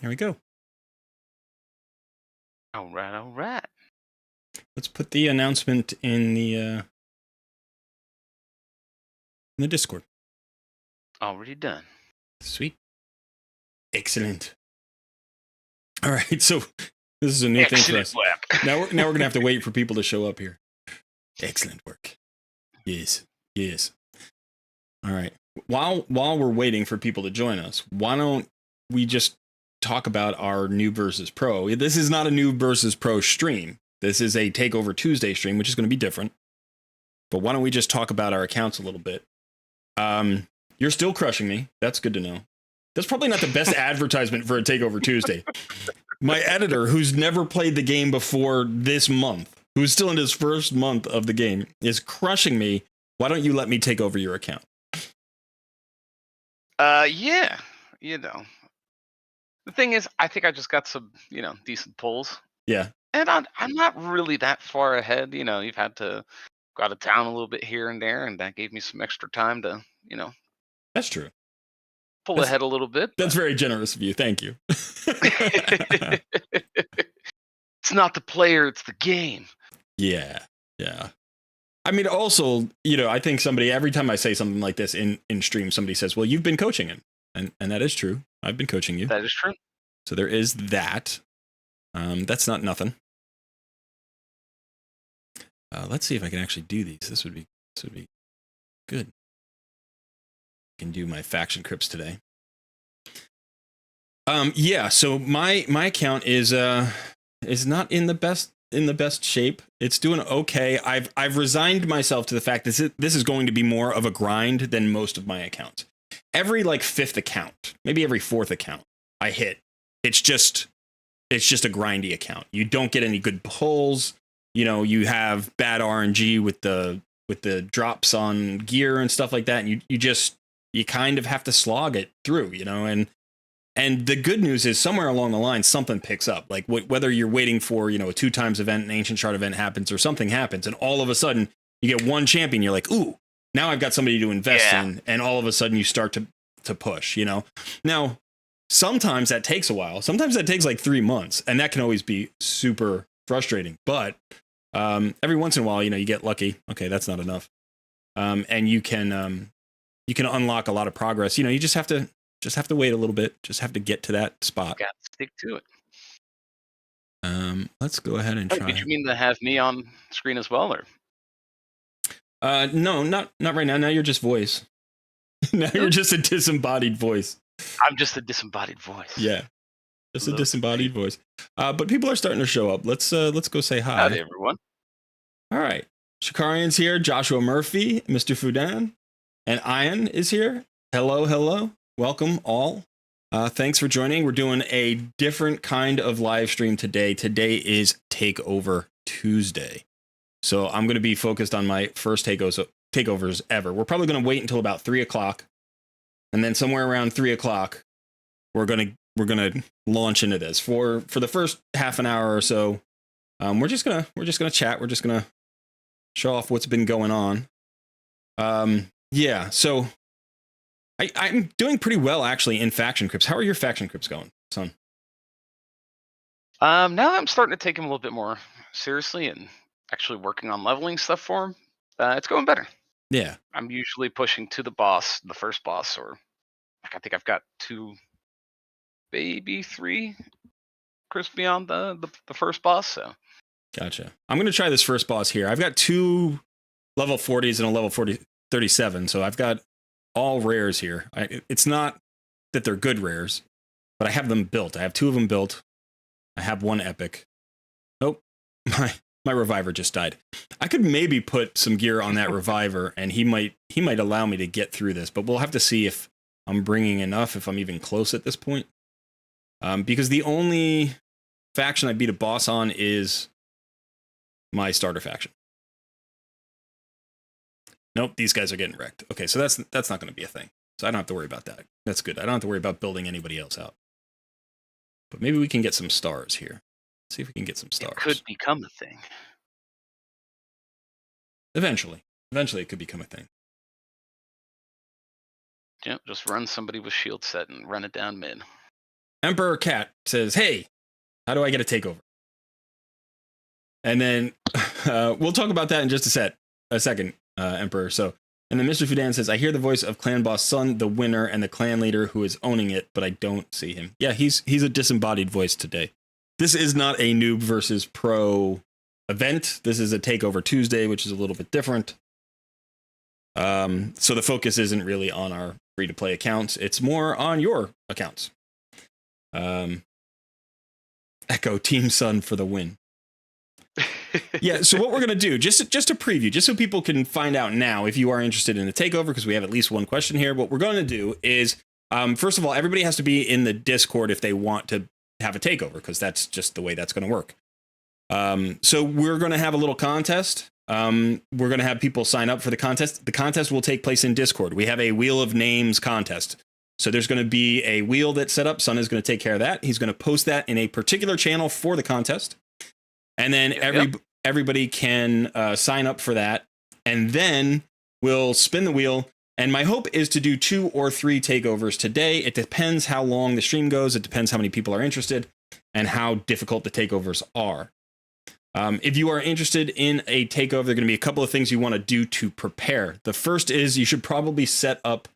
Here we go. All right, all right. Let's put the announcement in the Discord. Already done. Sweet. Excellent. All right, so this is a new thing for us. Now we're gonna have to wait for people to show up here. Excellent work. Yes. All right. While we're waiting for people to join us, why don't we just talk about our new versus pro? This is not a new versus pro stream. This is a Takeover Tuesday stream, which is going to be different. But why don't we just talk about our accounts a little bit? You're still crushing me. That's good to know. That's probably not the best advertisement for a Takeover Tuesday. My editor, who's never played the game before this month, who's still in his first month of the game, is crushing me. Why don't you let me take over your account? Yeah. The thing is, I think I just got some, decent pulls. Yeah. And I'm not really that far ahead. You've had to go out of town a little bit here and there, and that gave me some extra time to, That's true. pull ahead a little bit. That's very generous of you. Thank you. It's not the player, it's the game. Yeah. I mean, also, I think every time I say something like this in stream, somebody says, well, you've been coaching him. And that is true. I've been coaching you. That is true. So there is that. That's not nothing. Let's see if I can actually do these. This would be good. I can do my faction crypts today. Yeah, so my account is not in the best shape. It's doing okay. I've resigned myself to the fact that this is going to be more of a grind than most of my accounts. Every fifth account, maybe every fourth account I hit, it's just a grindy account. You don't get any good pulls. You have bad RNG with the drops on gear and stuff like that, and you kind of have to slog it through, And the good news is somewhere along the line, something picks up. Like whether you're waiting for, a 2 times event, an ancient shard event happens, or something happens, and all of a sudden you get one champion. You're like, ooh, now I've got somebody to invest in, and all of a sudden you start to push. Now sometimes that takes a while. Sometimes that takes like 3 months, and that can always be super frustrating. But every once in a while, you get lucky. Okay, that's not enough, and you can unlock a lot of progress. You just have to wait a little bit. Just have to get to that spot. Got to stick to it. Let's go ahead and try. Did you mean to have me on screen as well, or? No, not right now. Now you're just voice. Now you're just a disembodied voice. I'm just a disembodied voice. Yeah, just a disembodied voice. But people are starting to show up. Let's go say hi. Howdy, everyone. All right, Shikarian's here. Joshua Murphy, Mr. Fudan, and Ian is here. Hello. Welcome all. Thanks for joining. We're doing a different kind of live stream today. Today is Takeover Tuesday. So I'm going to be focused on my first takeovers ever. We're probably going to wait until about 3 o'clock. And then somewhere around 3 o'clock, we're going to launch into this. For the first half an hour or so, we're just going to chat. We're just going to show off what's been going on. Yeah, so I'm doing pretty well, actually, in faction crypts. How are your faction crypts going, son? Now I'm starting to take him a little bit more seriously and actually working on leveling stuff for him. It's going better. Yeah. I'm usually pushing to the first boss, or I think I've got 2, maybe 3 crypts beyond the first boss. So. Gotcha. I'm going to try this first boss here. I've got 2 level 40s and a level 37, so I've got all rares here. It's not that they're good rares, but I have them built. I have 2 of them built. I have 1 epic. Oh, my reviver just died. I could maybe put some gear on that reviver, and he might allow me to get through this, but we'll have to see if I'm bringing enough, if I'm even close at this point. Because the only faction I beat a boss on is my starter faction. Nope, these guys are getting wrecked. Okay, so that's not going to be a thing. So I don't have to worry about that. That's good. I don't have to worry about building anybody else out. But maybe we can get some stars here. See if we can get some stars. It could become a thing. Eventually it could become a thing. Yeah, just run somebody with shield set and run it down mid. Emperor Cat says, "Hey, how do I get a takeover?" And then we'll talk about that in just a second, Emperor. So, and then Mr. Fudan says, "I hear the voice of Clan Boss Sun, the winner, and the clan leader who is owning it, but I don't see him." Yeah, he's a disembodied voice today. This is not a noob versus pro event. This is a Takeover Tuesday, which is a little bit different. So the focus isn't really on our free-to-play accounts. It's more on your accounts. Echo Team Sun for the win. Yeah, so what we're going to do, just to preview, just so people can find out now if you are interested in a takeover, because we have at least one question here. What we're going to do is, first of all, everybody has to be in the Discord if they want to have a takeover, because that's just the way that's going to work. So we're going to have a little contest. We're going to have people sign up for the contest. The contest will take place in Discord. We have a Wheel of Names contest. So there's going to be a wheel that's set up. Sun is going to take care of that. He's going to post that in a particular channel for the contest. And then everybody can sign up for that. And then we'll spin the wheel. And my hope is to do 2 or 3 takeovers today. It depends how long the stream goes. It depends how many people are interested and how difficult the takeovers are. If you are interested in a takeover, there are going to be a couple of things you want to do to prepare. The first is you should probably set up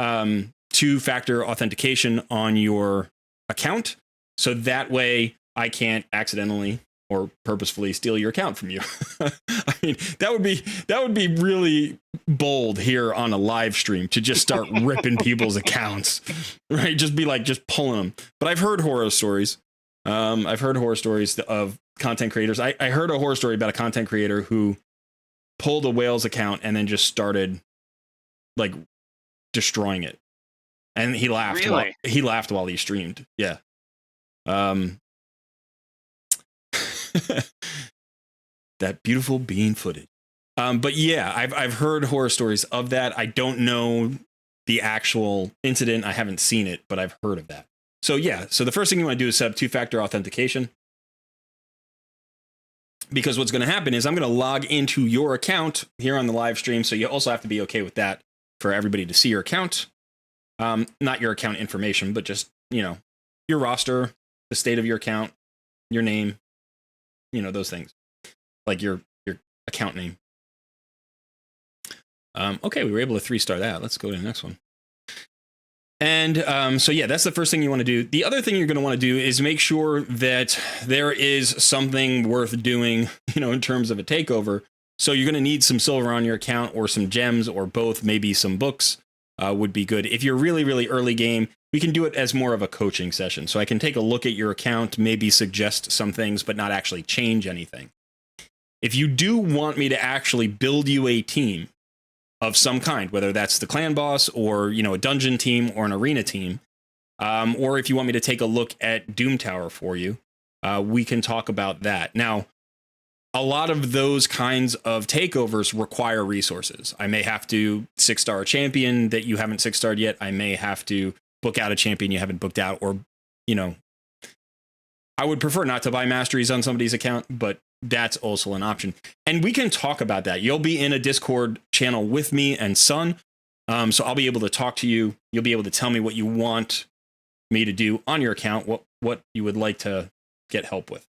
2-factor authentication on your account. So that way I can't accidentally or purposefully steal your account from you. I mean, that would be really bold here on a live stream to just start ripping people's accounts, right? Just pulling them. But I've heard horror stories. I've heard horror stories of content creators. I heard a horror story about a content creator who pulled a Whales account and then just started like destroying it. And he laughed. Really? He laughed while he streamed. Yeah. That beautiful bean footage. But yeah, I've heard horror stories of that. I don't know the actual incident. I haven't seen it, but I've heard of that. So yeah, so the first thing you want to do is set up 2-factor authentication. Because what's going to happen is I'm going to log into your account here on the live stream. So you also have to be okay with that for everybody to see your account. Not your account information, but just, your roster, the state of your account, your name, those things. Like your account name. Okay, we were able to 3-star that. Let's go to the next one. And so, yeah, that's the first thing you want to do. The other thing you're going to want to do is make sure that there is something worth doing, in terms of a takeover. So you're going to need some silver on your account or some gems or both, maybe some books would be good. If you're really, really early game, we can do it as more of a coaching session. So I can take a look at your account, maybe suggest some things, but not actually change anything. If you do want me to actually build you a team of some kind, whether that's the clan boss or, a dungeon team or an arena team, or if you want me to take a look at Doom Tower for you, we can talk about that. Now, a lot of those kinds of takeovers require resources. I may have to 6-star a champion that you haven't 6-starred yet. I may have to book out a champion you haven't booked out, or, I would prefer not to buy masteries on somebody's account, but that's also an option. And we can talk about that. You'll be in a Discord channel with me and Sun. So I'll be able to talk to you. You'll be able to tell me what you want me to do on your account, what you would like to get help with.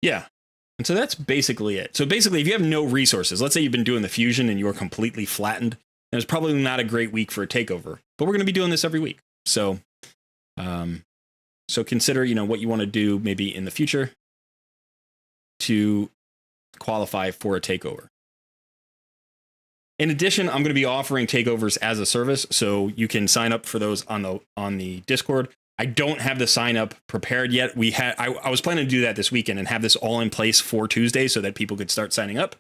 Yeah. And so that's basically it. So basically, if you have no resources, let's say you've been doing the fusion and you're completely flattened, then it's probably not a great week for a takeover. But we're going to be doing this every week. So, so consider, what you want to do maybe in the future to qualify for a takeover. In addition, I'm going to be offering takeovers as a service, so you can sign up for those on the Discord. I don't have the sign up prepared yet. I was planning to do that this weekend and have this all in place for Tuesday so that people could start signing up.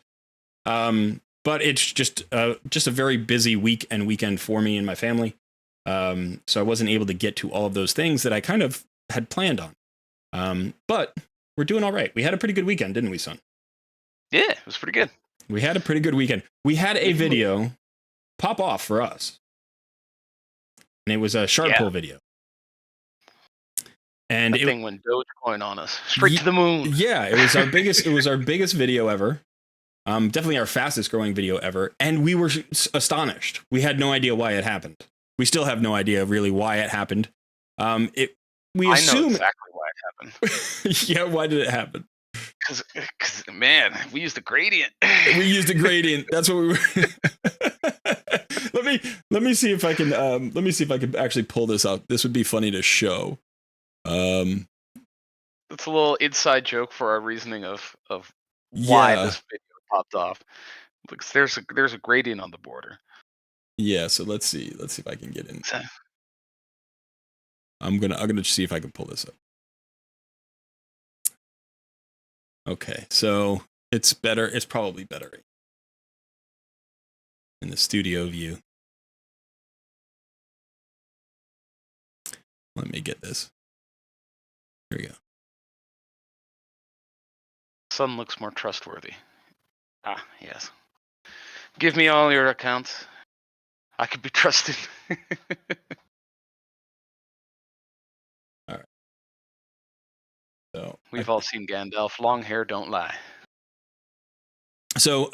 But it's just a very busy week and weekend for me and my family. So I wasn't able to get to all of those things that I kind of had planned on. But we're doing all right. We had a pretty good weekend, didn't we, Son? Yeah, it was pretty good. We had a pretty good weekend. We had a video pop off for us. And it was a shard pull video. And that thing went Dogecoin on us. Straight to the moon. Yeah, it was our biggest video ever. Definitely our fastest growing video ever. And we were astonished. We had no idea why it happened. We still have no idea really why it happened. We I assume know exactly why it happened. yeah, why did it happen? Because man, we used a gradient. We used a gradient. That's what we were. let me see if I can actually pull this up. This would be funny to show. It's a little inside joke for our reasoning of why this video popped off. Because there's a gradient on the border. Yeah, so let's see if I can get in. I'm gonna see if I can pull this up. Okay, so it's better. It's probably better in the studio view. Let me get this. Here we go. Sun looks more trustworthy. Ah, yes. Give me all your accounts. I could be trusted. All right. So we've all seen Gandalf. Long hair don't lie. So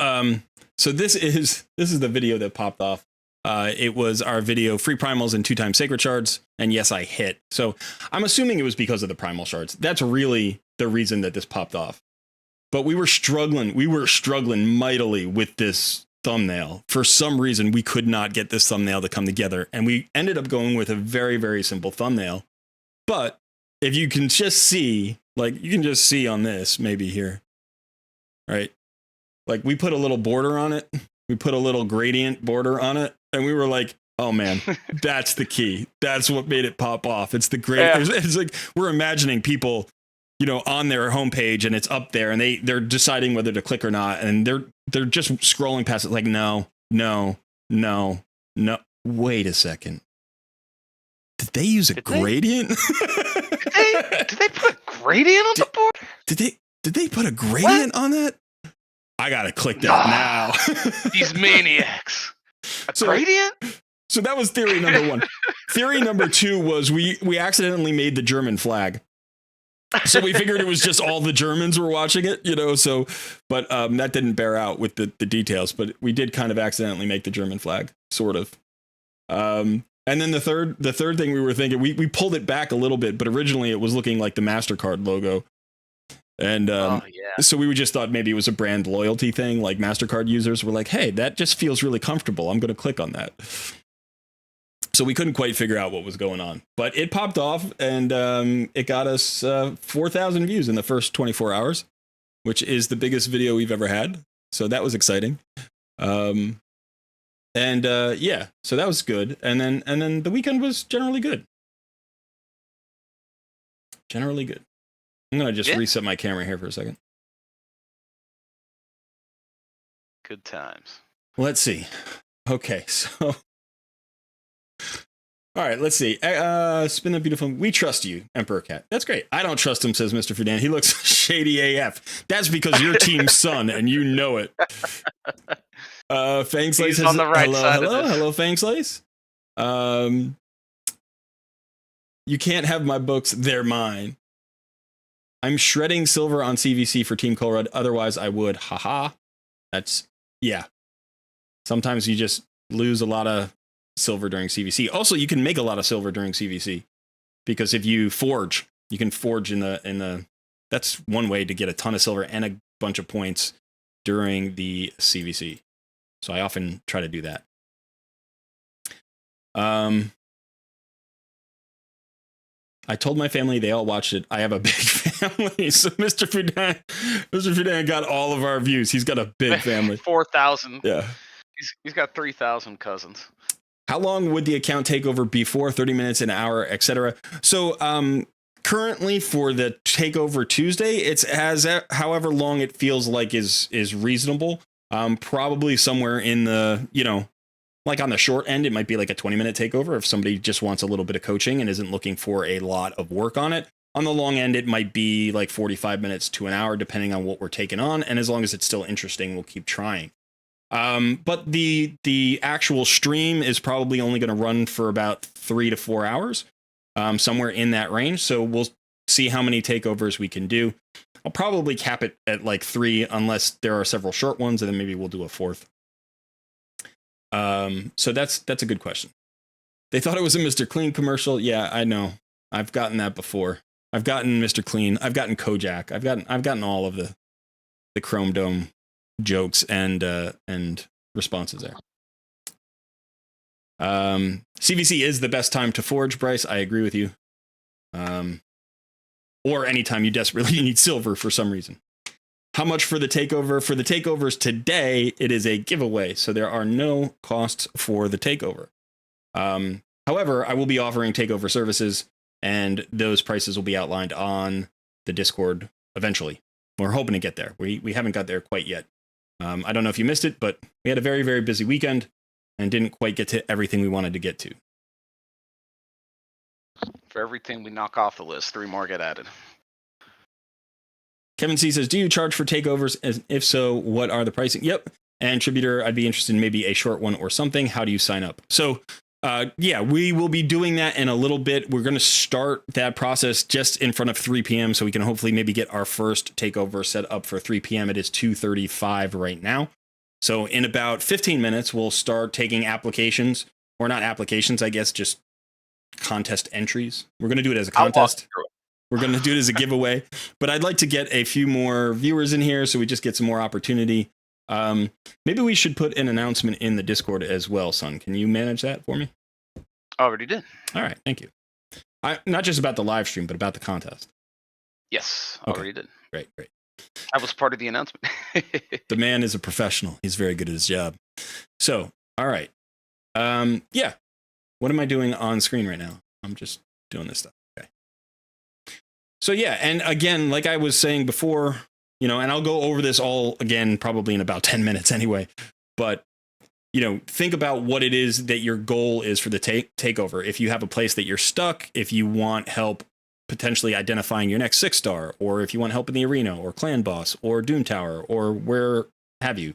this is the video that popped off. It was our video, free primals and 2x sacred shards. And yes, I hit. So I'm assuming it was because of the primal shards. That's really the reason that this popped off. But we were struggling mightily with this thumbnail. For some reason, we could not get this thumbnail to come together. And we ended up going with a very, very simple thumbnail. But if you can just see, like, you can just see on this, maybe here, right? Like, we put a little border on it. We put a little gradient border on it. And we were like, oh man, that's the key. That's what made it pop off. It's the gradient. Yeah. It's like, we're imagining people, you know, on their homepage and it's up there and they're deciding whether to click or not. And they're just scrolling past it like, no. Wait a second. Did they use a gradient? Did they put a gradient on the board? Did they put a gradient on that? I gotta click that now. These maniacs. Gradient? So that was theory number one. Theory number two was we accidentally made the German flag. So we figured it was just all the Germans were watching it, you know, so, but that didn't bear out with the details, but we did kind of accidentally make the German flag, sort of. And then the third thing we were thinking, we pulled it back a little bit, but originally it was looking like the MasterCard logo. And so we just thought maybe it was a brand loyalty thing, like MasterCard users were like, hey, that just feels really comfortable. I'm going to click on that. So we couldn't quite figure out what was going on, but it popped off and it got us 4,000 views in the first 24 hours, which is the biggest video we've ever had. So that was exciting. Yeah, so that was good. And then the weekend was generally good. Generally good. I'm going to just reset my camera here for a second. Good times. Let's see. Okay, so all right, let's see. Spin the beautiful. We trust you, Emperor Cat. That's great. I don't trust him, says Mr. Fudan. He looks shady AF. That's because you're Team Sun, and you know it. Fang Slice on the right side. Hello, Fang Slice. You can't have my books. They're mine. I'm shredding silver on CVC for Team Colred. Otherwise, I would. Haha. That's, yeah. Sometimes you just lose a lot of silver during CVC. Also, you can make a lot of silver during CVC because if you forge, you can forge in the that's one way to get a ton of silver and a bunch of points during the CVC. So I often try to do that. I told my family, they all watched it. I have a big family. So Mr. Fudan got all of our views. He's got a big family. 4,000. Yeah. He's got 3,000 cousins. How long would the account takeover be for? 30 minutes, an hour, etc. So currently for the takeover Tuesday, it's as however long it feels like is reasonable. Probably somewhere in the, you know, like on the short end, it might be like a 20-minute takeover if somebody just wants a little bit of coaching and isn't looking for a lot of work on it. On the long end, it might be like 45 minutes to an hour, depending on what we're taking on. And as long as it's still interesting, we'll keep trying. But the actual stream is probably only going to run for about 3 to 4 hours, somewhere in that range. So we'll see how many takeovers we can do. I'll probably cap it at like 3 unless there are several short ones, and then maybe we'll do a 4th. So that's a good question. They thought it was a Mr. Clean commercial. Yeah, I know. I've gotten that before. I've gotten Mr. Clean. I've gotten Kojak. I've gotten all of the Chrome Dome jokes and responses there. CVC is the best time to forge, Bryce. I agree with you. Or anytime you desperately need silver for some reason. How much for the takeover? For the takeovers today, it is a giveaway, so there are no costs for the takeover. However, I will be offering takeover services, and those prices will be outlined on the Discord eventually. We're hoping to get there. We haven't got there quite yet. I don't know if you missed it, but we had a very, very busy weekend and didn't quite get to everything we wanted to get to. For everything we knock off the list, 3 more get added. Kevin C says, do you charge for takeovers? And if so, what are the pricing? Yep. And Tributor, I'd be interested in maybe a short one or something. How do you sign up? So, yeah, we will be doing that in a little bit. We're going to start that process just in front of 3 p.m. so we can hopefully maybe get our first takeover set up for 3 p.m. It is 2:35 right now. So in about 15 minutes, we'll start taking applications, or not applications, I guess, just contest entries. We're going to do it as a contest. We're going to do it as a giveaway, but I'd like to get a few more viewers in here so we just get some more opportunity. Maybe we should put an announcement in the Discord as well, son. Can you manage that for me? Already did. All right. Thank you. Not just about the live stream, but about the contest. Yes, Okay. already did. Great. That was part of the announcement. The man is a professional. He's very good at his job. So, all right. Yeah. What am I doing on screen right now? I'm just doing this stuff. Okay. So yeah, and again, like I was saying before, and I'll go over this all again probably in about 10 minutes anyway, but think about what it is that your goal is for the takeover. If you have a place that you're stuck, if you want help potentially identifying your next 6-star, or if you want help in the arena or clan boss or Doom Tower or where have you.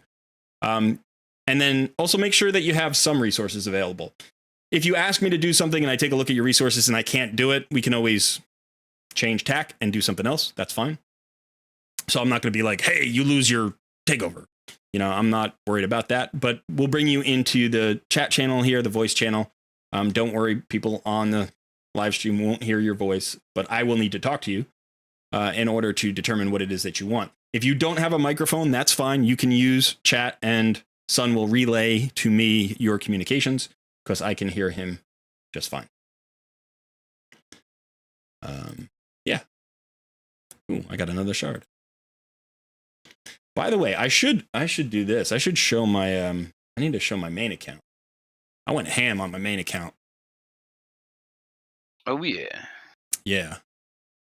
And then also make sure that you have some resources available. If you ask me to do something and I take a look at your resources and I can't do it, we can always change tack and do something else. That's fine. So I'm not going to be like, hey, you lose your takeover. I'm not worried about that, but we'll bring you into the chat channel here, the voice channel. Don't worry, people on the live stream won't hear your voice, but I will need to talk to you in order to determine what it is that you want. If you don't have a microphone, that's fine. You can use chat and Sun will relay to me your communications because I can hear him just fine. Yeah. Ooh, I got another shard. By the way, I should do this. I should show my I need to show my main account. I went ham on my main account. Oh yeah. Yeah.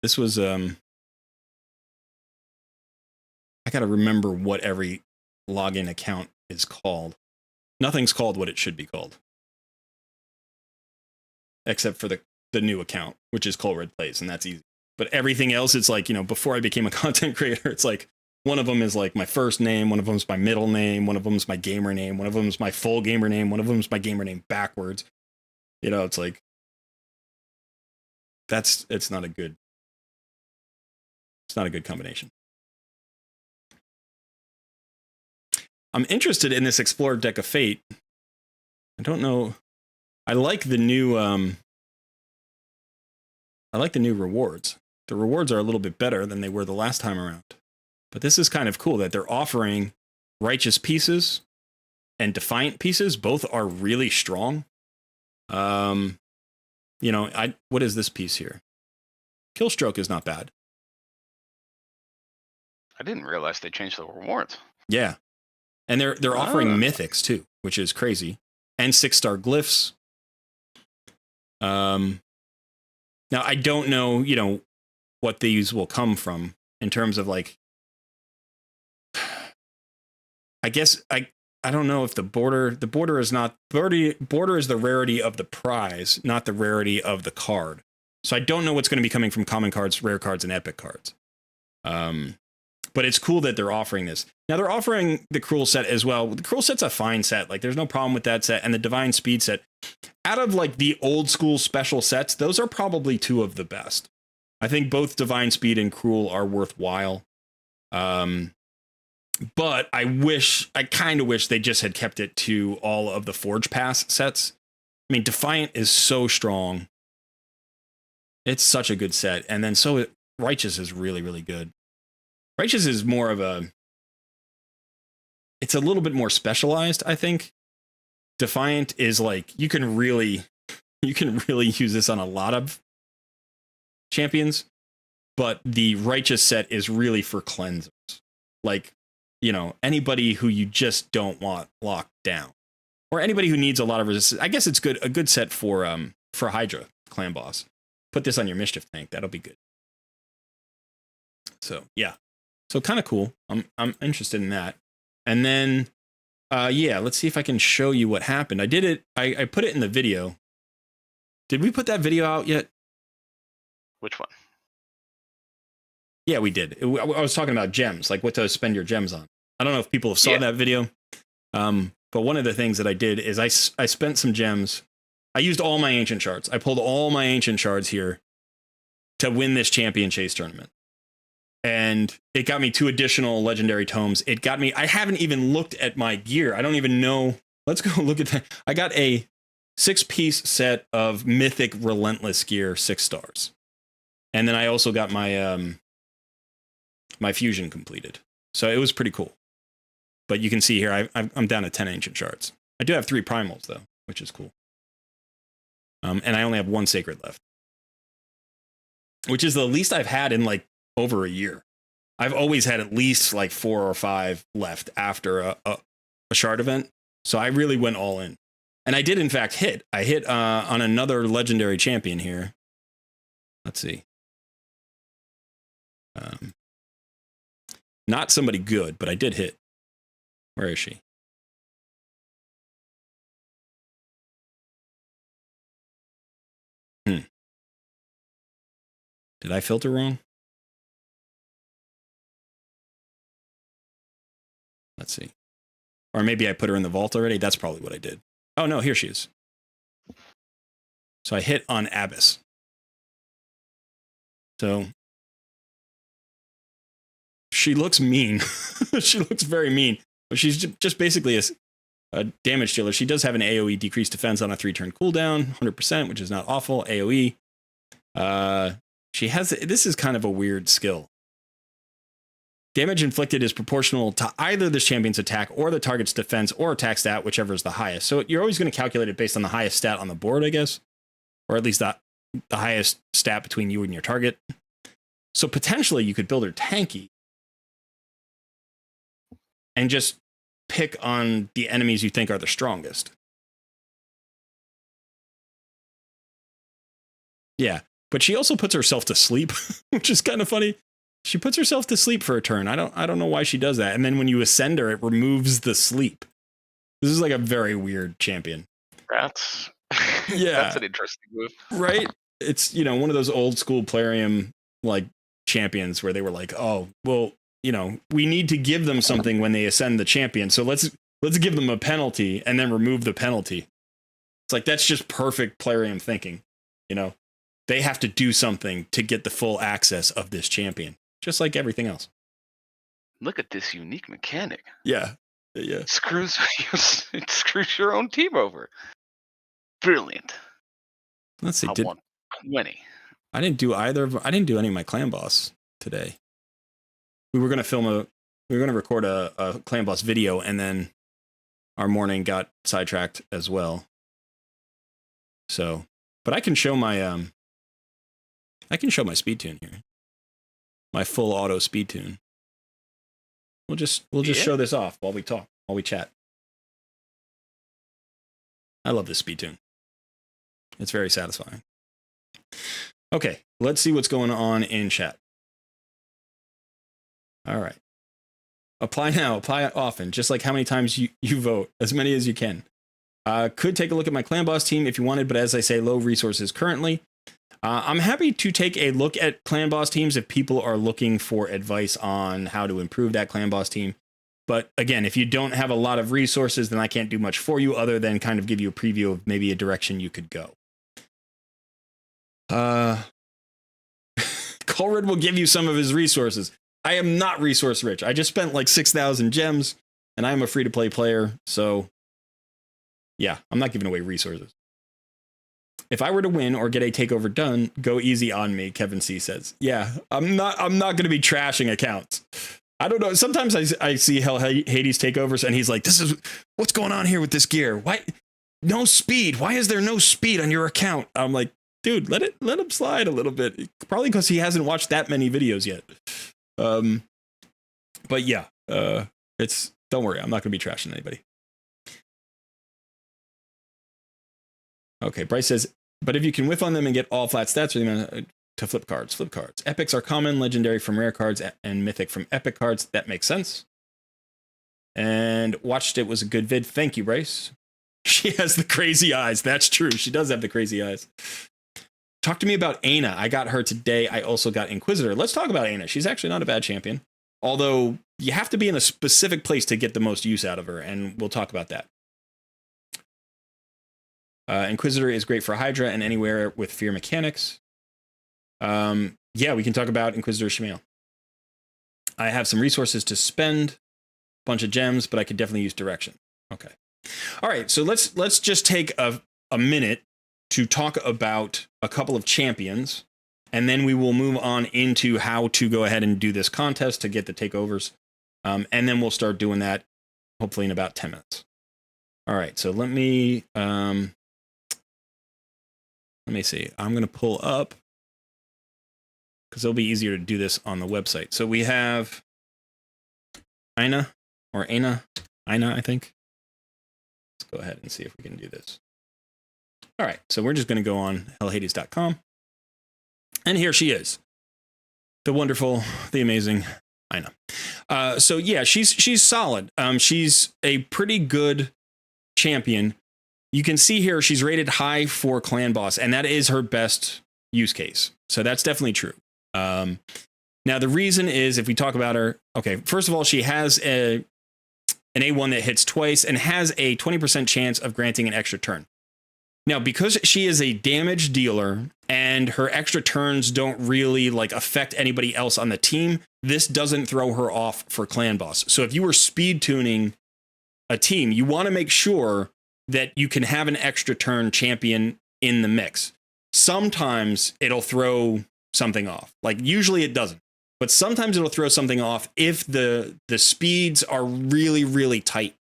This was I got to remember what every login account is called. Nothing's called what it should be called. Except for the new account, which is Colred Plays, and that's easy. But everything else, it's like, before I became a content creator, it's like one of them is like my first name, one of them is my middle name, one of them is my gamer name, one of them is my full gamer name, one of them is my gamer name backwards. It's like it's not a good combination. I'm interested in this Explorer Deck of Fate. I don't know. I like the new rewards. The rewards are a little bit better than they were the last time around. But this is kind of cool that they're offering Righteous Pieces and Defiant Pieces. Both are really strong. What is this piece here? Killstroke is not bad. I didn't realize they changed the rewards. Yeah. And they're offering mythics too, which is crazy. And 6-star glyphs. Now I don't know, what these will come from in terms of like, I guess I don't know if the border is not border is the rarity of the prize, not the rarity of the card. So I don't know what's going to be coming from common cards, rare cards, and epic cards. But it's cool that they're offering this. Now they're offering the Cruel set as well. The Cruel set's a fine set. Like there's no problem with that set. And the Divine Speed set, out of like the old school special sets, those are probably 2 of the best. I think both Divine Speed and Cruel are worthwhile. But I kind of wish they just had kept it to all of the Forge Pass sets, mean, Defiant is so strong. It's such a good set. And then Righteous is really, really good. Righteous is more of it's a little bit more specialized, I think. Defiant is like, you can really use this on a lot of champions, but the Righteous set is really for cleansers. Like, anybody who you just don't want locked down, or anybody who needs a lot of resistance. I guess it's a good set for Hydra clan boss. Put this on your Mischief tank. That'll be good. So yeah, so kind of cool. I'm interested in that. And then let's see if I can show you what happened. I did it. I put it in the video. Did we put that video out yet? Which one? Yeah, we did. I was talking about gems, like what to spend your gems on. I don't know if people have saw that video. But one of the things that I did is I spent some gems. I used all my ancient shards. I pulled all my ancient shards here to win this champion chase tournament. And it got me 2 additional legendary tomes. I haven't even looked at my gear. I don't even know. Let's go look at that. I got a 6-piece set of mythic relentless gear, 6 stars. And then I also got my my fusion completed. So it was pretty cool. But you can see here, I'm down to 10 ancient shards. I do have 3 primals though, which is cool. And I only have 1 sacred left, which is the least I've had in like over a year. I've always had at least like 4 or 5 left after a shard event. So I really went all in. And I did in fact hit. I hit on another legendary champion here. Let's see. Not somebody good, but I did hit. Where is she? Did I filter wrong? Let's see. Or maybe I put her in the vault already. That's probably what I did. Oh, no, here she is. So I hit on Abyss. So she looks mean. She looks very mean. But she's just basically a damage dealer. She does have an AoE decreased defense on a 3-turn cooldown, 100%, which is not awful. AoE. She has, this is kind of a weird skill. Damage inflicted is proportional to either this champion's attack or the target's defense or attack stat, whichever is the highest. So you're always going to calculate it based on the highest stat on the board, I guess. Or at least the highest stat between you and your target. So potentially you could build her tanky and just pick on the enemies you think are the strongest. Yeah, but she also puts herself to sleep, which is kind of funny. She puts herself to sleep for a turn. I don't know why she does that. And then when you ascend her, it removes the sleep. This is like a very weird champion. That's yeah, that's an interesting move, right? It's one of those old school Plarium like champions where they were like, oh well, we need to give them something when they ascend the champion, so let's give them a penalty and then remove the penalty. It's like that's just perfect Plarium thinking. They have to do something to get the full access of this champion. Just like everything else. Look at this unique mechanic. Yeah. It screws your own team over. Brilliant. Let's see. I want 20. I didn't do any of my clan boss today. We were going to record a clan boss video, and then our morning got sidetracked as well. So, but I can show my speed tune here. My full auto speed tune. We'll just show this off while we chat. I love this speed tune. It's very satisfying. Okay, let's see what's going on in chat. All right. Apply now, apply often, just like how many times you vote, as many as you can. Could take a look at my clan boss team if you wanted, but as I say, low resources currently. I'm happy to take a look at clan boss teams if people are looking for advice on how to improve that clan boss team. But again, if you don't have a lot of resources, then I can't do much for you other than kind of give you a preview of maybe a direction you could go. Colred will give you some of his resources. I am not resource rich. I just spent like 6,000 gems, and I'm a free-to-play player, so yeah, I'm not giving away resources. If I were to win or get a takeover done, go easy on me, Kevin C says. Yeah, I'm not going to be trashing accounts. I don't know. Sometimes I see Hell Hades takeovers and he's like, this is what's going on here with this gear. Why no speed? Why is there no speed on your account? I'm like, dude, let him slide a little bit. Probably because he hasn't watched that many videos yet. But yeah, don't worry. I'm not going to be trashing anybody. Okay, Bryce says, but if you can whiff on them and get all flat stats, to flip cards. Epics are common, legendary from rare cards, and mythic from epic cards. That makes sense. And watched it, was a good vid. Thank you, Bryce. She has the crazy eyes. That's true. She does have the crazy eyes. Talk to me about Aina. I got her today. I also got Inquisitor. Let's talk about Aina. She's actually not a bad champion. Although you have to be in a specific place to get the most use out of her, and we'll talk about that. Inquisitor is great for Hydra and anywhere with fear mechanics. Yeah, we can talk about Inquisitor Shmael. I have some resources to spend, a bunch of gems, but I could definitely use direction. Okay. All right, so let's just take a minute to talk about a couple of champions, and then we will move on into how to go ahead and do this contest to get the takeovers. And then we'll start doing that hopefully in about 10 minutes. All right, so let me see. I'm going to pull up because it'll be easier to do this on the website. So we have Aina, I think. Let's go ahead and see if we can do this. All right, so we're just going to go on hellhades.com. And here she is. The wonderful, the amazing Aina. So yeah, she's solid. She's a pretty good champion. You can see here she's rated high for clan boss, and that is her best use case. So that's definitely true. Now the reason is, if we talk about her, okay, first of all, she has an A1 that hits twice and has a 20% chance of granting an extra turn. Now, because she is a damage dealer and her extra turns don't really affect anybody else on the team, this doesn't throw her off for clan boss. So if you were speed tuning a team, you want to make sure that you can have an extra turn champion in the mix. Sometimes it'll throw something off. Usually it doesn't, but sometimes it'll throw something off if the speeds are really, really tight.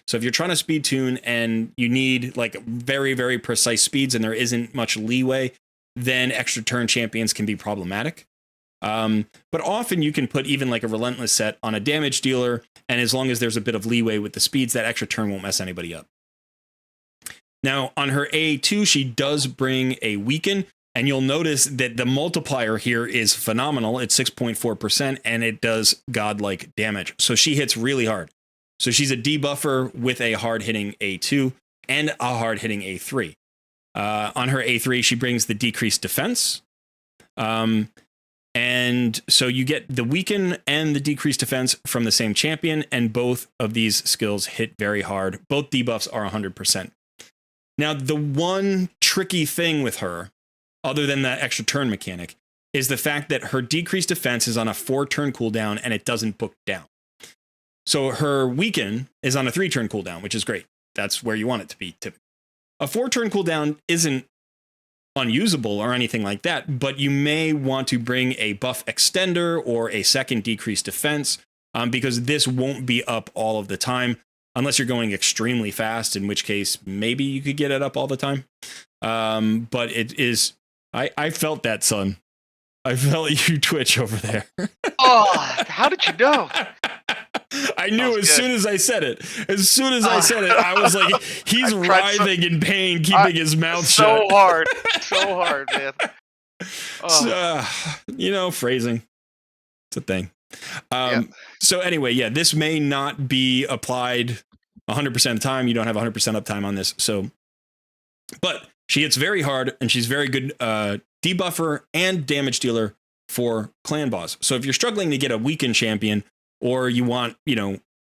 So if you're trying to speed tune and you need very, very precise speeds and there isn't much leeway, then extra turn champions can be problematic. But often you can put even a relentless set on a damage dealer, and as long as there's a bit of leeway with the speeds, that extra turn won't mess anybody up. Now, on her A2, she does bring a weaken, and you'll notice that the multiplier here is phenomenal. It's 6.4%, and it does godlike damage. So she hits really hard. So she's a debuffer with a hard-hitting A2 and a hard-hitting A3. On her A3, she brings the decreased defense. And so you get the weaken and the decreased defense from the same champion, and both of these skills hit very hard. Both debuffs are 100%. Now, the one tricky thing with her, other than the extra turn mechanic, is the fact that her decreased defense is on a 4-turn cooldown and it doesn't book down. So her weaken is on a 3-turn cooldown, which is great. That's where you want it to be, typically. A 4-turn cooldown isn't unusable or anything like that, but you may want to bring a buff extender or a second decreased defense, because this won't be up all of the time unless you're going extremely fast, in which case maybe you could get it up all the time. But it is, I felt that, son. I felt you twitch over there. Oh, how did you know? I knew as soon as I said it. As soon as I said it, I was like, he's writhing in pain, keeping his mouth shut. So hard, man. So, phrasing. It's a thing. So anyway, yeah, this may not be applied 100% of the time. You don't have 100% uptime on this. So, but she hits very hard, and she's very good debuffer and damage dealer for clan boss. So if you're struggling to get a weakened champion, or you want,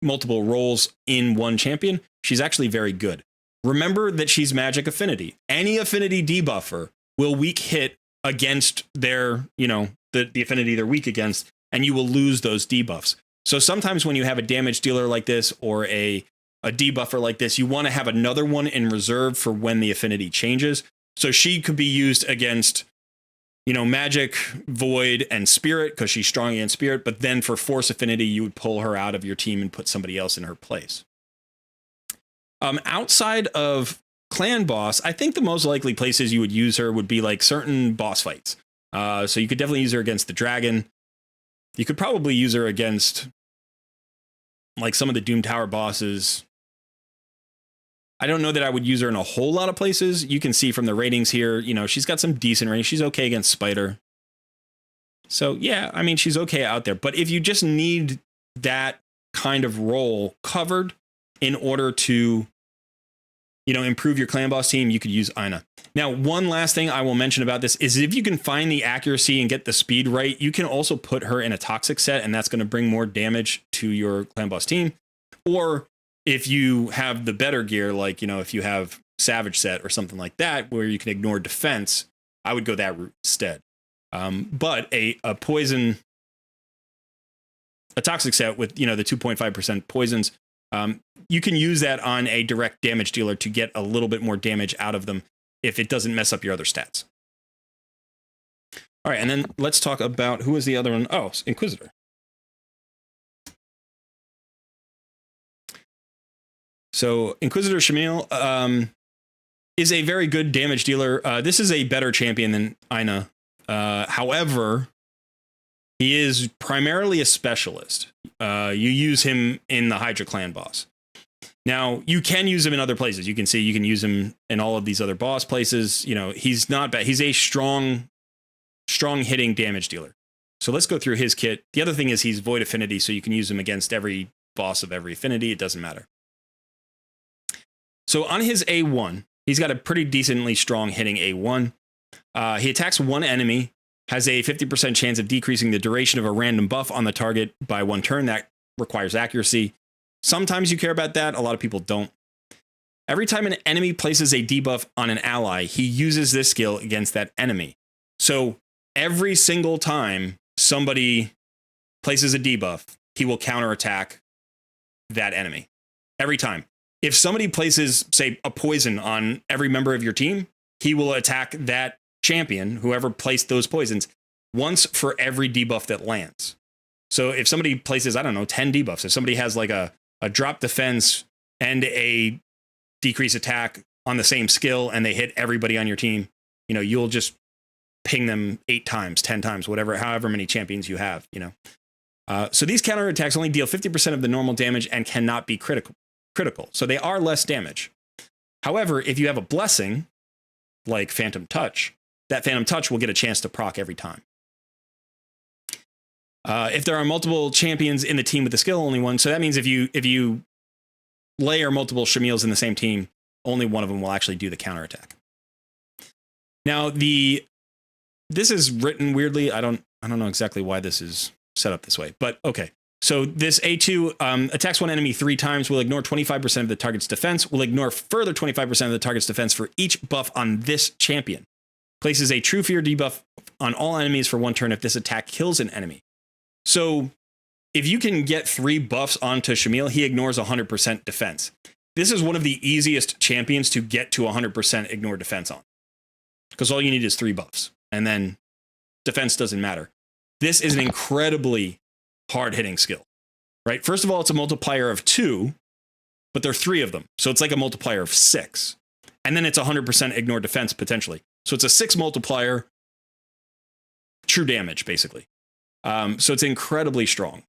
multiple roles in one champion, she's actually very good. Remember that she's magic affinity. Any affinity debuffer will weak hit against their, the affinity they're weak against, and you will lose those debuffs. So sometimes when you have a damage dealer like this or a debuffer like this, you want to have another one in reserve for when the affinity changes. So she could be used against, magic, void, and spirit because she's strong against spirit. But then for force affinity, you would pull her out of your team and put somebody else in her place. Outside of clan boss, I think the most likely places you would use her would be like certain boss fights. So you could definitely use her against the dragon. You could probably use her against like some of the Doom Tower bosses. I don't know that I would use her in a whole lot of places. You can see from the ratings here, she's got some decent ratings. She's okay against Spider. So yeah, I mean, she's okay out there. But if you just need that kind of role covered in order to, improve your clan boss team, you could use Ina. Now, one last thing I will mention about this is if you can find the accuracy and get the speed right, you can also put her in a toxic set, and that's going to bring more damage to your clan boss team. Or if you have the better gear, like, if you have Savage set or something like that, where you can ignore defense, I would go that route instead. But a toxic set with, the 2.5% poisons, you can use that on a direct damage dealer to get a little bit more damage out of them if it doesn't mess up your other stats. All right, and then let's talk about who is the other one. Oh, Inquisitor. So Inquisitor Shamil is a very good damage dealer. This is a better champion than Ina. However, he is primarily a specialist. You use him in the Hydra clan boss. Now, you can use him in other places. You can see you can use him in all of these other boss places. He's not bad. He's a strong hitting damage dealer. So let's go through his kit. The other thing is he's void affinity, so you can use him against every boss of every affinity. It doesn't matter. So on his A1, he's got a pretty decently strong hitting A1. He attacks one enemy, has a 50% chance of decreasing the duration of a random buff on the target by 1 turn. That requires accuracy. Sometimes you care about that. A lot of people don't. Every time an enemy places a debuff on an ally, he uses this skill against that enemy. So every single time somebody places a debuff, he will counterattack that enemy. Every time. If somebody places, say, a poison on every member of your team, he will attack that champion, whoever placed those poisons, once for every debuff that lands. So if somebody places, 10 debuffs, if somebody has like a drop defense and a decrease attack on the same skill and they hit everybody on your team, you'll just ping them 8 times, 10 times, however many champions you have, So these counterattacks only deal 50% of the normal damage and cannot be critical. So they are less damage. However, if you have a blessing, like Phantom Touch, that Phantom Touch will get a chance to proc every time. If there are multiple champions in the team with the skill, only one. So that means if you layer multiple Shamils in the same team, only one of them will actually do the counterattack. Now, this is written weirdly. I don't know exactly why this is set up this way, but okay. So this A2 attacks one enemy 3 times, will ignore 25% of the target's defense, will ignore further 25% of the target's defense for each buff on this champion. Places a True Fear debuff on all enemies for 1 turn if this attack kills an enemy. So if you can get 3 buffs onto Shamil, he ignores 100% defense. This is one of the easiest champions to get to 100% ignore defense on, because all you need is 3 buffs, and then defense doesn't matter. This is an incredibly hard-hitting skill, right? First of all, it's a multiplier of 2, but there are 3 of them. So it's like a multiplier of 6. And then it's 100% ignore defense, potentially. So it's a 6 multiplier, true damage, basically. So it's incredibly strong.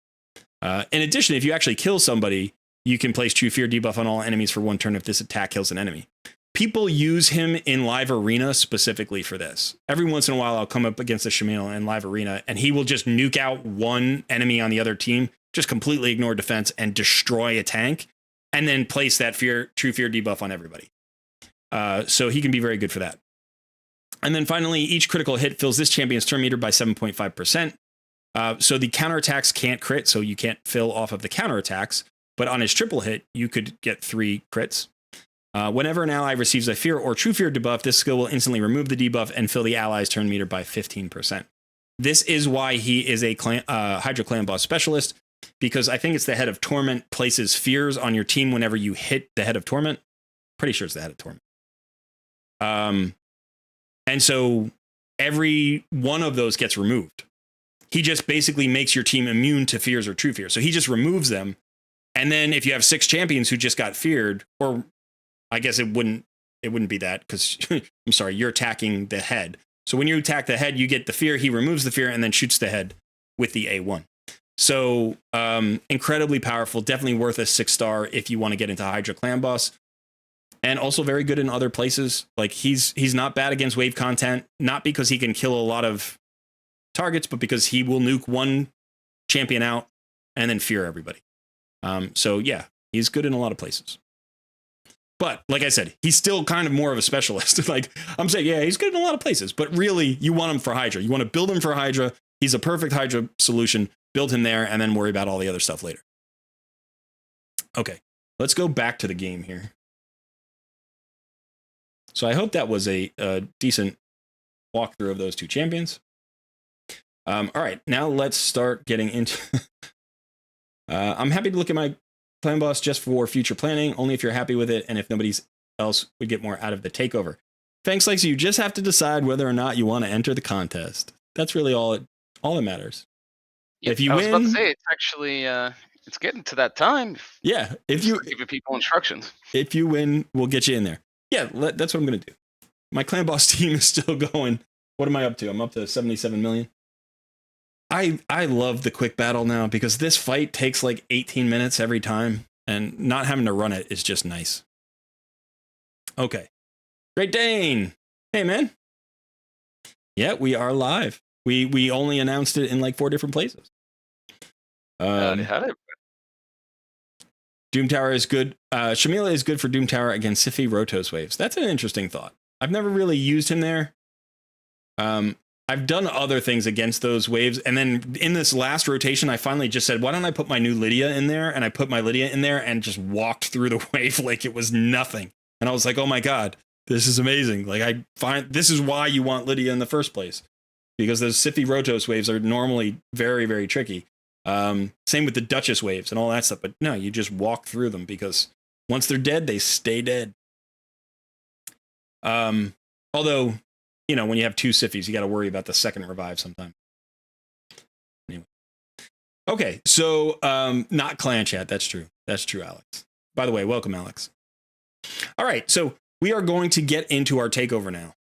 In addition, if you actually kill somebody, you can place True Fear debuff on all enemies for 1 turn if this attack kills an enemy. People use him in live arena specifically for this. Every once in a while, I'll come up against a Shamil in live arena, and he will just nuke out one enemy on the other team, just completely ignore defense and destroy a tank, and then place that True Fear debuff on everybody. So he can be very good for that. And then finally, each critical hit fills this champion's turn meter by 7.5%. So the counterattacks can't crit, so you can't fill off of the counterattacks. But on his triple hit, you could get 3 crits. Whenever an ally receives a Fear or True Fear debuff, this skill will instantly remove the debuff and fill the ally's turn meter by 15%. This is why he is a Hydra Clan boss specialist, because I think it's the Head of Torment places fears on your team whenever you hit the Head of Torment. Pretty sure it's the Head of Torment. And so every one of those gets removed. He just basically makes your team immune to fears or true fears. So he just removes them. And then if you have 6 champions who just got feared, or I guess it wouldn't be that, because I'm sorry, you're attacking the head. So when you attack the head, you get the fear, he removes the fear, and then shoots the head with the A1. So incredibly powerful, definitely worth a 6-star if you want to get into Hydra Clan Boss. And also very good in other places. Like he's not bad against wave content, not because he can kill a lot of targets, but because he will nuke one champion out and then fear everybody. So yeah, he's good in a lot of places. But like I said, he's still kind of more of a specialist. Like I'm saying, yeah, he's good in a lot of places, but really you want him for Hydra. You want to build him for Hydra. He's a perfect Hydra solution. Build him there and then worry about all the other stuff later. Okay, let's go back to the game here. So I hope that was a decent walkthrough of those 2 champions. All right, now let's start getting into... I'm happy to look at my clan boss just for future planning, only if you're happy with it and if nobody else would get more out of the takeover. Thanks, Lexi. You just have to decide whether or not you want to enter the contest. That's really all that matters. Yep, if you I win... was about to say, it's actually... it's getting to that time. Yeah, if you... giving people instructions. If you win, we'll get you in there. Yeah, that's what I'm going to do. My clan boss team is still going. What am I up to? I'm up to 77 million. I love the quick battle now because this fight takes like 18 minutes every time, and not having to run it is just nice. Okay. Great Dane. Hey, man. Yeah, we are live. We only announced it in like 4 different places. Had it. Doom Tower is good. Shamila is good for Doom Tower against Siphi Rotos waves. That's an interesting thought. I've never really used him there. I've done other things against those waves. And then in this last rotation, I finally just said, why don't I put my new Lydia in there? And I put my Lydia in there and just walked through the wave like it was nothing. And I was like, oh my God, this is amazing. Like I find this is why you want Lydia in the first place, because those Siphi Rotos waves are normally very, very tricky. Same with the Duchess waves and all that stuff. But no, you just walk through them because once they're dead, they stay dead. Although, you know, when you have 2 Siphis, you got to worry about the second revive sometime. Anyway. Okay, so not clan chat. That's true. That's true, Alex. By the way, welcome, Alex. All right, so we are going to get into our takeover now.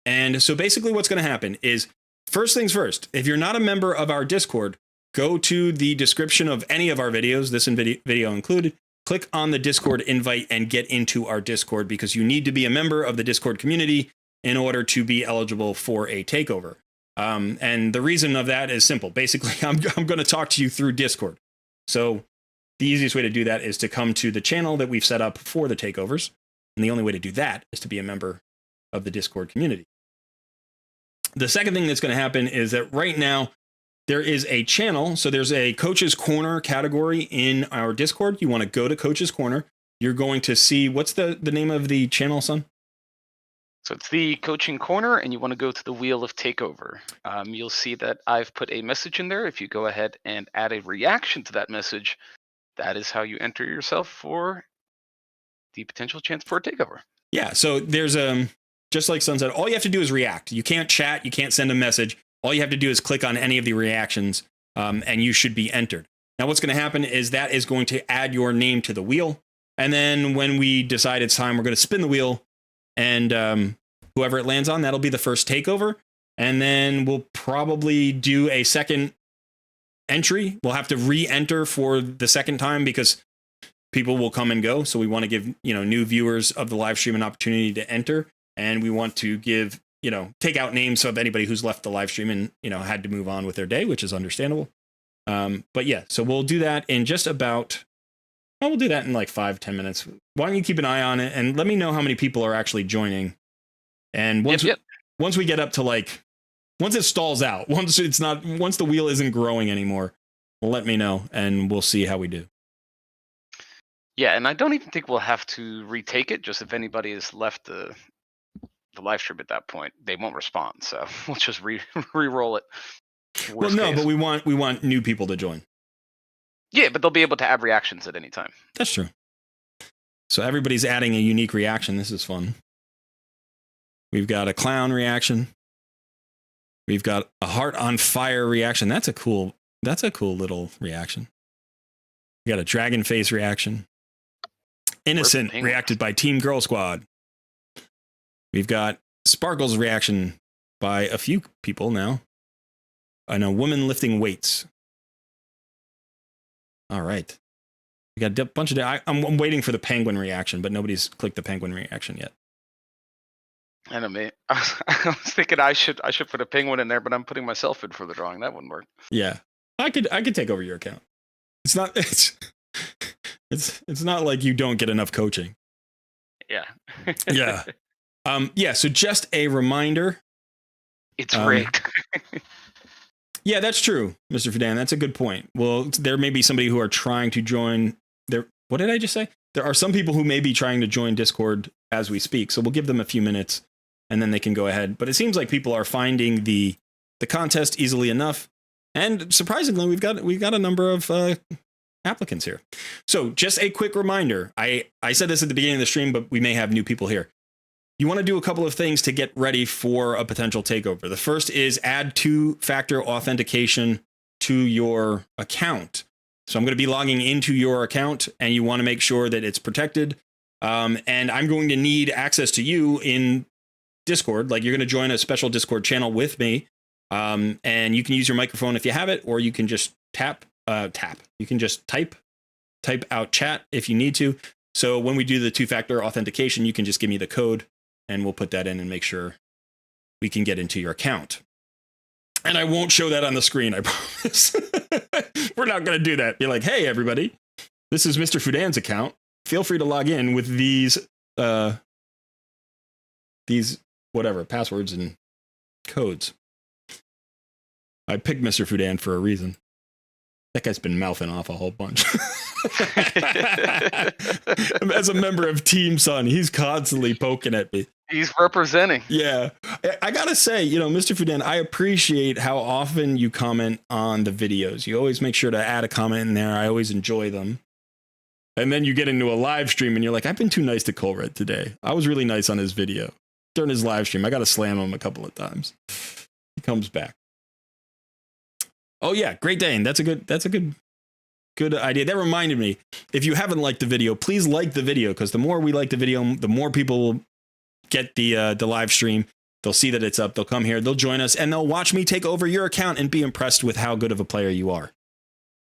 And so basically what's going to happen is, first things first, if you're not a member of our Discord, go to the description of any of our videos, this video included, click on the Discord invite and get into our Discord, because you need to be a member of the Discord community in order to be eligible for a takeover. And the reason of that is simple. Basically, I'm going to talk to you through Discord. So the easiest way to do that is to come to the channel that we've set up for the takeovers. And the only way to do that is to be a member of the Discord community. The second thing that's going to happen is that right now there is a channel. So there's a Coach's Corner category in our Discord. You want to go to Coach's Corner. You're going to see, what's the name of the channel, son? So it's the Coaching Corner, and you want to go to the Wheel of Takeover. You'll see that I've put a message in there. If you go ahead and add a reaction to that message, that is how you enter yourself for the potential chance for a takeover. Yeah, so there's just like Son said, all you have to do is react. You can't chat, you can't send a message. All you have to do is click on any of the reactions, and you should be entered. Now, what's going to happen is that is going to add your name to the wheel. And then when we decide it's time, we're going to spin the wheel, and whoever it lands on, that'll be the first takeover. And then we'll probably do a second entry. We'll have to re-enter for the second time because people will come and go. So we want to give, new viewers of the live stream an opportunity to enter. And we want to give, take out names of anybody who's left the live stream and, had to move on with their day, which is understandable. But yeah, so we'll do that in just about, we'll do that in like 5-10 minutes. Why don't you keep an eye on it and let me know how many people are actually joining. And once we get up to once it stalls out, once the wheel isn't growing anymore, let me know and we'll see how we do. Yeah, and I don't even think we'll have to retake it. Just if anybody has left the live stream at that point, they won't respond. So we'll just re-roll it. Well, no, but we want new people to join. Yeah, but they'll be able to add reactions at any time. That's true. So everybody's adding a unique reaction. This is fun. We've got a clown reaction. We've got a heart on fire reaction. That's a cool little reaction. We got a dragon face reaction. Innocent reacted by Team Girl Squad. We've got Sparkle's reaction by a few people now. And a woman lifting weights. All right. We got a bunch of... I'm waiting for the penguin reaction, but nobody's clicked the penguin reaction yet. I know me. I was thinking I should put a penguin in there, but I'm putting myself in for the drawing. That wouldn't work. Yeah. I could take over your account. It's not like you don't get enough coaching. Yeah. Yeah. So just a reminder. It's rigged. Yeah, that's true, Mr. Fudan. That's a good point. Well, there may be somebody who are trying to join there. What did I just say? There are some people who may be trying to join Discord as we speak. So we'll give them a few minutes and then they can go ahead. But it seems like people are finding the contest easily enough. And surprisingly, we've got a number of applicants here. So just a quick reminder. I said this at the beginning of the stream, but we may have new people here. You want to do a couple of things to get ready for a potential takeover. The first is add 2-factor authentication to your account. So I'm going to be logging into your account and you want to make sure that it's protected. And I'm going to need access to you in Discord. Like, you're going to join a special Discord channel with me. And you can use your microphone if you have it, or you can just tap. You can just type out chat if you need to. So when we do the 2-factor authentication, you can just give me the code and we'll put that in and make sure we can get into your account. And I won't show that on the screen, I promise. We're not going to do that. Be like, hey, everybody, this is Mr. Fudan's account. Feel free to log in with these whatever passwords and codes. I picked Mr. Fudan for a reason. That guy's been mouthing off a whole bunch. As a member of Team Sun, he's constantly poking at me. He's representing. Yeah. I gotta say, Mr. Fudan, I appreciate how often you comment on the videos. You always make sure to add a comment in there. I always enjoy them. And then you get into a live stream and you're like, I've been too nice to Colred today. I was really nice on his video. During his live stream, I gotta slam him a couple of times. He comes back. Oh yeah, Great Dane. That's a good idea. That reminded me, if you haven't liked the video, please like the video, because the more we like the video, the more people will get the live stream. They'll see that it's up. They'll come here. They'll join us, and they'll watch me take over your account and be impressed with how good of a player you are.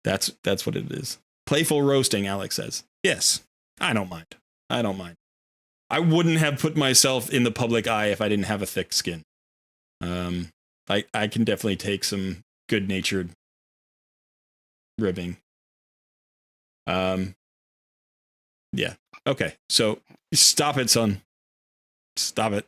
That's what it is. Playful roasting, Alex says. Yes, I don't mind. I wouldn't have put myself in the public eye if I didn't have a thick skin. I can definitely take some good-natured ribbing. Yeah. Okay. So stop it, son. Stop it.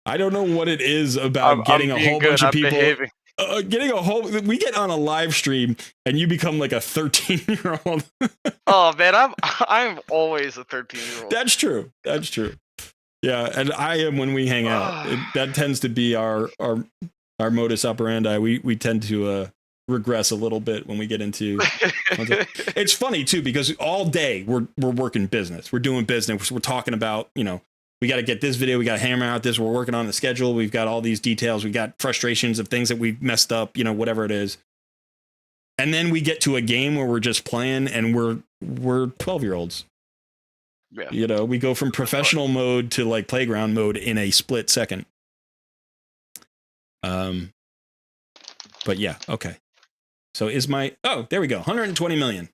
I don't know what it is about getting a whole bunch of people. We get on a live stream and you become like a 13-year-old. Oh man, I'm always a 13-year-old. That's true. Yeah, and I am when we hang out. That tends to be our modus operandi. We tend to regress a little bit when we get into. It's funny too, because all day we're working business. We're doing business. We're talking about, we got to get this video. We got to hammer out this. We're working on the schedule. We've got all these details. We've got frustrations of things that we've messed up. Whatever it is. And then we get to a game where we're just playing, and we're 12-year-olds. Yeah. We go from professional mode to like playground mode in a split second. But yeah, okay. So there we go. 120 million.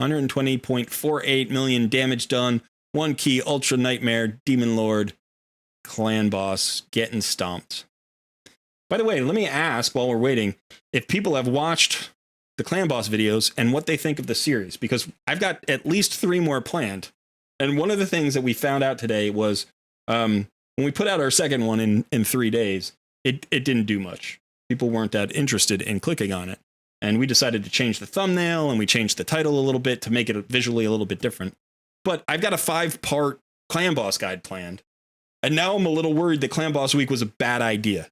120.48 million damage done. 1 key, Ultra Nightmare, Demon Lord, Clan Boss, getting stomped. By the way, let me ask while we're waiting, if people have watched the Clan Boss videos and what they think of the series, because I've got at least 3 more planned. And one of the things that we found out today was when we put out our second one in 3 days, it didn't do much. People weren't that interested in clicking on it. And we decided to change the thumbnail and we changed the title a little bit to make it visually a little bit different. But I've got a 5-part Clan Boss guide planned. And now I'm a little worried that Clan Boss Week was a bad idea.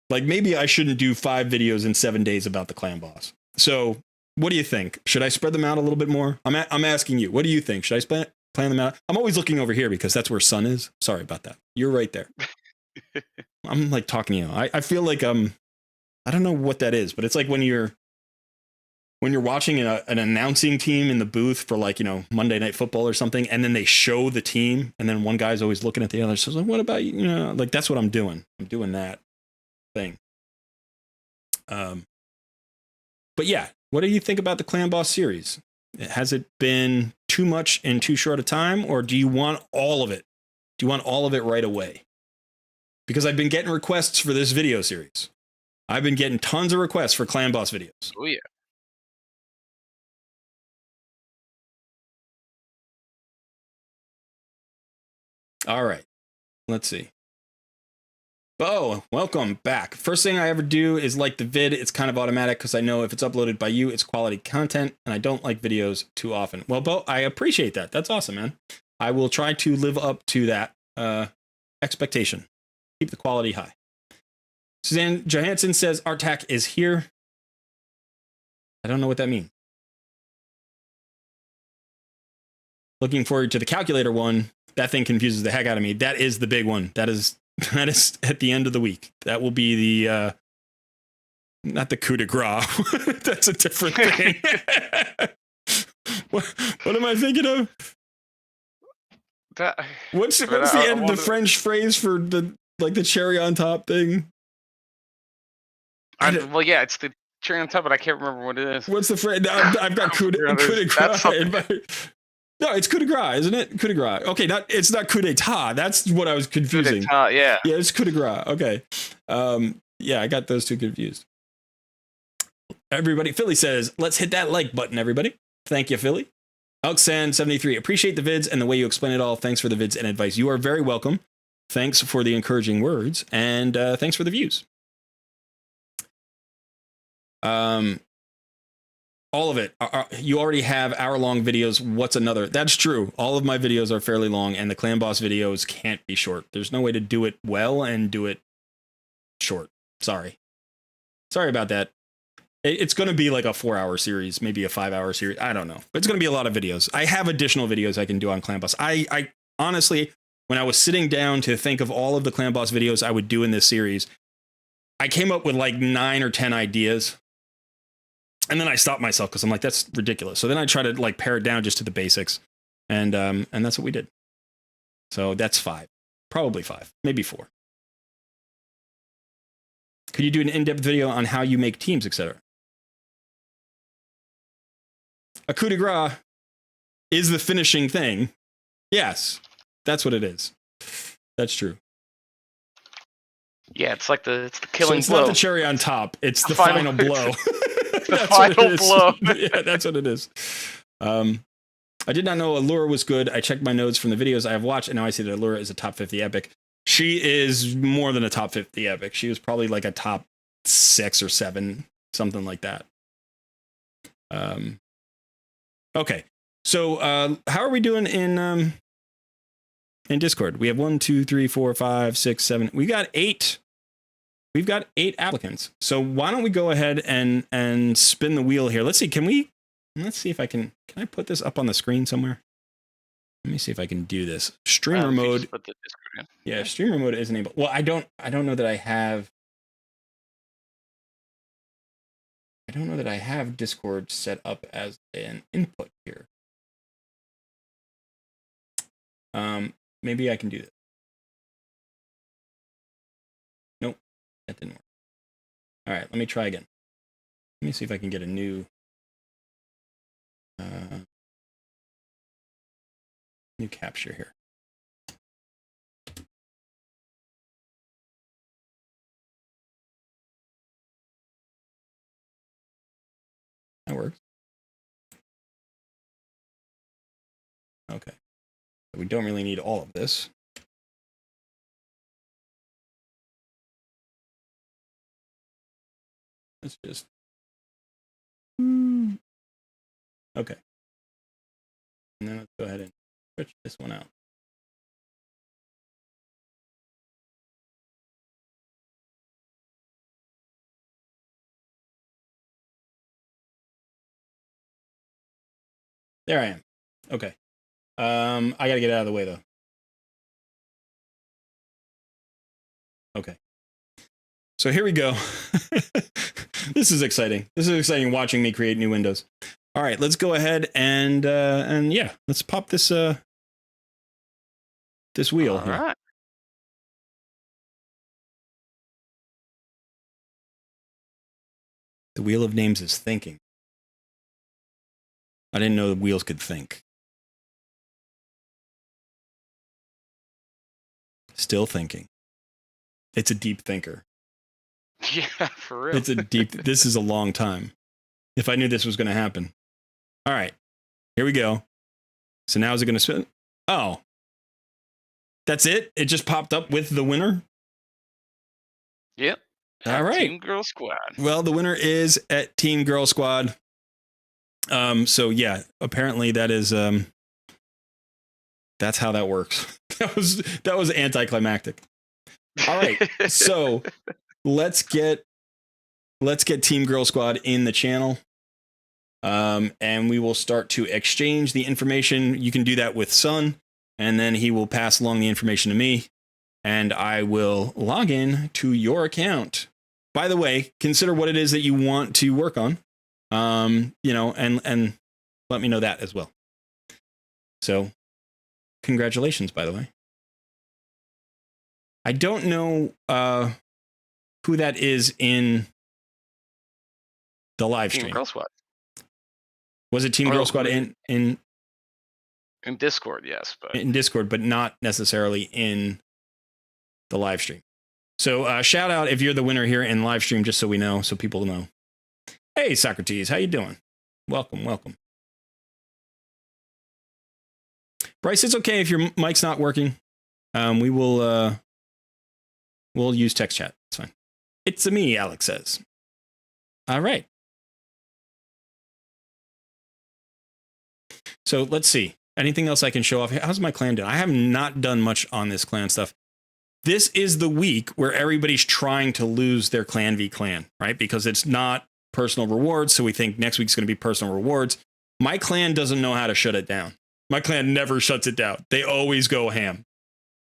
Like, maybe I shouldn't do 5 videos in 7 days about the Clan Boss. So what do you think? Should I spread them out a little bit more? I'm asking you. What do you think? Should I plan them out. I'm always looking over here because that's where sun is. Sorry about that. You're right there. I'm like talking to you. I feel like I don't know what that is, but it's like when you're watching an announcing team in the booth for like, Monday Night Football or something, and then they show the team, and then one guy's always looking at the other. So like, what about you? Like that's what I'm doing. I'm doing that thing. But yeah, what do you think about the Clan Boss series? Has it been too much in too short a time, or do you want all of it? Do you want all of it right away? Because I've been getting requests for this video series. I've been getting tons of requests for Clan Boss videos. Oh yeah. All right, let's see. Bo, welcome back. First thing I ever do is like the vid. It's kind of automatic because I know if it's uploaded by you, it's quality content, and I don't like videos too often. Well, Bo, I appreciate that. That's awesome, man. I will try to live up to that expectation. Keep the quality high. Suzanne Johansson says Artac is here. I don't know what that means. Looking forward to the calculator one. That thing confuses the heck out of me. That is the big one. That is at the end of the week. That will be the not the coup de grace. That's a different thing. what am I thinking of? What's the end of the French phrase for the cherry on top thing? Well, yeah, it's the cherry on top, but I can't remember what it is. What's the phrase? I've got coup de grace. No, it's coup de grace, isn't it? Coup de grace. Okay, it's not coup d'etat. That's what I was confusing. Coup d'etat, yeah. Yeah, it's coup de grace. Okay. Yeah, I got those two confused. Everybody, Philly says, let's hit that like button, everybody. Thank you, Philly. Elksan73, appreciate the vids and the way you explain it all. Thanks for the vids and advice. You are very welcome. Thanks for the encouraging words, and thanks for the views. All of it. You already have hour-long videos. What's another? That's true. All of my videos are fairly long, and the Clan Boss videos can't be short. There's no way to do it well and do it short. Sorry about that. It's going to be like a 4-hour series, maybe a 5-hour series. I don't know. But it's going to be a lot of videos. I have additional videos I can do on Clan Boss. I honestly, when I was sitting down to think of all of the Clan Boss videos I would do in this series, I came up with like 9 or 10 ideas. And then I stopped myself because I'm like, that's ridiculous. So then I try to like pare it down just to the basics. And that's what we did. So that's 5, probably 5, maybe 4. Could you do an in-depth video on how you make teams, etc.? A coup de grace is the finishing thing. Yes, that's what it is. That's true. Yeah, it's like it's the killing it's blow. Not the cherry on top. It's the final blow. The final blow. Yeah, that's what it is. I did not know Allura was good. I checked my notes from the videos I have watched, and now I see that Allura is a top 50 epic. She is more than a top 50 epic. She was probably like a top 6 or 7, something like that. Okay, so how are we doing in Discord? We have 1, 2, 3, 4, 5, 6, 7. We got 8. We've got 8 applicants. So why don't we go ahead and spin the wheel here? Let's see. Let's see if I can I put this up on the screen somewhere? Let me see if I can do this. Streamer mode. Yeah, streamer mode is enabled. Well, I don't know that I have. I don't know that I have Discord set up as an input here. Maybe I can do this. Nope, that didn't work. All right, let me try again. Let me see if I can get a new capture here. That works. Okay. We don't really need all of this. Let's just... Okay. And then let's go ahead and switch this one out. There I am. Okay. I gotta get out of the way though. Okay. So here we go. This is exciting. This is exciting watching me create new windows. All right, let's go ahead and yeah, let's pop this this wheel All here. right. The wheel of names is thinking. I didn't know the wheels could think. Still thinking. It's a deep thinker. Yeah, for real. It's a deep. This is a long time. If I knew this was going to happen. All right, here we go. So now is it going to spin? Oh, that's it. It just popped up with the winner. Yep. All right. Team Girl Squad. Well, the winner is at Team Girl Squad. So yeah, apparently that is that's how that works. That was anticlimactic. All right. So let's get Team Girl Squad in the channel. And we will start to exchange the information. You can do that with Sun, and then he will pass along the information to me, and I will log in to your account. By the way, consider what it is that you want to work on. You know, and let me know that as well. So, congratulations, by the way. I don't know who that is in the live stream. Team Girl Squad. Was it Team Girl Squad in Discord? Yes, but in Discord, but not necessarily in the live stream. So shout out if you're the winner here in live stream, just so we know, so people know. Hey, Socrates, how you doing? Welcome, welcome. Bryce, it's okay if your mic's not working. We will we'll use text chat. It's fine. It's a me, Alex says. All right. So let's see. Anything else I can show off? How's my clan doing? I have not done much on this clan stuff. This is the week where everybody's trying to lose their clan v clan, right? Because it's not personal rewards. So we think next week's going to be personal rewards. My clan doesn't know how to shut it down. My clan never shuts it down. They always go ham.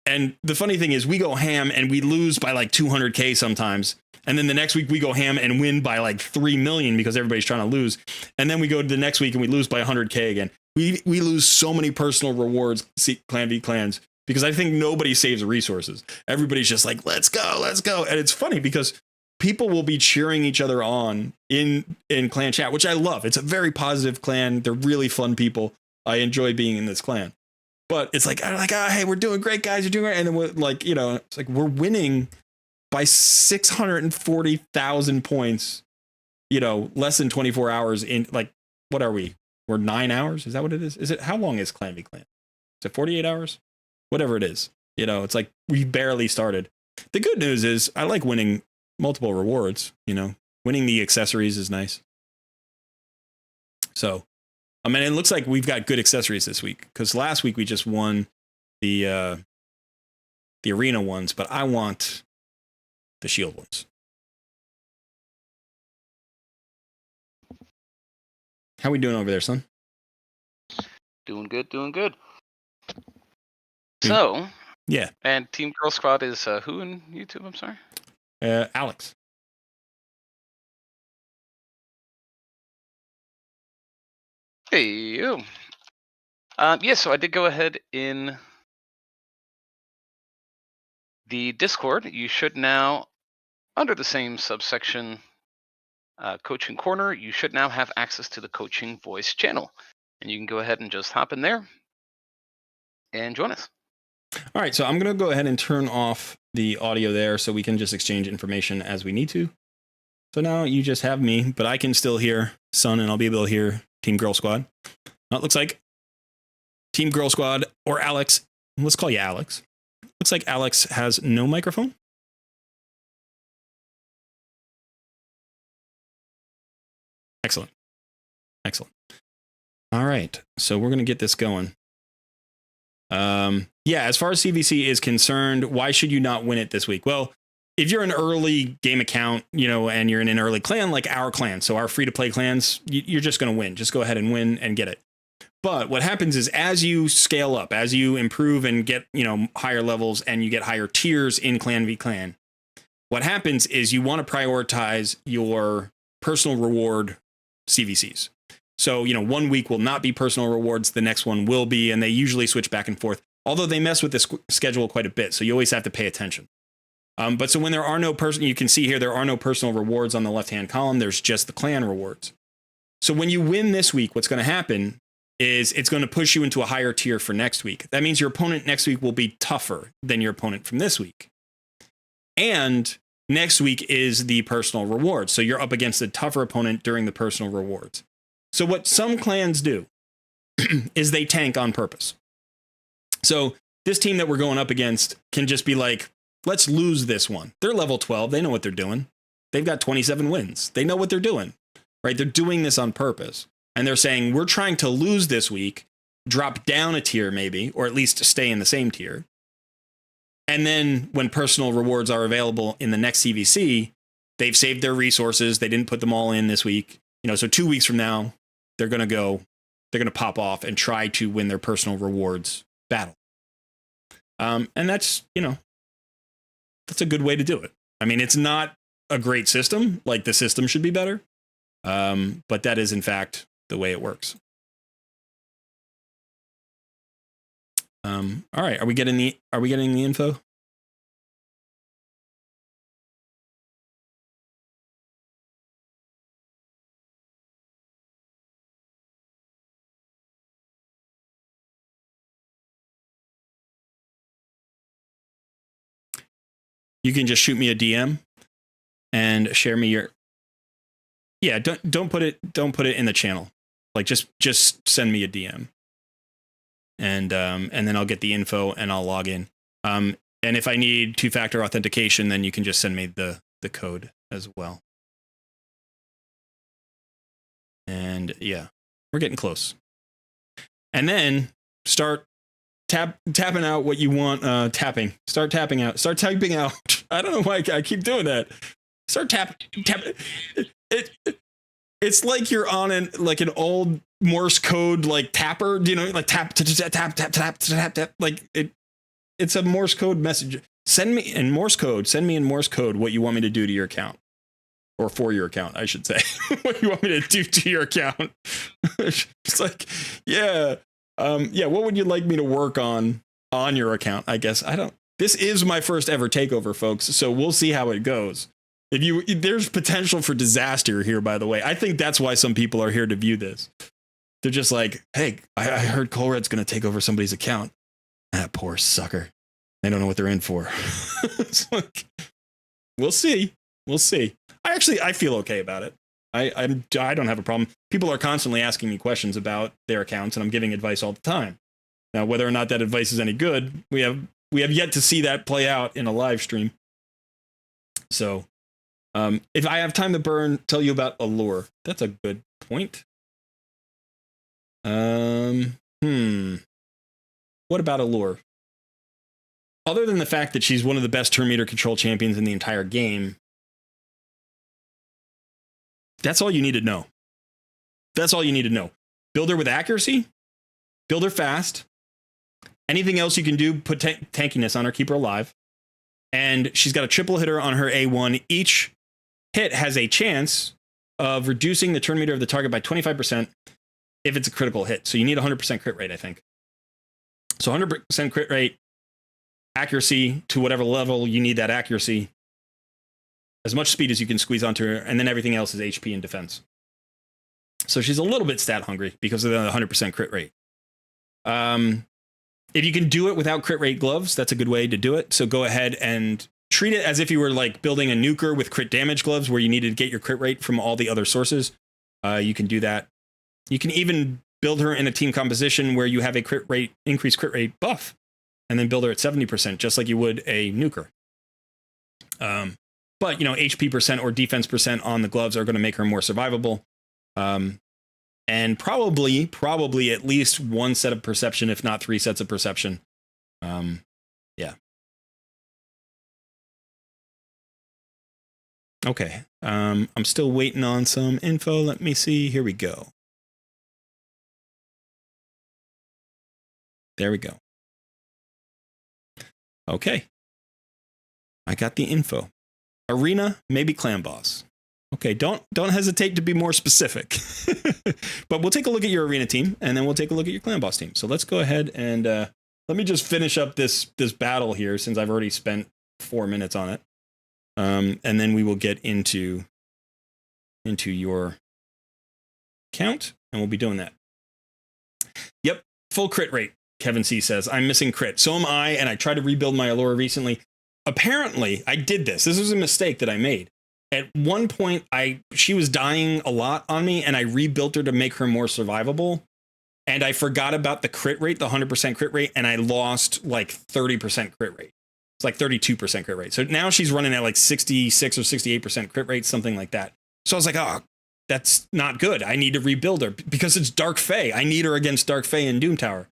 And the funny thing is we go ham and we lose by like 200K sometimes. And then the next week we go ham and win by like 3 million because everybody's trying to lose. And then we go to the next week and we lose by 100K again. We lose so many personal rewards, clan v clans, because I think nobody saves resources. Everybody's just like, let's go, let's go. And it's funny because people will be cheering each other on in clan chat, which I love. It's a very positive clan. They're really fun people. I enjoy being in this clan. But it's like, hey, we're doing great, guys. You're doing great. And then we're like, you know, it's like we're winning by 640,000 points, you know, less than 24 hours in, like, what are we? We're 9 hours. Is that what it is? Is it, how long is clan v clan? Is it 48 hours? Whatever it is. You know, it's like we barely started. The good news is I like winning multiple rewards, you know, winning the accessories is nice. So, I mean, it looks like we've got good accessories this week because last week we just won the arena ones, but I want the shield ones. How we doing over there, son? doing good, doing good. So, yeah. And Team Girl Squad is who in YouTube? I'm sorry. Alex. Hey you. Yeah, so I did go ahead in the Discord. You should now, under the same subsection, Coaching Corner, you should now have access to the Coaching Voice channel. And you can go ahead and just hop in there and join us. All right, so I'm going to go ahead and turn off the audio there so we can just exchange information as we need to. So now you just have me, but I can still hear Sun and I'll be able to hear Team Girl Squad. Now it looks like Team Girl Squad or Alex, let's call you Alex. Looks like Alex has no microphone. Excellent. Excellent. All right, so we're going to get this going. Yeah, as far as CVC is concerned, why should you not win it this week? Well, if you're an early game account, you know, and you're in an early clan like our clan, so our free-to-play clans, you're just going to win. Just go ahead and win and get it. But what happens is as you scale up, as you improve and get, higher levels and you get higher tiers in Clan v Clan, what happens is you want to prioritize your personal reward CVCs. So, 1 week will not be personal rewards. The next one will be, and they usually switch back and forth, although they mess with the schedule quite a bit. So you always have to pay attention. But so when there are no you can see here, there are no personal rewards on the left-hand column. There's just the clan rewards. So when you win this week, what's going to happen is it's going to push you into a higher tier for next week. That means your opponent next week will be tougher than your opponent from this week. And next week is the personal rewards. So you're up against a tougher opponent during the personal rewards. So what some clans do is they tank on purpose. So this team that we're going up against can just be like, let's lose this one. They're level 12. They know what they're doing. They've got 27 wins. They know what they're doing, right? They're doing this on purpose. And they're saying, we're trying to lose this week, drop down a tier maybe, or at least stay in the same tier. And then when personal rewards are available in the next CVC, they've saved their resources. They didn't put them all in this week. So 2 weeks from now, they're going to pop off and try to win their personal rewards battle. And that's a good way to do it. I mean, it's not a great system. Like, the system should be better. But that is, in fact, the way it works. All right. Are we getting the info? You can just shoot me a DM and share me your. Yeah, don't put it in the channel. Like, just send me a DM, and then I'll get the info and I'll log in. And if I need 2-factor authentication, then you can just send me the code as well. And yeah, we're getting close. And then start tapping out what you want. Tapping. Start tapping out. Start typing out. I don't know why I keep doing that. Start tapping. It's like you're on an old Morse code tapper. Like tap tap. Like it's a Morse code message. Send me in Morse code what you want me to do to your account, or for your account, I should say. What you want me to do to your account? It's like, yeah. What would you like me to work on your account? I guess this is my first ever takeover, folks. So we'll see how it goes. There's potential for disaster here, by the way. I think that's why some people are here to view this. They're just like, hey, I heard Colred's going to take over somebody's account. That poor sucker. They don't know what they're in for. It's like, we'll see. I feel okay about it. I don't have a problem. People are constantly asking me questions about their accounts, and I'm giving advice all the time. Now, whether or not that advice is any good, we have yet to see that play out in a live stream. So, if I have time to burn, tell you about Allure. That's a good point. What about Allure? Other than the fact that she's one of the best turn meter control champions in the entire game, that's all you need to know. Build her with accuracy. Build her fast. Anything else you can do, put tankiness on her, keep her alive. And she's got a triple hitter on her A1. Each hit has a chance of reducing the turn meter of the target by 25% if it's a critical hit. So you need 100% crit rate, I think. So 100% crit rate, accuracy to whatever level you need that accuracy, as much speed as you can squeeze onto her, and then everything else is HP and defense. So she's a little bit stat hungry because of the 100% crit rate. If you can do it without crit rate gloves, that's a good way to do it. So go ahead and treat it as if you were like building a nuker with crit damage gloves where you needed to get your crit rate from all the other sources. You can do that. You can even build her in a team composition where you have a increased crit rate buff, and then build her at 70%, just like you would a nuker. But, HP percent or defense percent on the gloves are going to make her more survivable. And probably at least one set of perception, if not 3 sets of perception. Yeah. Okay. I'm still waiting on some info. Let me see. Here we go. There we go. Okay. I got the info. Arena, maybe clan boss. Okay, don't hesitate to be more specific. But we'll take a look at your arena team, and then we'll take a look at your clan boss team. So let's go ahead and let me just finish up this battle here, since I've already spent 4 minutes on it. And then we will get into your count, and we'll be doing that. Yep, full crit rate. Kevin C says, I'm missing crit. So am I, and I tried to rebuild my Allura recently. Apparently, I did this. This was a mistake that I made. At one point, she was dying a lot on me, and I rebuilt her to make her more survivable. And I forgot about the crit rate, the 100% crit rate, and I lost like 30% crit rate. It's like 32% crit rate. So now she's running at like 66 or 68% crit rate, something like that. So I was like, oh, that's not good. I need to rebuild her because it's Dark Fae. I need her against Dark Fae and Doom Tower.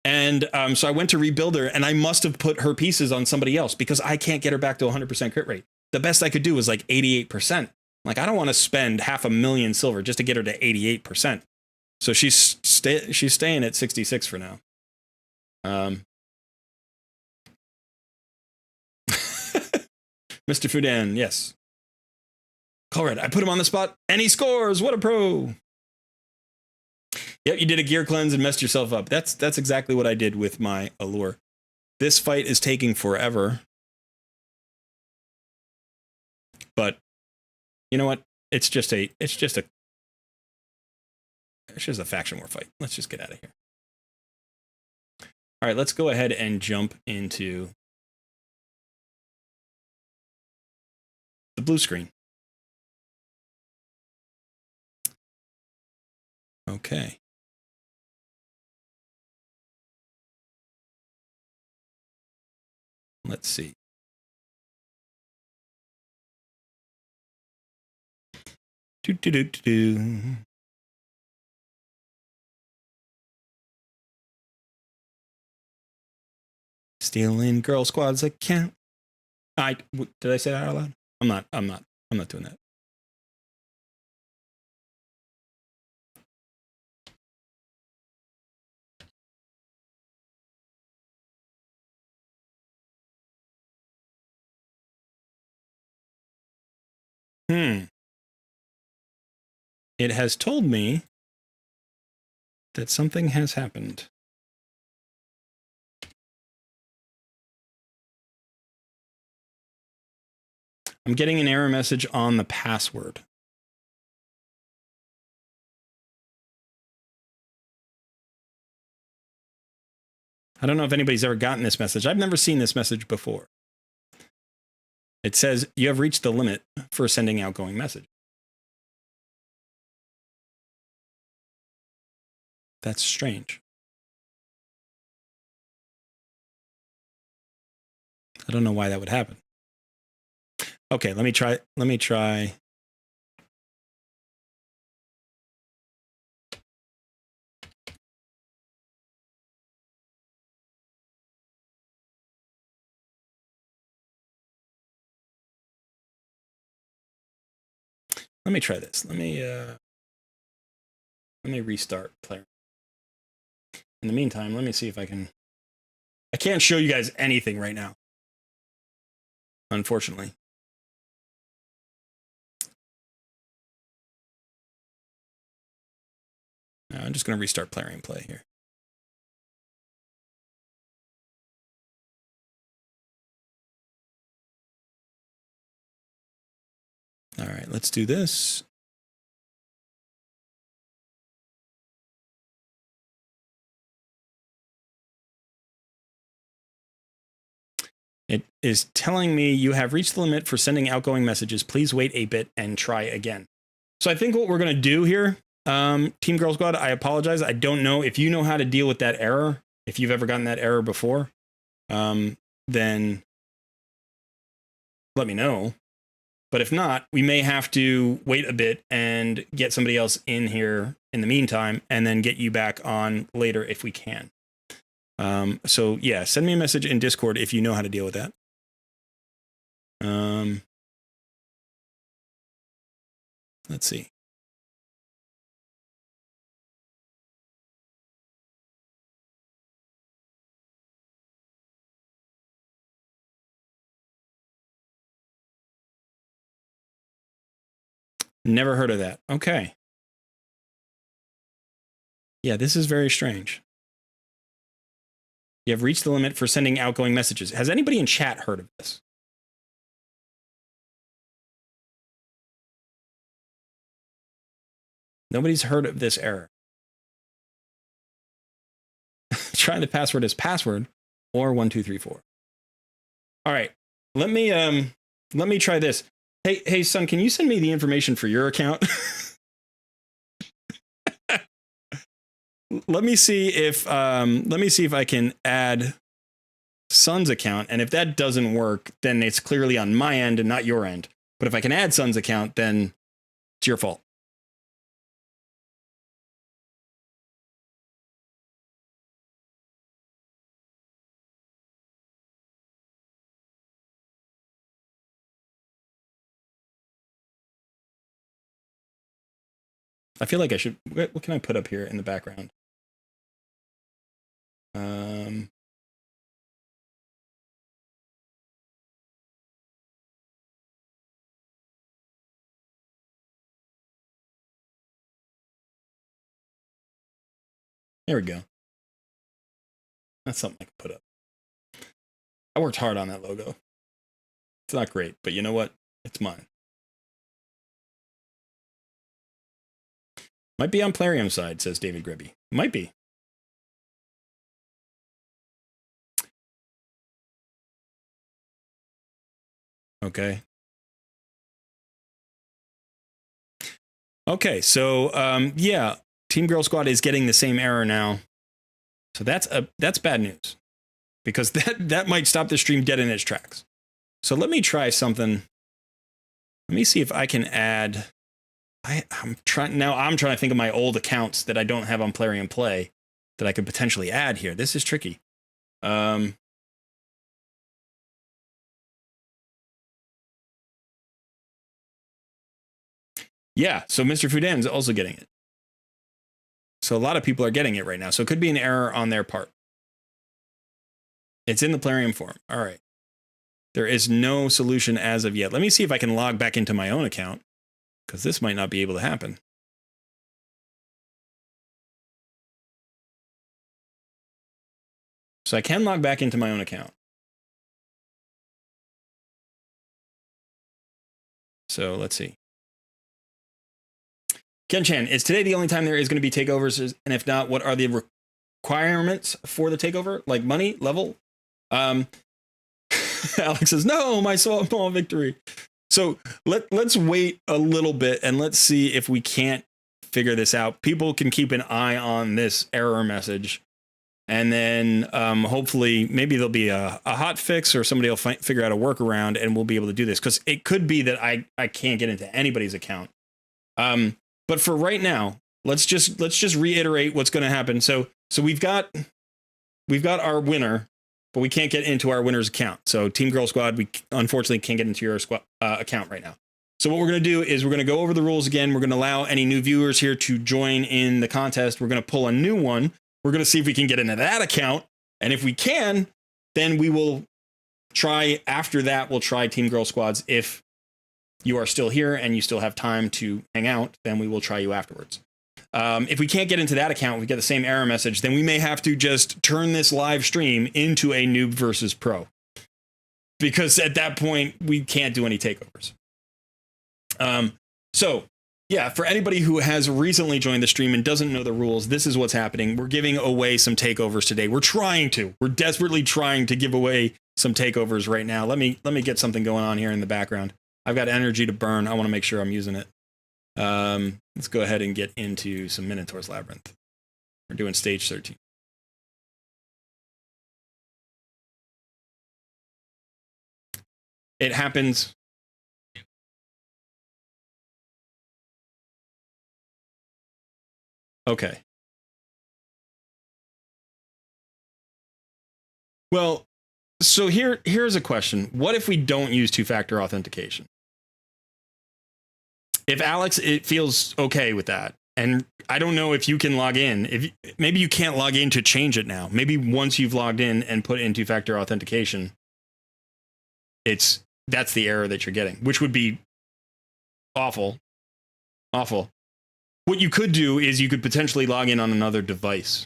And so I went to rebuild her, and I must have put her pieces on somebody else because I can't get her back to 100% crit rate. The best I could do was like 88%. Like, I don't want to spend $500,000 silver just to get her to 88%. So she's staying at 66 for now. Mr. Fudan, yes. Colred, I put him on the spot, and he scores. What a pro. Yep, you did a gear cleanse and messed yourself up. That's exactly what I did with my Allure. This fight is taking forever. But you know what? It's just a faction war fight. Let's just get out of here. All right, let's go ahead and jump into the blue screen. Okay. Let's see. Stealing girl squad's account. Did I say that out loud? I'm not doing that. It has told me that something has happened. I'm getting an error message on the password. I don't know if anybody's ever gotten this message. I've never seen this message before. It says, you have reached the limit for sending outgoing message. That's strange. I don't know why that would happen. Okay, let me try. Let me try this. Let me restart player. In the meantime, let me see if I can't show you guys anything right now, unfortunately. I'm just going to restart player and play here. All right, let's do this. It is telling me you have reached the limit for sending outgoing messages. Please wait a bit and try again. So I think what we're going to do here, Team Girl Squad, I apologize. I don't know if you know how to deal with that error. If you've ever gotten that error before, then let me know. But if not, we may have to wait a bit and get somebody else in here in the meantime, and then get you back on later if we can. So yeah, send me a message in Discord if you know how to deal with that. Let's see. Never heard of that. Okay. Yeah, this is very strange. You have reached the limit for sending outgoing messages. Has anybody in chat heard of this? Nobody's heard of this error. Try the password as password or 1234. All right. Let me try this. Hey son, can you send me the information for your account? Let me see if I can add son's account, and if that doesn't work, then it's clearly on my end and not your end. But if I can add son's account, then it's your fault. I feel like I should. What can I put up here in the background? There we go. That's something I can put up. I worked hard on that logo. It's not great, but you know what? It's mine. Might be on Plarium's side, says David Gribby. Might be. Okay. Okay, so yeah, Team Girl Squad is getting the same error now. So that's bad news, because that might stop the stream dead in its tracks. So let me try something. Let me see if I can add. I'm trying to think of my old accounts that I don't have on Plarium Play that I could potentially add here. This is tricky. Yeah, so Mr. Fudan's also getting it. So a lot of people are getting it right now. So it could be an error on their part. It's in the Plarium forum. All right. There is no solution as of yet. Let me see if I can log back into my own account, because this might not be able to happen. So I can log back into my own account. So let's see. Ken Chan, is today the only time there is going to be takeovers? And if not, what are the requirements for the takeover? Like money, level? Alex says, no, my small victory. So let's wait a little bit and let's see if we can't figure this out. People can keep an eye on this error message. And then hopefully maybe there'll be a hot fix, or somebody will figure out a workaround and we'll be able to do this. Because it could be that I can't get into anybody's account. But for right now, let's just reiterate what's going to happen. So we've got our winner, but we can't get into our winner's account. So Team Girl Squad, we unfortunately can't get into your account right now. So what we're going to do is we're going to go over the rules again. We're going to allow any new viewers here to join in the contest. We're going to pull a new one. We're going to see if we can get into that account. And if we can, then we will try, after that, we'll try Team Girl Squads. If you are still here and you still have time to hang out, then we will try you afterwards. If we can't get into that account, we get the same error message, then we may have to just turn this live stream into a noob versus pro. Because at that point, we can't do any takeovers. So, yeah, for anybody who has recently joined the stream and doesn't know the rules, this is what's happening. We're giving away some takeovers today. We're desperately trying to give away some takeovers right now. Let me get something going on here in the background. I've got energy to burn. I want to make sure I'm using it. Let's go ahead and get into some Minotaur's Labyrinth. We're doing stage 13. It happens. Okay. Well, so here's a question. What if we don't use two-factor authentication? If Alex, it feels okay with that. And I don't know if you can log in. Maybe you can't log in to change it now. Maybe once you've logged in and put in two-factor authentication, that's the error that you're getting, which would be awful. Awful. What you could do is you could potentially log in on another device.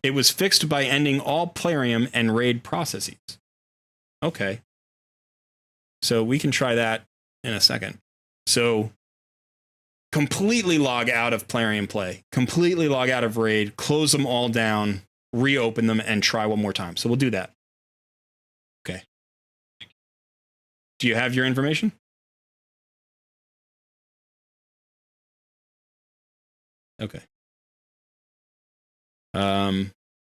It was fixed by ending all Plarium and RAID processes. Okay. So we can try that in a second. So completely log out of Plarium Play, completely log out of RAID, close them all down, reopen them, and try one more time. So we'll do that. Okay. Do you have your information? Okay.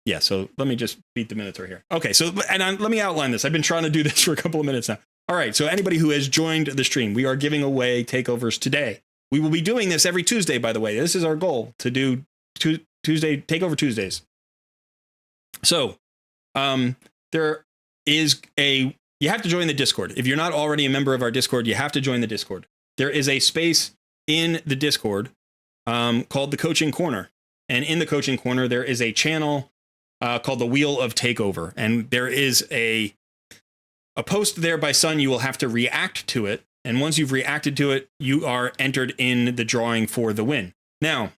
Yeah, so let me just beat the minutes right here. Okay, so let me outline this. I've been trying to do this for a couple of minutes now. All right, so anybody who has joined the stream, we are giving away takeovers today. We will be doing this every Tuesday, by the way. This is our goal, to do Tuesday takeover Tuesdays. So, there is you have to join the Discord. If you're not already a member of our Discord, you have to join the Discord. There is a space in the Discord called the Coaching Corner. And in the Coaching Corner, there is a channel called the Wheel of Takeover. And there is a post there by Sun. You will have to react to it. And once you've reacted to it, you are entered in the drawing for the win. Now,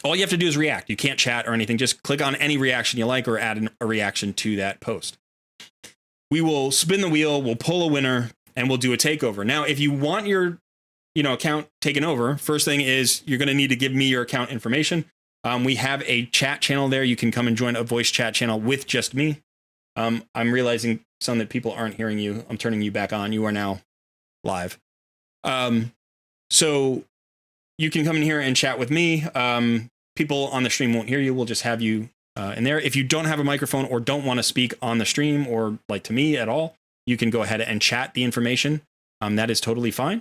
all you have to do is react. You can't chat or anything. Just click on any reaction you like or add a reaction to that post. We will spin the wheel, we'll pull a winner, and we'll do a takeover. Now, if you want your account taken over, first thing is you're going to need to give me your account information. We have a chat channel there. You can come and join a voice chat channel with just me. I'm realizing, Son, that people aren't hearing you. I'm turning you back on. You are now live. So you can come in here and chat with me. People on the stream won't hear you. We'll just have you in there. If you don't have a microphone or don't want to speak on the stream or like to me at all, you can go ahead and chat the information. That is totally fine.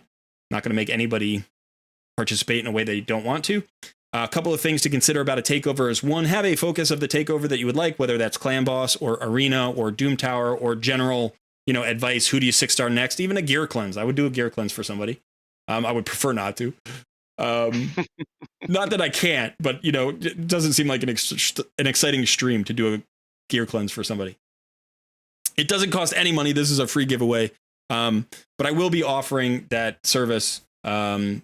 Not going to make anybody participate in a way they don't want to. A couple of things to consider about a takeover is, one, have a focus of the takeover that you would like, whether that's Clan Boss or Arena or Doom Tower or general, advice. Who do you 6-star next? Even a gear cleanse. I would do a gear cleanse for somebody. I would prefer not to. Not that I can't, but it doesn't seem like an exciting stream to do a gear cleanse for somebody. It doesn't cost any money. This is a free giveaway. But I will be offering that service at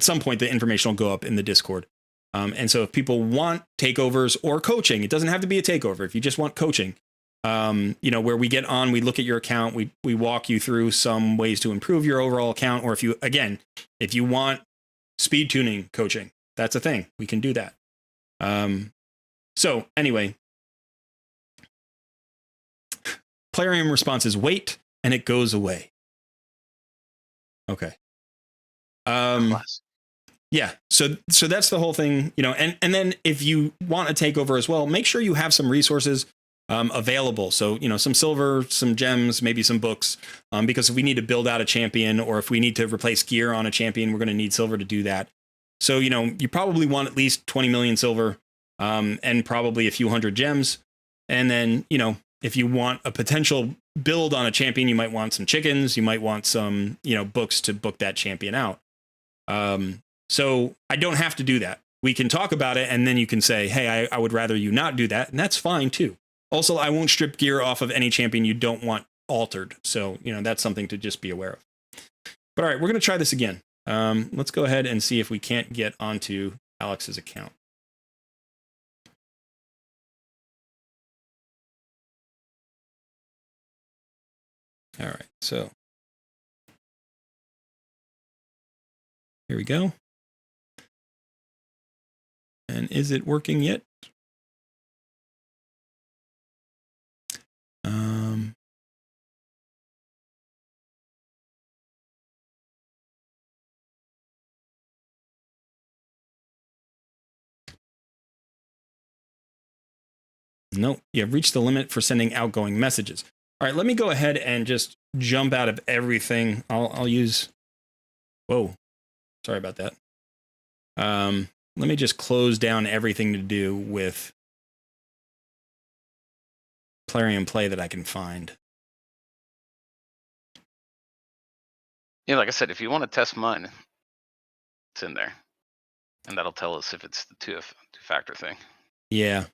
some point. The information will go up in the Discord. And so if people want takeovers or coaching, it doesn't have to be a takeover. If you just want coaching, where we get on, we look at your account, we walk you through some ways to improve your overall account. Or if you want speed tuning coaching, that's a thing. We can do that. So anyway, Plarium response is wait, and it goes away. Okay. Yeah. So that's the whole thing, and then if you want a takeover as well, make sure you have some resources available. So, some silver, some gems, maybe some books, because if we need to build out a champion or if we need to replace gear on a champion, we're going to need silver to do that. So, you probably want at least 20 million silver and probably a few hundred gems. And then, if you want a potential build on a champion, you might want some chickens. You might want some, books to book that champion out. So I don't have to do that. We can talk about it, and then you can say, hey, I would rather you not do that. And that's fine, too. Also, I won't strip gear off of any champion you don't want altered. So, that's something to just be aware of. But all right, we're going to try this again. Let's go ahead and see if we can't get onto Alex's account. All right, so here we go. And is it working yet? Nope, you have reached the limit for sending outgoing messages. All right, let me go ahead and just jump out of everything. I'll use, whoa, sorry about that. Let me just close down everything to do with Plarium Play that I can find. Yeah, like I said, if you want to test mine, it's in there. And that'll tell us if it's the two-factor thing. Yeah.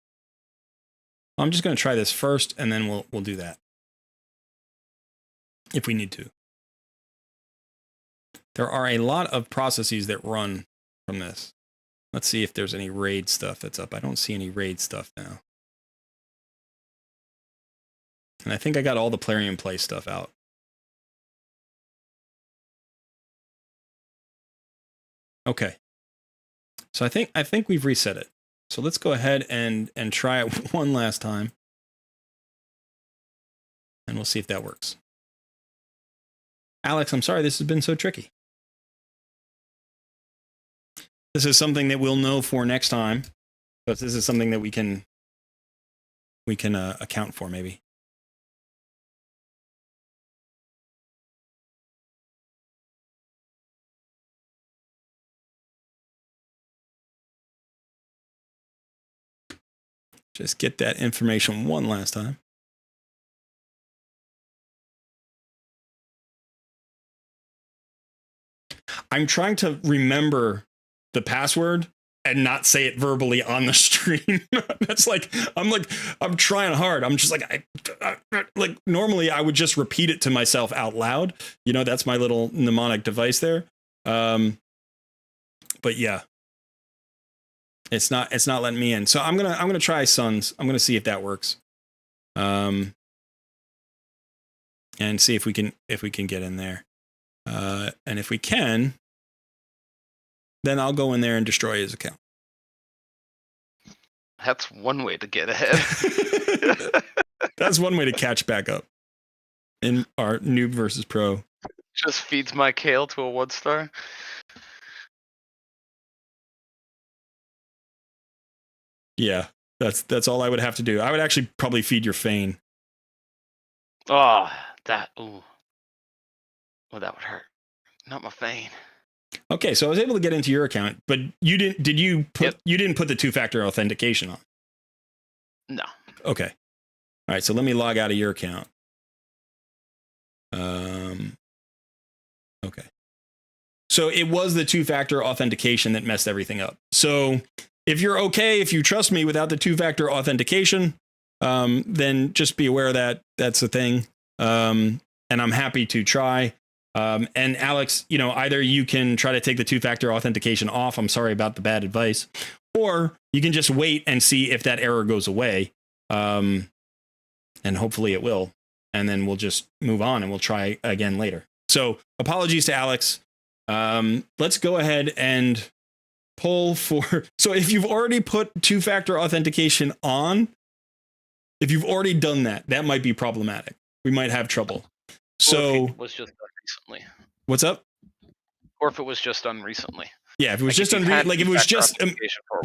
I'm just going to try this first, and then we'll do that. if we need to. There are a lot of processes that run from this. Let's see if there's any raid stuff that's up. I don't see any raid stuff now. And I think I got all the Plarium Play stuff out. Okay. So I think we've reset it. So let's go ahead and try it one last time. And we'll see if that works. Alex, I'm sorry this has been so tricky. This is something that we'll know for next time, but this is something that we can account for maybe. Just get that information one last time. I'm trying to remember the password and not say it verbally on the stream. That's like, I'm trying hard. I'm just like, like normally I would just repeat it to myself out loud. You know, that's my little mnemonic device there. But yeah, it's not letting me in. So I'm going to try Suns. I'm going to see if that works. And see if we can get in there. And if we can, then I'll go in there and destroy his account. That's one way to get ahead. That's one way to catch back up in our noob versus pro. Just feeds my kale to a 1-star. Yeah, that's all I would have to do. I would actually probably feed your Fane. Oh, that, ooh. Well, that would hurt. Not my Fane. Okay, so I was able to get into your account, but you didn't. Did you put? Yep. You didn't put the 2-factor authentication on. No. Okay. All right. So let me log out of your account. Okay. So it was the 2-factor authentication that messed everything up. So if you're okay, if you trust me without the 2-factor authentication, then just be aware that that's a thing. And I'm happy to try. And Alex, you know, either you can try to take the 2-factor authentication off. I'm sorry about the bad advice. Or you can just wait and see if that error goes away. And hopefully it will. And then we'll just move on and we'll try again later. So apologies to Alex. Let's go ahead and pull for. So if you've already put 2-factor authentication on, if you've already done that, that might be problematic. We might have trouble. So it was just done recently. What's up? Or if it was just done recently. Yeah, if it was just done, like if it was just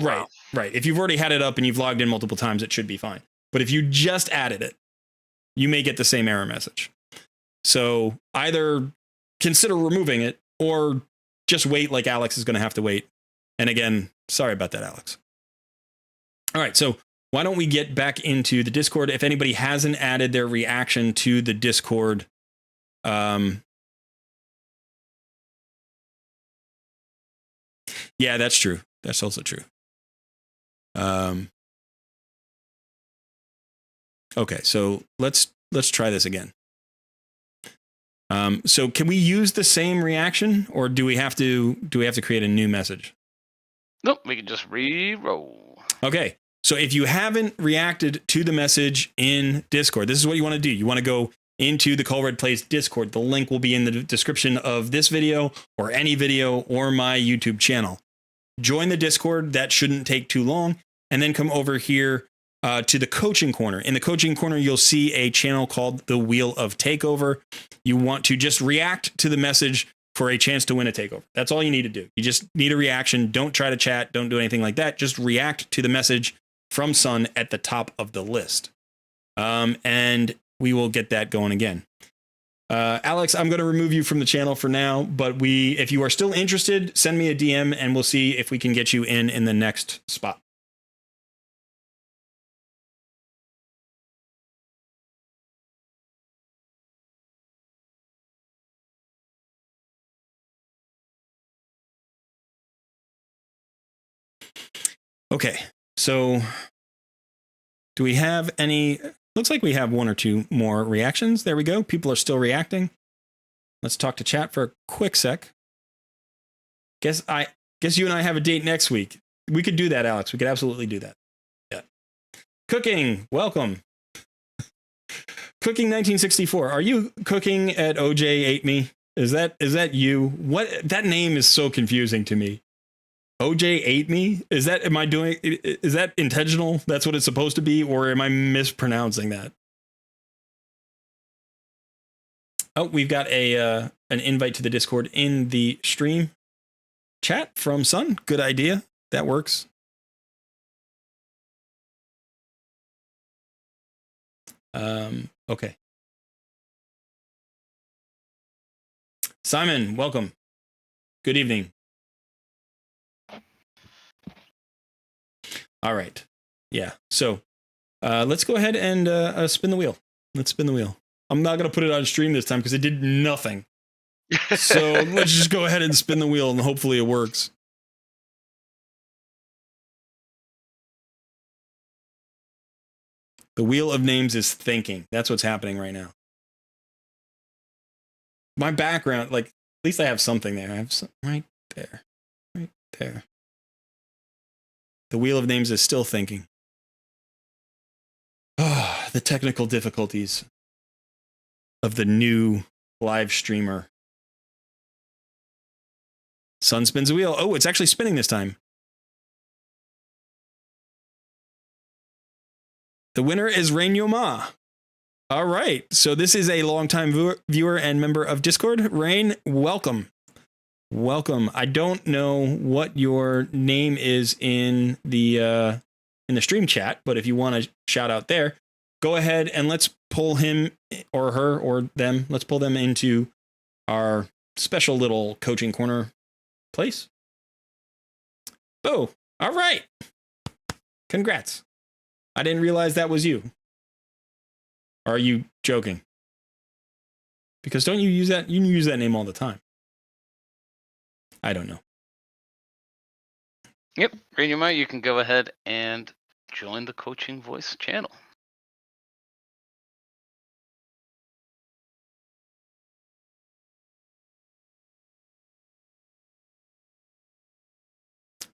right. If you've already had it up and you've logged in multiple times, it should be fine. But if you just added it, you may get the same error message. So either consider removing it or just wait, like Alex is going to have to wait. And again, sorry about that, Alex. All right, so why don't we get back into the Discord? If anybody hasn't added their reaction to the Discord, yeah, that's true. That's also true. Okay, so let's try this again. So can we use the same reaction, or do we have to create a new message? Nope, we can just re-roll. Okay, so if you haven't reacted to the message in Discord, this is what you want to do. You want to go into the Colred Plays Discord. The link will be in the description of this video or any video or my YouTube channel. Join the Discord. That shouldn't take too long. And then come over here to the coaching corner. In the coaching corner, you'll see a channel called the Wheel of Takeover. You want to just react to the message for a chance to win a takeover. That's all you need to do. You just need a reaction. Don't try to chat. Don't do anything like that. Just react to the message from Sun at the top of the list. And we will get that going again. Alex, I'm going to remove you from the channel for now, but if you are still interested, send me a DM and we'll see if we can get you in the next spot. Okay, so do we have any looks like we have one or two more reactions. There we go. People are still reacting. Let's talk to chat for a quick sec. Guess you and I have a date next week. We could do that, Alex. We could absolutely do that. Yeah. Cooking, welcome. Cooking 1964. Are you cooking at OJ Ate Me? Is that you? What, that name is so confusing to me. OJ Ate Me? Is that intentional? That's what it's supposed to be, or am I mispronouncing that? Oh, we've got an invite to the Discord in the stream chat from Sun. Good idea. That works. Okay. Simon, welcome. Good evening. All right. Yeah. So let's go ahead and spin the wheel. Let's spin the wheel. I'm not going to put it on stream this time because it did nothing. So let's just go ahead and spin the wheel and hopefully it works. The wheel of names is thinking. That's what's happening right now. My background, like, at least I have something there. I have some right there. Right there. The wheel of names is still thinking. Oh, the technical difficulties of the new live streamer. Sun spins a wheel. Oh, it's actually spinning this time. The winner is Rain Yoma. All right. So this is a longtime viewer and member of Discord. Rain, welcome. Welcome. I don't know what your name is in the stream chat, but if you want to shout out there, go ahead and let's pull him or her or them. Let's pull them into our special little coaching corner place. Oh, all right. Congrats. I didn't realize that was you. Are you joking? Because don't you use that? You use that name all the time. I don't know. Yep, Rayuma, you can go ahead and join the Coaching Voice channel.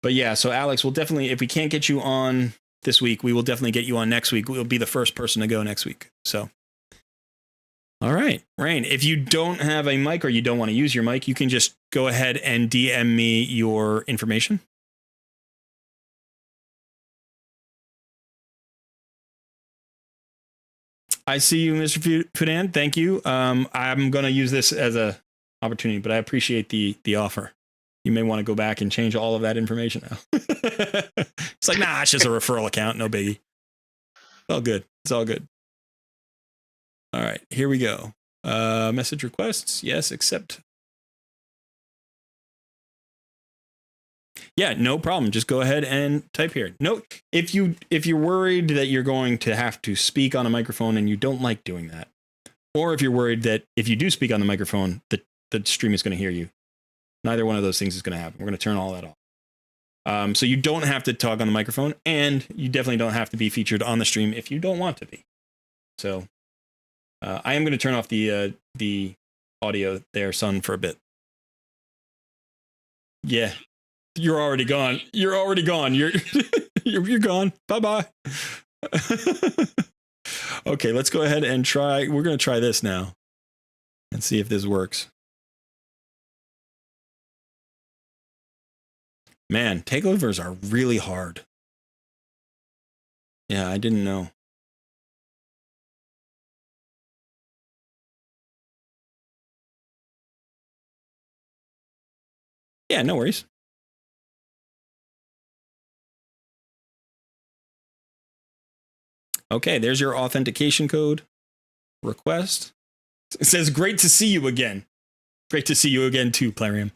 But yeah, so Alex, we'll definitely, if we can't get you on this week, we will definitely get you on next week. We'll be the first person to go next week. So, all right, Rain, if you don't have a mic or you don't want to use your mic, you can just go ahead and DM me your information. I see you, Mr. Fudan. Thank you. I'm going to use this as a opportunity, but I appreciate the offer. You may want to go back and change all of that information now. It's like, nah, it's just a referral account. No biggie. It's all good. It's all good. All right, here we go. Message requests. Yes, accept. Yeah, no problem. Just go ahead and type here. No, if you're worried that you're going to have to speak on a microphone and you don't like doing that, or if you're worried that if you do speak on the microphone, the stream is going to hear you. Neither one of those things is going to happen. We're going to turn all that off. So you don't have to talk on the microphone, and you definitely don't have to be featured on the stream if you don't want to be. So I am going to turn off the audio there, Sun, for a bit. Yeah, you're already gone. You're already gone. You're gone. Bye-bye. Okay, let's go ahead and try. We're going to try this now and see if this works. Man, takeovers are really hard. Yeah, I didn't know. Yeah, no worries. Okay, there's your authentication code request. It says, great to see you again. Great to see you again too, Plarium.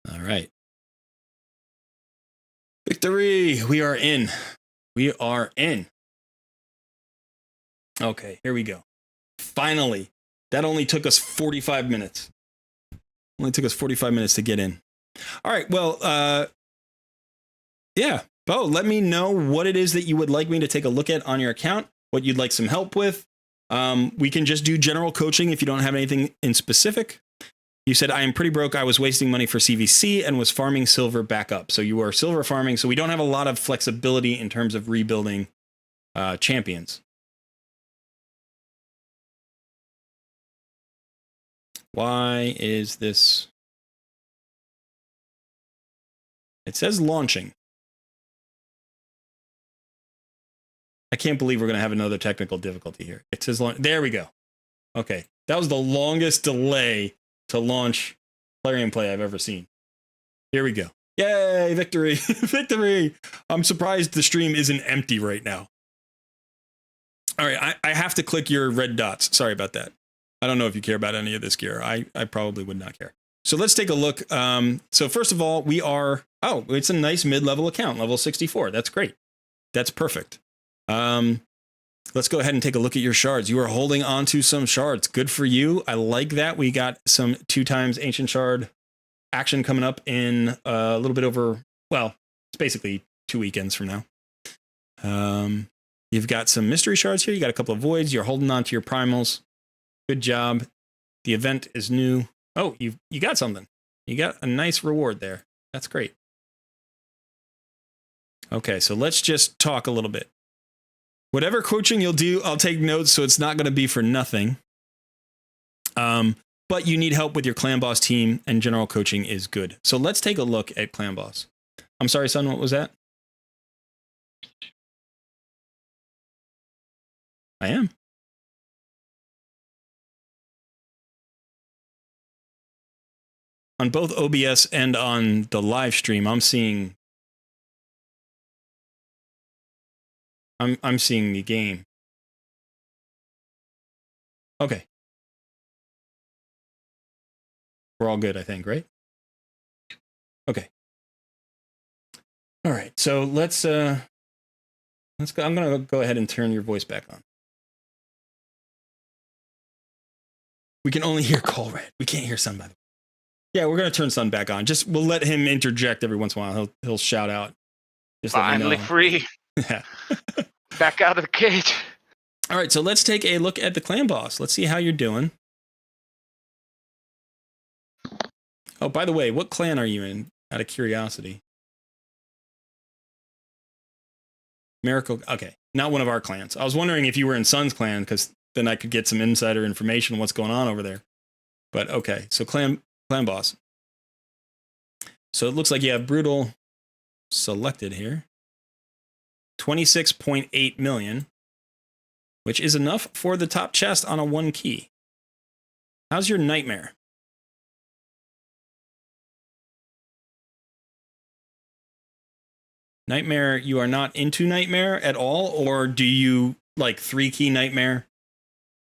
All right. Victory! We are in. We are in. Okay, here we go. Finally, That only took us 45 minutes. Only took us 45 minutes to get in. All right. Well, yeah. Bo, let me know what it is that you would like me to take a look at on your account, what you'd like some help with. We can just do general coaching if you don't have anything in specific. You said, I am pretty broke. I was wasting money for CVC and was farming silver back up. So you are silver farming. So we don't have a lot of flexibility in terms of rebuilding champions. Why is this? It says launching. I can't believe we're going to have another technical difficulty here. It says launch. There we go. Okay. That was the longest delay to launch Plarium Play I've ever seen. Here we go. Yay, victory. Victory. I'm surprised the stream isn't empty right now. All right. I have to click your red dots. Sorry about that. I don't know if you care about any of this gear. I probably would not care. So let's take a look. So first of all, we are, it's a nice mid-level account, level 64. That's great. That's perfect. Let's go ahead and take a look at your shards. You are holding on to some shards. Good for you. I like that. We got some 2x Ancient Shard action coming up in a little bit over, well, it's basically 2 weekends from now. You've got some mystery shards here. You got a couple of voids. You're holding on to your primals. Good job. The event is new. Oh, you got something. You got a nice reward there. That's great. Okay, so let's just talk a little bit. Whatever coaching you'll do, I'll take notes, so it's not going to be for nothing. But you need help with your clan boss team, and general coaching is good. So let's take a look at clan boss. I'm sorry, son, what was that? I am. On both OBS and on the live stream, I'm seeing the game. Okay. We're all good, I think, right? Okay. All right. So let's go. I'm going to go ahead and turn your voice back on. We can only hear Colred. We can't hear Sun, by the way. Yeah, we're going to turn Sun back on. Just we'll let him interject every once in a while. He'll shout out. Just finally free. Yeah. Back out of the cage. All right, so let's take a look at the clan boss. Let's see how you're doing. Oh, by the way, what clan are you in? Out of curiosity. Miracle. Okay, not one of our clans. I was wondering if you were in Sun's clan, because then I could get some insider information on what's going on over there. But okay, so clan boss. So it looks like you have Brutal selected here. 26.8 million, which is enough for the top chest on a 1 key. How's your Nightmare? Nightmare, you are not into Nightmare at all, or do you like 3 key Nightmare?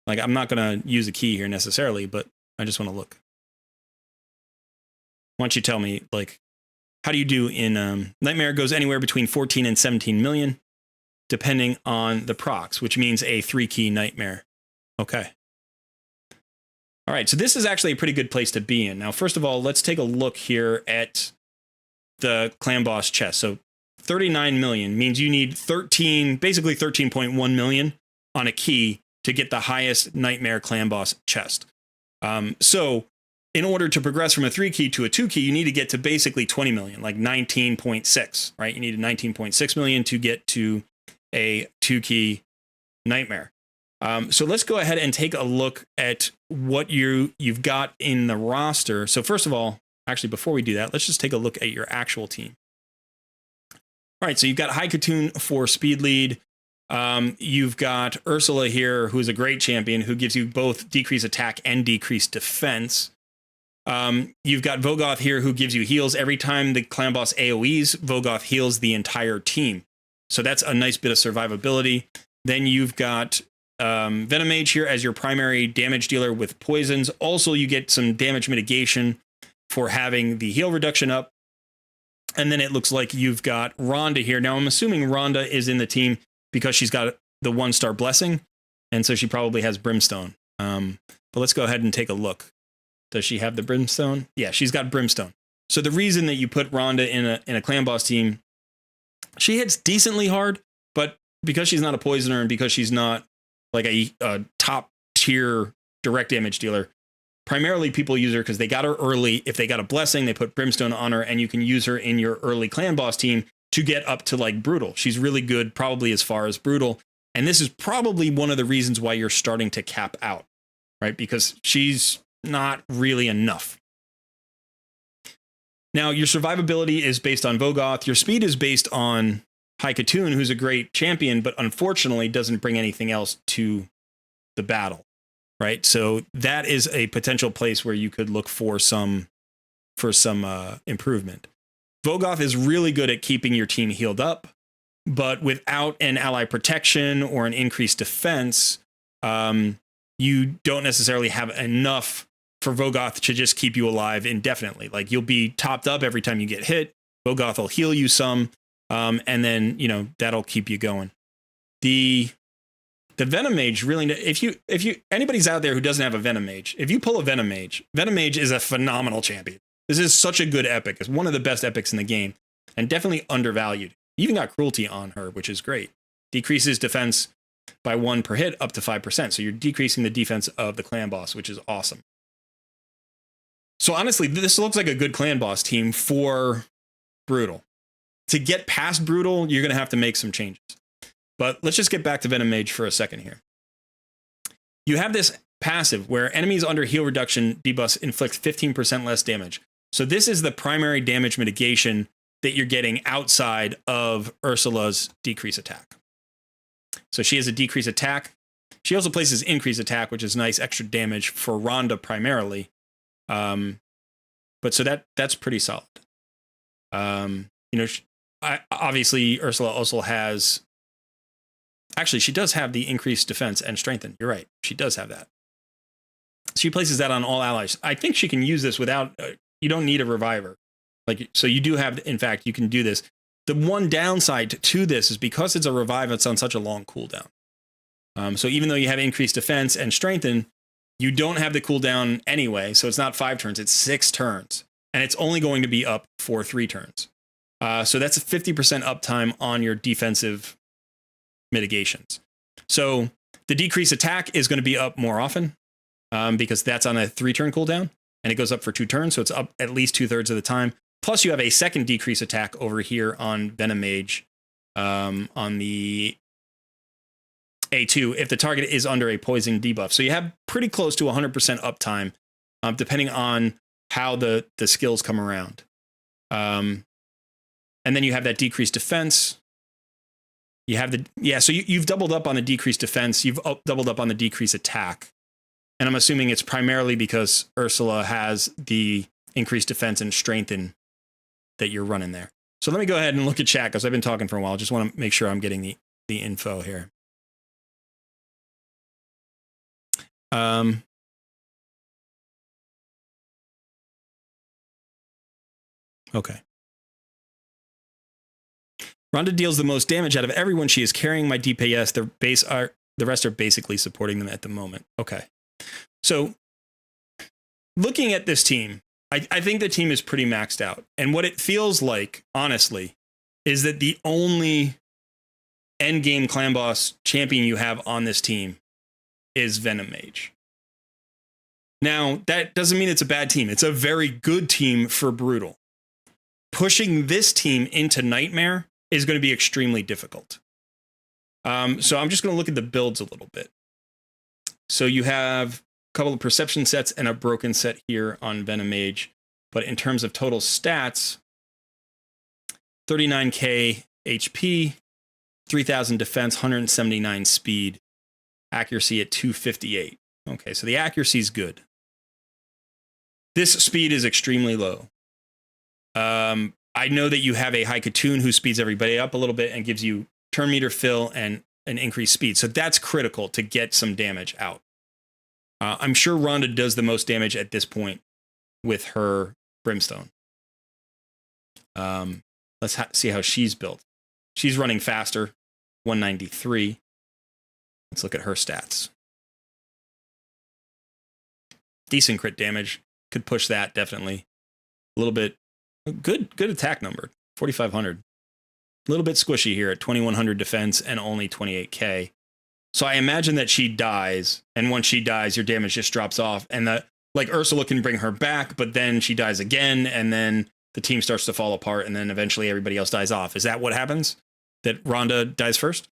Like, I'm not going to use a key here necessarily, but I just want to look. Why don't you tell me, like, how do you do in Nightmare? Goes anywhere between 14 and 17 million, depending on the procs, which means a 3 key Nightmare. Okay. All right, so this is actually a pretty good place to be in. Now, first of all, let's take a look here at the clan boss chest. So 39 million means you need basically 13.1 million on a key to get the highest Nightmare clan boss chest. So in order to progress from a 3 key to a 2 key, you need to get to basically 20 million, like 19.6, right? You need a 19.6 million to get to a 2 key Nightmare. So let's go ahead and take a look at what you've got in the roster. So first of all, actually, before we do that, let's just take a look at your actual team. All right, so you've got High Katoon for speed lead. You've got Ursula here, who's a great champion, who gives you both decreased attack and decreased defense. You've got Vogoth here, who gives you heals. Every time the clan boss AoEs, Vogoth heals the entire team. So that's a nice bit of survivability. Then you've got Venomage here as your primary damage dealer with poisons. Also, you get some damage mitigation for having the heal reduction up. And then it looks like you've got Rhonda here. Now, I'm assuming Rhonda is in the team because she's got the 1-star blessing. And so she probably has Brimstone. But let's go ahead and take a look. Does she have the brimstone? Yeah, she's got brimstone. So the reason that you put Rhonda in a clan boss team, she hits decently hard, but because she's not a poisoner and because she's not like a top tier direct damage dealer, primarily people use her because they got her early. If they got a blessing, they put brimstone on her, and you can use her in your early clan boss team to get up to like brutal. She's really good, probably as far as brutal. And this is probably one of the reasons why you're starting to cap out, right? Because she's not really enough. Now, your survivability is based on Vogoth. Your speed is based on Haikatoon, who's a great champion, but unfortunately doesn't bring anything else to the battle, right? So that is a potential place where you could look for some improvement. Vogoth is really good at keeping your team healed up, but without an ally protection or an increased defense, you don't necessarily have enough for Vogoth to just keep you alive indefinitely. Like, you'll be topped up every time you get hit. Vogoth will heal you some, and then, you know, that'll keep you going. The Venom Mage really, if you anybody's out there who doesn't have a Venom Mage, if you pull a Venom Mage is a phenomenal champion. This is such a good epic. It's one of the best epics in the game, and definitely undervalued. You even got cruelty on her, which is great. Decreases defense by 1 per hit up to 5%. So you're decreasing the defense of the clan boss, which is awesome. So honestly, this looks like a good clan boss team for Brutal. To get past Brutal, you're going to have to make some changes. But let's just get back to Venom Mage for a second here. You have this passive where enemies under heal reduction debuffs inflict 15% less damage. So this is the primary damage mitigation that you're getting outside of Ursula's decrease attack. So she has a decrease attack. She also places increase attack, which is nice extra damage for Rhonda primarily. But so that's pretty solid. You know, obviously Ursula also has, actually she does have the increased defense and strengthen. You're right. She does have that. She places that on all allies. I think she can use this without, you don't need a reviver. Like, so you do have, in fact, you can do this. The one downside to this is because it's a revive, it's on such a long cooldown. So even though you have increased defense and strengthen, you don't have the cooldown anyway. So it's not 5 turns, it's 6 turns. And it's only going to be up for 3 turns. So that's a 50% uptime on your defensive mitigations. So the decrease attack is going to be up more often because that's on a 3-turn cooldown. And it goes up for 2 turns. So it's up at least 2/3 of the time. Plus, you have a second decrease attack over here on Venom Mage on the A2 if the target is under a poison debuff. So you have pretty close to 100% uptime, depending on how the skills come around. And then you have that decreased defense. You have so you've doubled up on the decreased defense. You've doubled up on the decreased attack. And I'm assuming it's primarily because Ursula has the increased defense and strengthen that you're running there. So let me go ahead and look at chat because I've been talking for a while. Just want to make sure I'm getting the info here. Okay. Rhonda deals the most damage out of everyone. She is carrying my DPS. The rest are basically supporting them at the moment. Okay. So looking at this team, I think the team is pretty maxed out. And what it feels like, honestly, is that the only endgame clan boss champion you have on this team is Venom Mage. Now, that doesn't mean it's a bad team. It's a very good team for Brutal. Pushing this team into Nightmare is going to be extremely difficult. So I'm just going to look at the builds a little bit. So you have a couple of perception sets and a broken set here on Venom Mage. But in terms of total stats, 39k HP, 3000 defense, 179 speed, accuracy at 258. Okay, so the accuracy is good. This speed is extremely low. I know that you have a Haikatoon who speeds everybody up a little bit and gives you turn meter fill and an increased speed. So that's critical to get some damage out. I'm sure Rhonda does the most damage at this point with her Brimstone. Let's see how she's built. She's running faster, 193. Let's look at her stats. Decent crit damage. Could push that, definitely. A little bit. Good attack number. 4,500. A little bit squishy here at 2,100 defense and only 28k. So I imagine that she dies, and once she dies, your damage just drops off, and that, like, Ursula can bring her back, but then she dies again, and then the team starts to fall apart, and then eventually everybody else dies off. Is that what happens? That Rhonda dies first?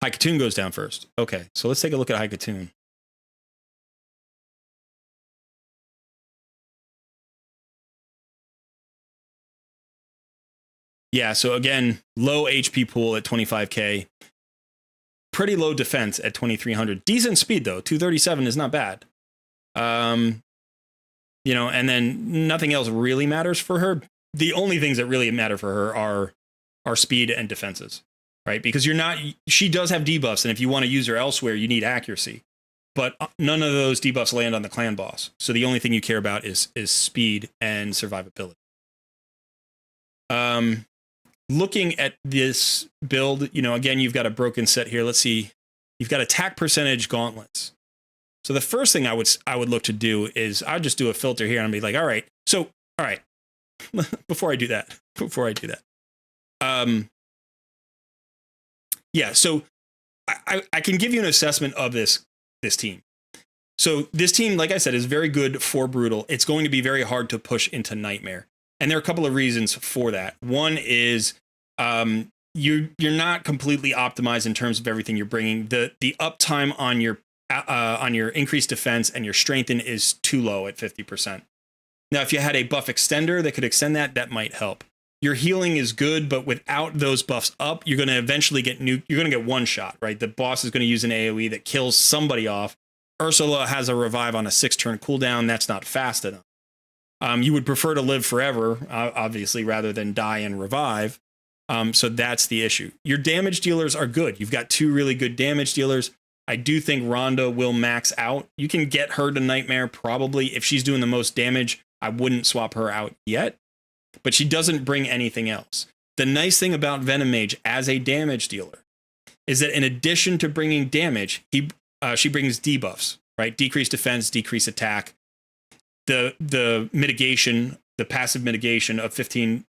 Haikatoon goes down first. Okay, so let's take a look at Haikatoon. Yeah, so again, low HP pool at 25k. Pretty low defense at 2,300. Decent speed, though. 237 is not bad. You know, and then nothing else really matters for her. The only things that really matter for her are speed and defenses, right? Because she does have debuffs, and if you want to use her elsewhere, you need accuracy. But none of those debuffs land on the clan boss. So the only thing you care about is speed and survivability. Looking at this build, you know, again, you've got a broken set here. Let's see. You've got attack percentage gauntlets. So the first thing I would look to do is I'd just do a filter here and I'd be like, all right. before I do that, yeah, so I can give you an assessment of this team. So this team, like I said, is very good for Brutal. It's going to be very hard to push into Nightmare. And there are a couple of reasons for that. One is you're not completely optimized in terms of everything you're bringing. The uptime on your increased defense and your strengthen is too low at 50%. Now, if you had a buff extender that could extend that might help. Your healing is good, but without those buffs up, you're going to eventually you're going to get one shot, right? The boss is going to use an AoE that kills somebody off. Ursula has a revive on a 6-turn cooldown. That's not fast enough. You would prefer to live forever, obviously, rather than die and revive. So that's the issue. Your damage dealers are good. You've got 2 really good damage dealers. I do think Rhonda will max out. You can get her to Nightmare probably. If she's doing the most damage, I wouldn't swap her out yet. But she doesn't bring anything else. The nice thing about Venom Mage as a damage dealer is that in addition to bringing damage, she brings debuffs, right? Decreased defense, decreased attack. The mitigation, the passive mitigation of 15%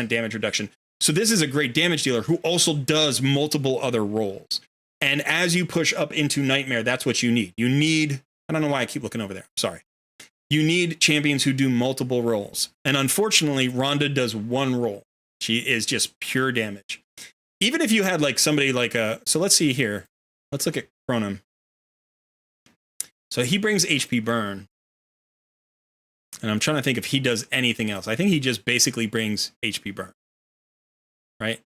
damage reduction. So this is a great damage dealer who also does multiple other roles. And as you push up into Nightmare, that's what you need. I don't know why I keep looking over there. Sorry. You need champions who do multiple roles. And unfortunately, Rhonda does one role. She is just pure damage. Even if you had like somebody like so let's see here. Let's look at Chronom. So he brings HP burn. And I'm trying to think if he does anything else. I think he just basically brings HP burn. Right?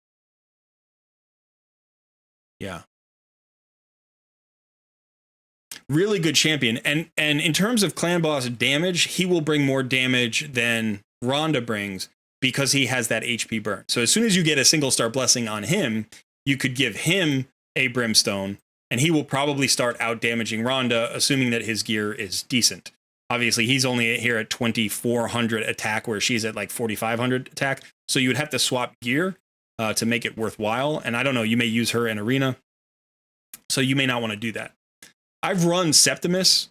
Yeah. Really good champion. And in terms of clan boss damage, he will bring more damage than Rhonda brings because he has that HP burn. So as soon as you get a single star blessing on him, you could give him a brimstone and he will probably start out damaging Rhonda, assuming that his gear is decent. Obviously, he's only here at 2,400 attack, where she's at like 4,500 attack. So you would have to swap gear to make it worthwhile. And I don't know, you may use her in arena. So you may not want to do that. I've run Septimus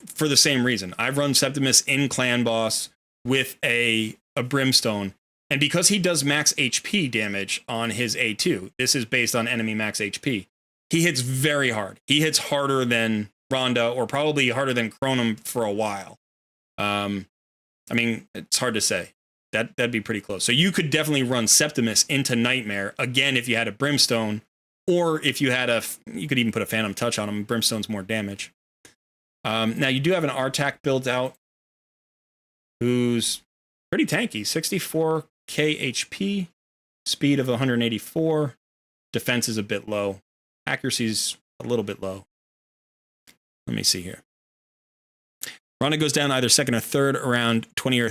for the same reason. I've run Septimus in clan boss with a brimstone. And because he does max HP damage on his A2, this is based on enemy max HP, he hits very hard. He hits harder than Rhonda, or probably harder than Chronom for a while. I mean, it's hard to say. That'd be pretty close. So you could definitely run Septimus into Nightmare, again, if you had a brimstone, or if you had you could even put a Phantom Touch on him. Brimstone's more damage. Now you do have an Artak built out who's pretty tanky, 64k HP, speed of 184, defense is a bit low, accuracy's a little bit low. Let me see here. Rhonda goes down either second or third around 28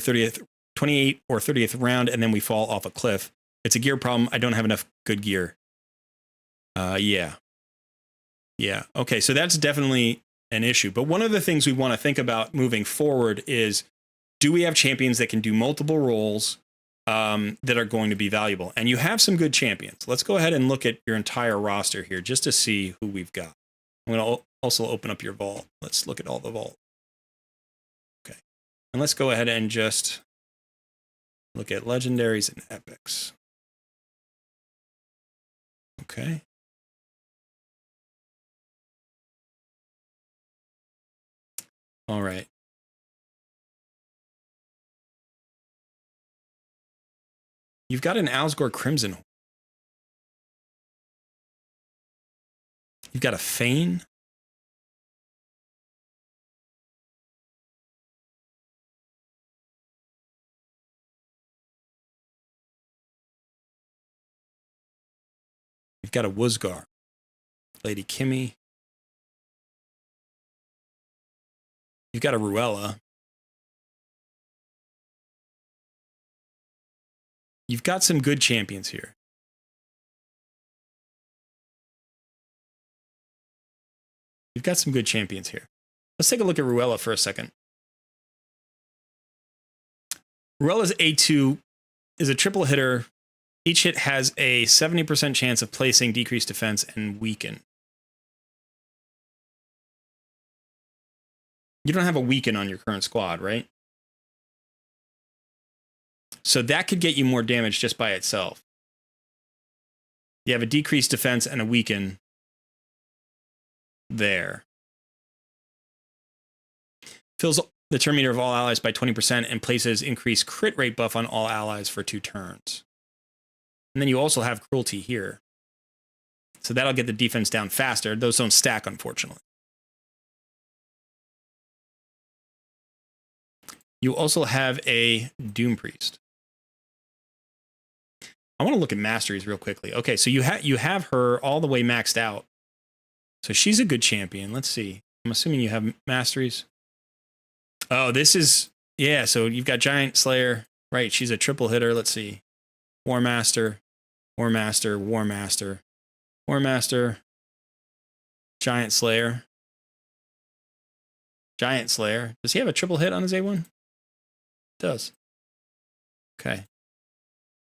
or 30th round, and then we fall off a cliff. It's a gear problem. I don't have enough good gear. Yeah. Okay, so that's definitely an issue. But one of the things we want to think about moving forward is, do we have champions that can do multiple roles that are going to be valuable. And you have some good champions. Let's go ahead and look at your entire roster here just to see who we've got. I'm going to also open up your vault. Let's look at all the vault. Okay. And let's go ahead and just look at legendaries and epics. Okay. All right. You've got an Alsgore Crimson. You've got a Fane. You've got a Woosgar. Lady Kimmy. You've got a Ruella. You've got some good champions here. You've got some good champions here. Let's take a look at Ruella for a second. Ruella's A2 is a triple hitter. Each hit has a 70% chance of placing decreased defense and weaken. You don't have a weaken on your current squad, right? So that could get you more damage just by itself. You have a decreased defense and a weaken there. Fills the turn meter of all allies by 20% and places increased crit rate buff on all allies for 2 turns. And then you also have cruelty here. So that'll get the defense down faster. Those don't stack, unfortunately. You also have a Doom Priest. I want to look at masteries real quickly. Okay, so you have her all the way maxed out. So she's a good champion. Let's see. I'm assuming you have masteries. Oh, this is, yeah, so you've got Giant Slayer. Right, she's a triple hitter. Let's see. War Master, War Master, War Master, War Master, Giant Slayer. Giant Slayer. Does he have a triple hit on his A1? Does. Okay.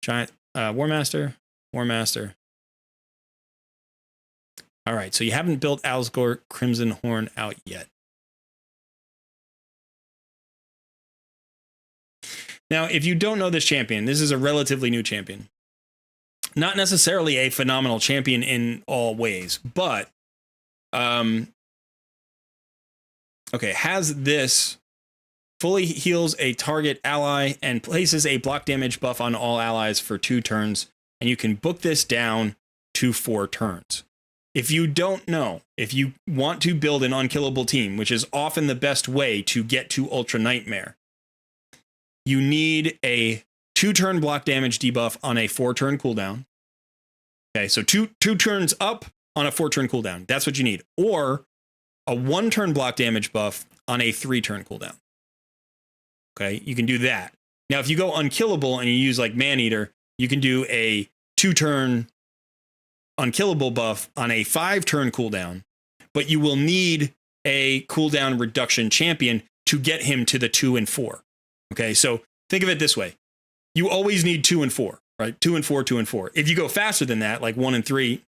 Giant War Master, War Master. All right, so you haven't built Alsgore Crimson Horn out yet. Now, if you don't know this champion, this is a relatively new champion. Not necessarily a phenomenal champion in all ways, but okay, has this fully heals a target ally and places a block damage buff on all allies for 2 turns, and you can book this down to 4 turns. If you don't know, if you want to build an unkillable team, which is often the best way to get to Ultra Nightmare, you need a 2-turn block damage debuff on a 4-turn cooldown. Okay, so two turns up on a 4-turn cooldown. That's what you need. Or a 1-turn block damage buff on a 3-turn cooldown. Okay, you can do that. Now, if you go unkillable and you use like Maneater, you can do a 2-turn unkillable buff on a 5-turn cooldown, but you will need a cooldown reduction champion to get him to the 2 and 4. Okay, so think of it this way. You always need 2 and 4, right? 2 and 4, 2 and 4. If you go faster than that, like 1 and 3,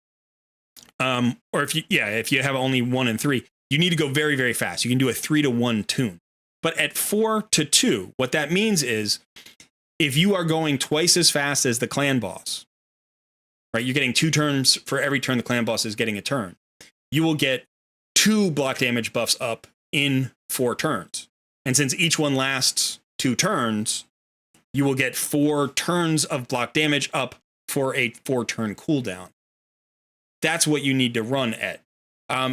or if you have only 1 and 3, you need to go very, very fast. You can do a 3-to-1 tune. But at 4-to-2, what that means is if you are going twice as fast as the clan boss, right? You're getting 2 turns for every turn the clan boss is getting a turn. You will get 2 block damage buffs up in 4 turns. And since each one lasts 2 turns, you will get 4 turns of block damage up for a 4-turn cooldown. That's what you need to run at.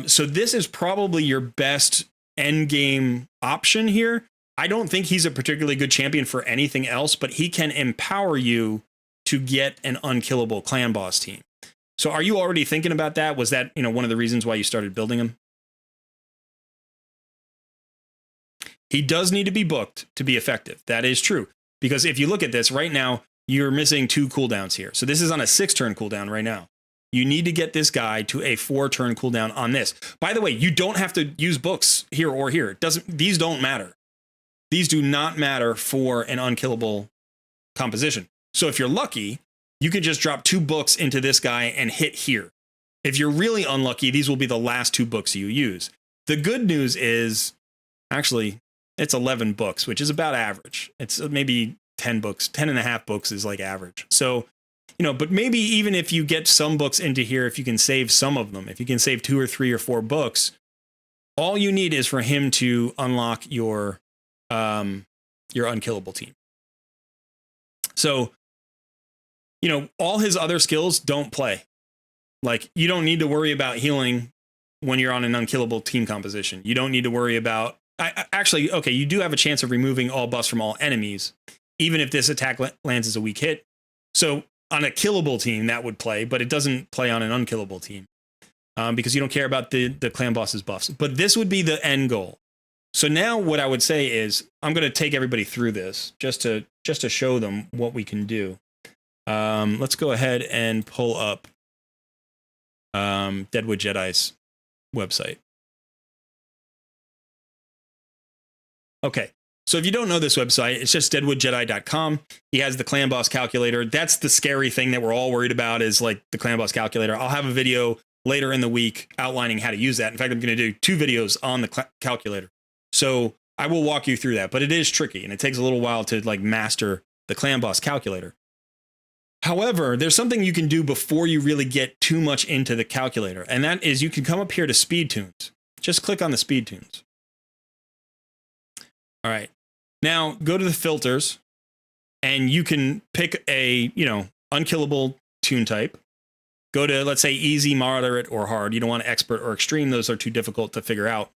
So this is probably your best endgame option here. I don't think he's a particularly good champion for anything else, but he can empower you to get an unkillable clan boss team. So are you already thinking about that? Was that, one of the reasons why you started building him? He does need to be booked to be effective. That is true. Because if you look at this right now, you're missing 2 cooldowns here. So this is on a 6-turn cooldown right now. You need to get this guy to a 4-turn cooldown on this. By the way, you don't have to use books here or here. These don't matter. These do not matter for an unkillable composition. So if you're lucky, you could just drop 2 books into this guy and hit here. If you're really unlucky, these will be the last 2 books you use. The good news is, actually, it's 11 books, which is about average. It's maybe 10 books. 10 and a half books is like average. So, but maybe even if you get some books into here, if you can save some of them, if you can save 2 or 3 or 4 books, all you need is for him to unlock your unkillable team. So, all his other skills don't play. Like, you don't need to worry about healing when you're on an unkillable team composition. You don't need to worry about... Actually, okay, you do have a chance of removing all buffs from all enemies, even if this attack lands as a weak hit. So on a killable team, that would play, but it doesn't play on an unkillable team because you don't care about the clan boss's buffs. But this would be the end goal. So now what I would say is I'm going to take everybody through this just to show them what we can do. Let's go ahead and pull up Deadwood Jedi's website. Okay, so if you don't know this website, it's just deadwoodjedi.com. He has the clan boss calculator. That's the scary thing that we're all worried about, is like the clan boss calculator. I'll have a video later in the week outlining how to use that. In fact, I'm going to do 2 videos on the calculator. So I will walk you through that, but it is tricky and it takes a little while to like master the clan boss calculator. However, there's something you can do before you really get too much into the calculator, and that is you can come up here to speed tunes. Just click on the speed tunes. All right. Now go to the filters and you can pick a, unkillable tune type. Go to, let's say, easy, moderate, or hard. You don't want expert or extreme. Those are too difficult to figure out.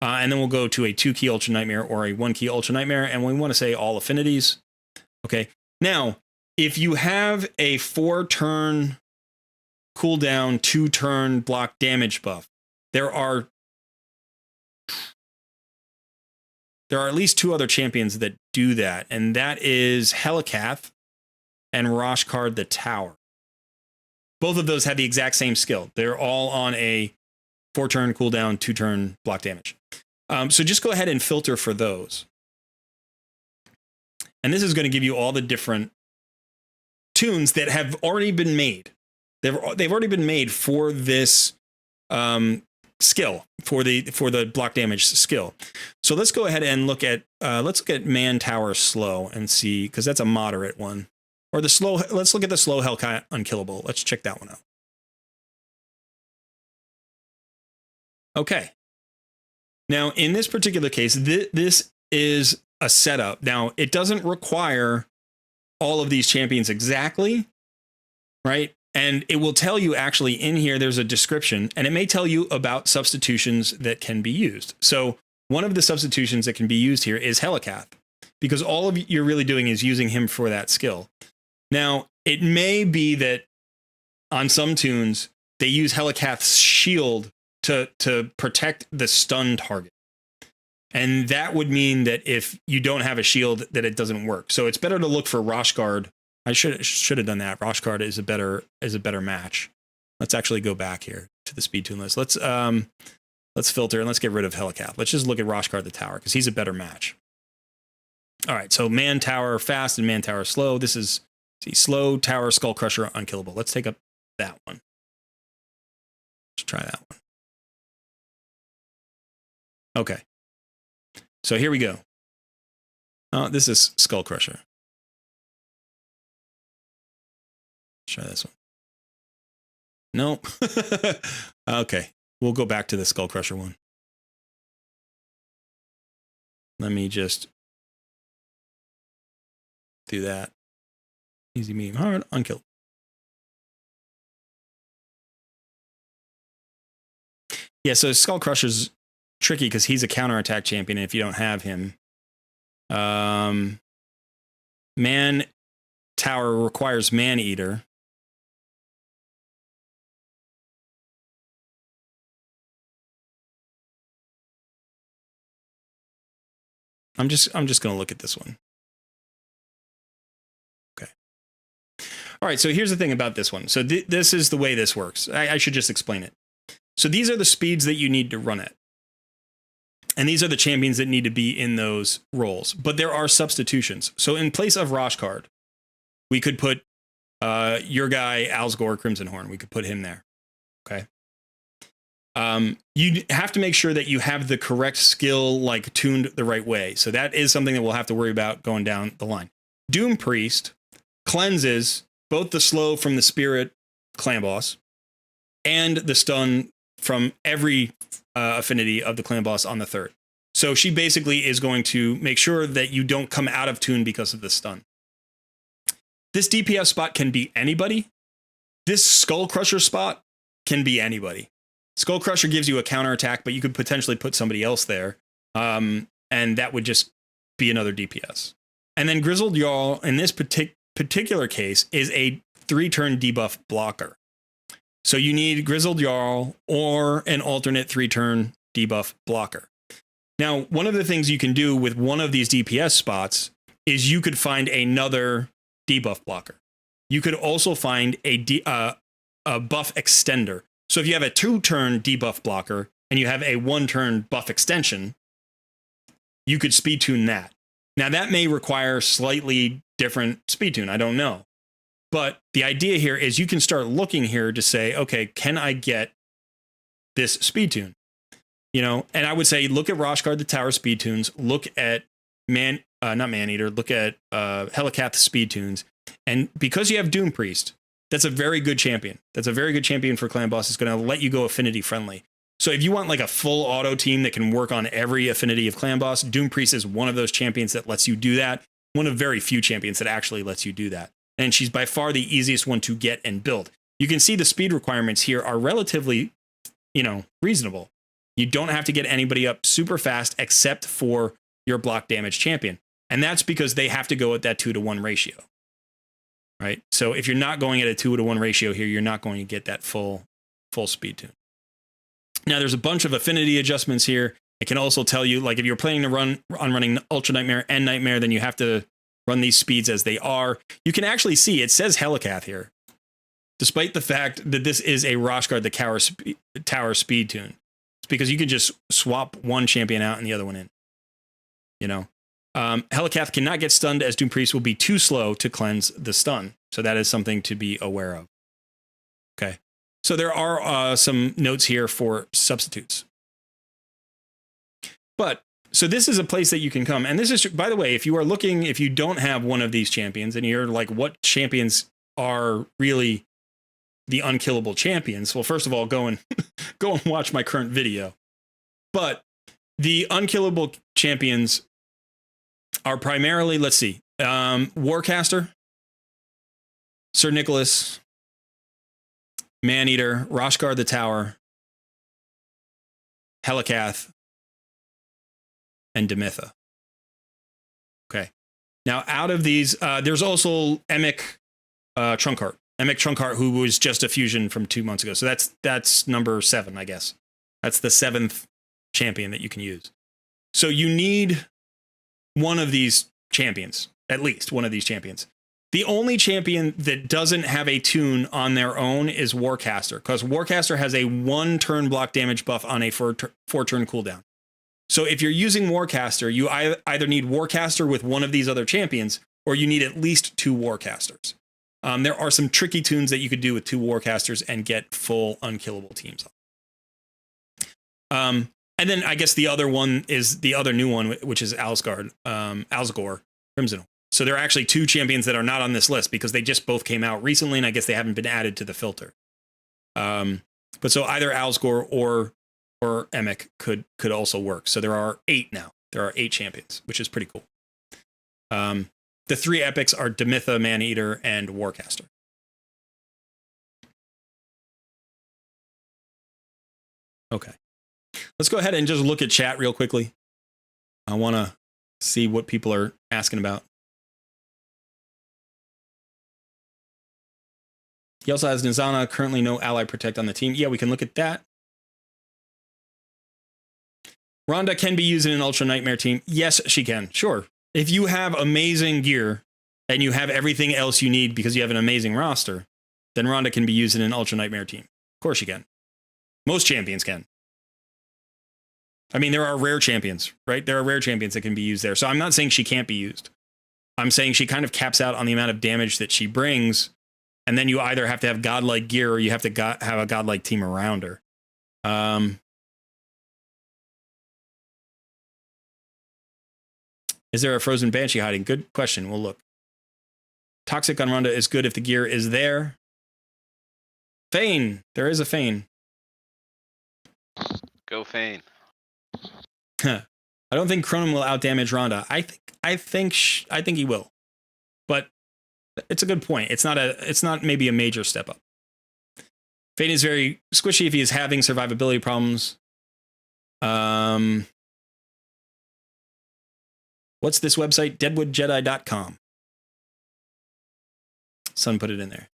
And then we'll go to a 2-key Ultra Nightmare or a 1-key Ultra Nightmare. And we want to say all affinities. Okay. Now, if you have a 4-turn cooldown, 2-turn block damage buff, there are at least 2 other champions that do that. And that is Helikath and Roshkard the Tower. Both of those have the exact same skill. They're all on a 4-turn cooldown, 2-turn block damage. So just go ahead and filter for those. And this is going to give you all the different tunes that have already been made. They've already been made for this skill, for the block damage skill. So let's go ahead and look at Man Tower Slow and see, because that's a moderate one. Or the slow. Let's look at the slow Hellcat Unkillable. Let's check that one out. Okay. Now, in this particular case, this is a setup. Now, it doesn't require all of these champions exactly, right? And it will tell you actually in here, there's a description, and it may tell you about substitutions that can be used. So one of the substitutions that can be used here is Helikath, because all of you're really doing is using him for that skill. Now, it may be that on some tunes, they use Helikath's shield to protect the stun target. And that would mean that if you don't have a shield, that it doesn't work. So it's better to look for Roshkard. I should have done that. Roshkard is a better match. Let's actually go back here to the speed tune list. Let's filter and let's get rid of Helikath. Let's just look at Roshkard the Tower because he's a better match. All right, so Man Tower Fast and Man Tower Slow. This is Slow Tower Skull Crusher Unkillable. Let's take up that one. Let's try that one. Okay. So here we go. Oh, this is Skull Crusher. Try this one. Nope. Okay. We'll go back to the Skull Crusher one. Let me just do that. Easy, medium, hard, unkill. Yeah, so Skull Crusher's tricky because he's a counterattack champion, and if you don't have him, Man Tower requires Man Eater. I'm just going to look at this one. Okay. All right, so here's the thing about this one. So this is the way this works. I should just explain it. So these are the speeds that you need to run at. And these are the champions that need to be in those roles. But there are substitutions. So in place of Roshkard, we could put your guy, Alsgore Crimson Horn. We could put him there. Okay. You have to make sure that you have the correct skill, like tuned the right way. So that is something that we'll have to worry about going down the line. Doom Priest cleanses both the slow from the Spirit clan boss and the stun from every affinity of the clan boss on the third. So she basically is going to make sure that you don't come out of tune because of the stun. This DPS spot can be anybody. This Skull Crusher spot can be anybody. Skull Crusher gives you a counterattack, but you could potentially put somebody else there. And that would just be another DPS. And then Grizzled Jarl, in this particular case, is a 3-turn debuff blocker. So you need Grizzled Jarl or an alternate 3-turn debuff blocker. Now, one of the things you can do with one of these DPS spots is you could find another debuff blocker. You could also find a buff extender. So if you have a 2-turn debuff blocker and you have a 1-turn buff extension, you could speed tune that. Now that may require slightly different speed tune. I don't know. But the idea here is you can start looking here to say, okay, can I get this speed tune? You know, and I would say, look at Roshguard the Tower speed tunes, look at not Maneater, look at Helikath speed tunes. And because you have Doom Priest, that's a very good champion. That's a very good champion for clan boss. It's going to let you go affinity friendly. So if you want like a full auto team that can work on every affinity of clan boss, Doom Priest is one of those champions that lets you do that. One of very few champions that actually lets you do that. And she's by far the easiest one to get and build. You can see the speed requirements here are relatively, reasonable. You don't have to get anybody up super fast except for your block damage champion. And that's because they have to go at that 2-to-1 ratio. Right? So if you're not going at a 2-to-1 ratio here, you're not going to get that full speed tune. Now there's a bunch of affinity adjustments here. It can also tell you, like if you're planning to running Ultra Nightmare and Nightmare, then you have to run these speeds as they are. You can actually see it says Helikath here, despite the fact that this is a Roshguard the Tower speed tune. It's because you can just swap one champion out and the other one in. Helikath cannot get stunned, as Doom Priest will be too slow to cleanse the stun. So that is something to be aware of. Okay. So there are some notes here for substitutes. But so this is a place that you can come. And this is, by the way, if you don't have one of these champions and you're like, what champions are really the unkillable champions? Well, first of all, go and watch my current video. But the unkillable champions are primarily, let's see, Warcaster, Sir Nicholas, Maneater, Roshguard the Tower, Helikath, and Demitha. Okay. Now, out of these, there's also Emic Trunkheart. Emic Trunkheart, who was just a fusion from 2 months ago. So that's number 7, I guess. That's the 7th champion that you can use. So you need one of these champions, at least one of these champions. The only champion that doesn't have a tune on their own is Warcaster, because Warcaster has a 1-turn block damage buff on a 4-turn cooldown. So if you're using Warcaster, you either need Warcaster with one of these other champions, or you need at least 2 Warcasters. There are some tricky tunes that you could do with 2 Warcasters and get full unkillable teams. And then I guess the other one is the other new one, which is Alsgore Crimson. So there are actually 2 champions that are not on this list because they just both came out recently, and I guess they haven't been added to the filter. But so either Alsgore or Emic could also work. So there are 8 now. There are 8 champions, which is pretty cool. The 3 epics are Demitha, Maneater, and Warcaster. Okay. Let's go ahead and just look at chat real quickly. I want to see what people are asking about. He also has Nizana, currently no ally protect on the team. Yeah, we can look at that. Rhonda can be used in an Ultra Nightmare team. Yes, she can. Sure. If you have amazing gear and you have everything else you need because you have an amazing roster, then Rhonda can be used in an Ultra Nightmare team. Of course she can. Most champions can. I mean, there are rare champions, right? There are rare champions that can be used there. So I'm not saying she can't be used. I'm saying she kind of caps out on the amount of damage that she brings, and then you either have to have godlike gear or you have to have a godlike team around her. Is there a frozen Banshee hiding? Good question. We'll look. Toxic on Ronda is good if the gear is there. Fane. There is a Fane. Go Fane. I don't think Cronin will outdamage Ronda. I think he will. But it's a good point. It's not maybe a major step up. Fane is very squishy if he is having survivability problems. What's this website? Deadwoodjedi.com. Sun put it in there.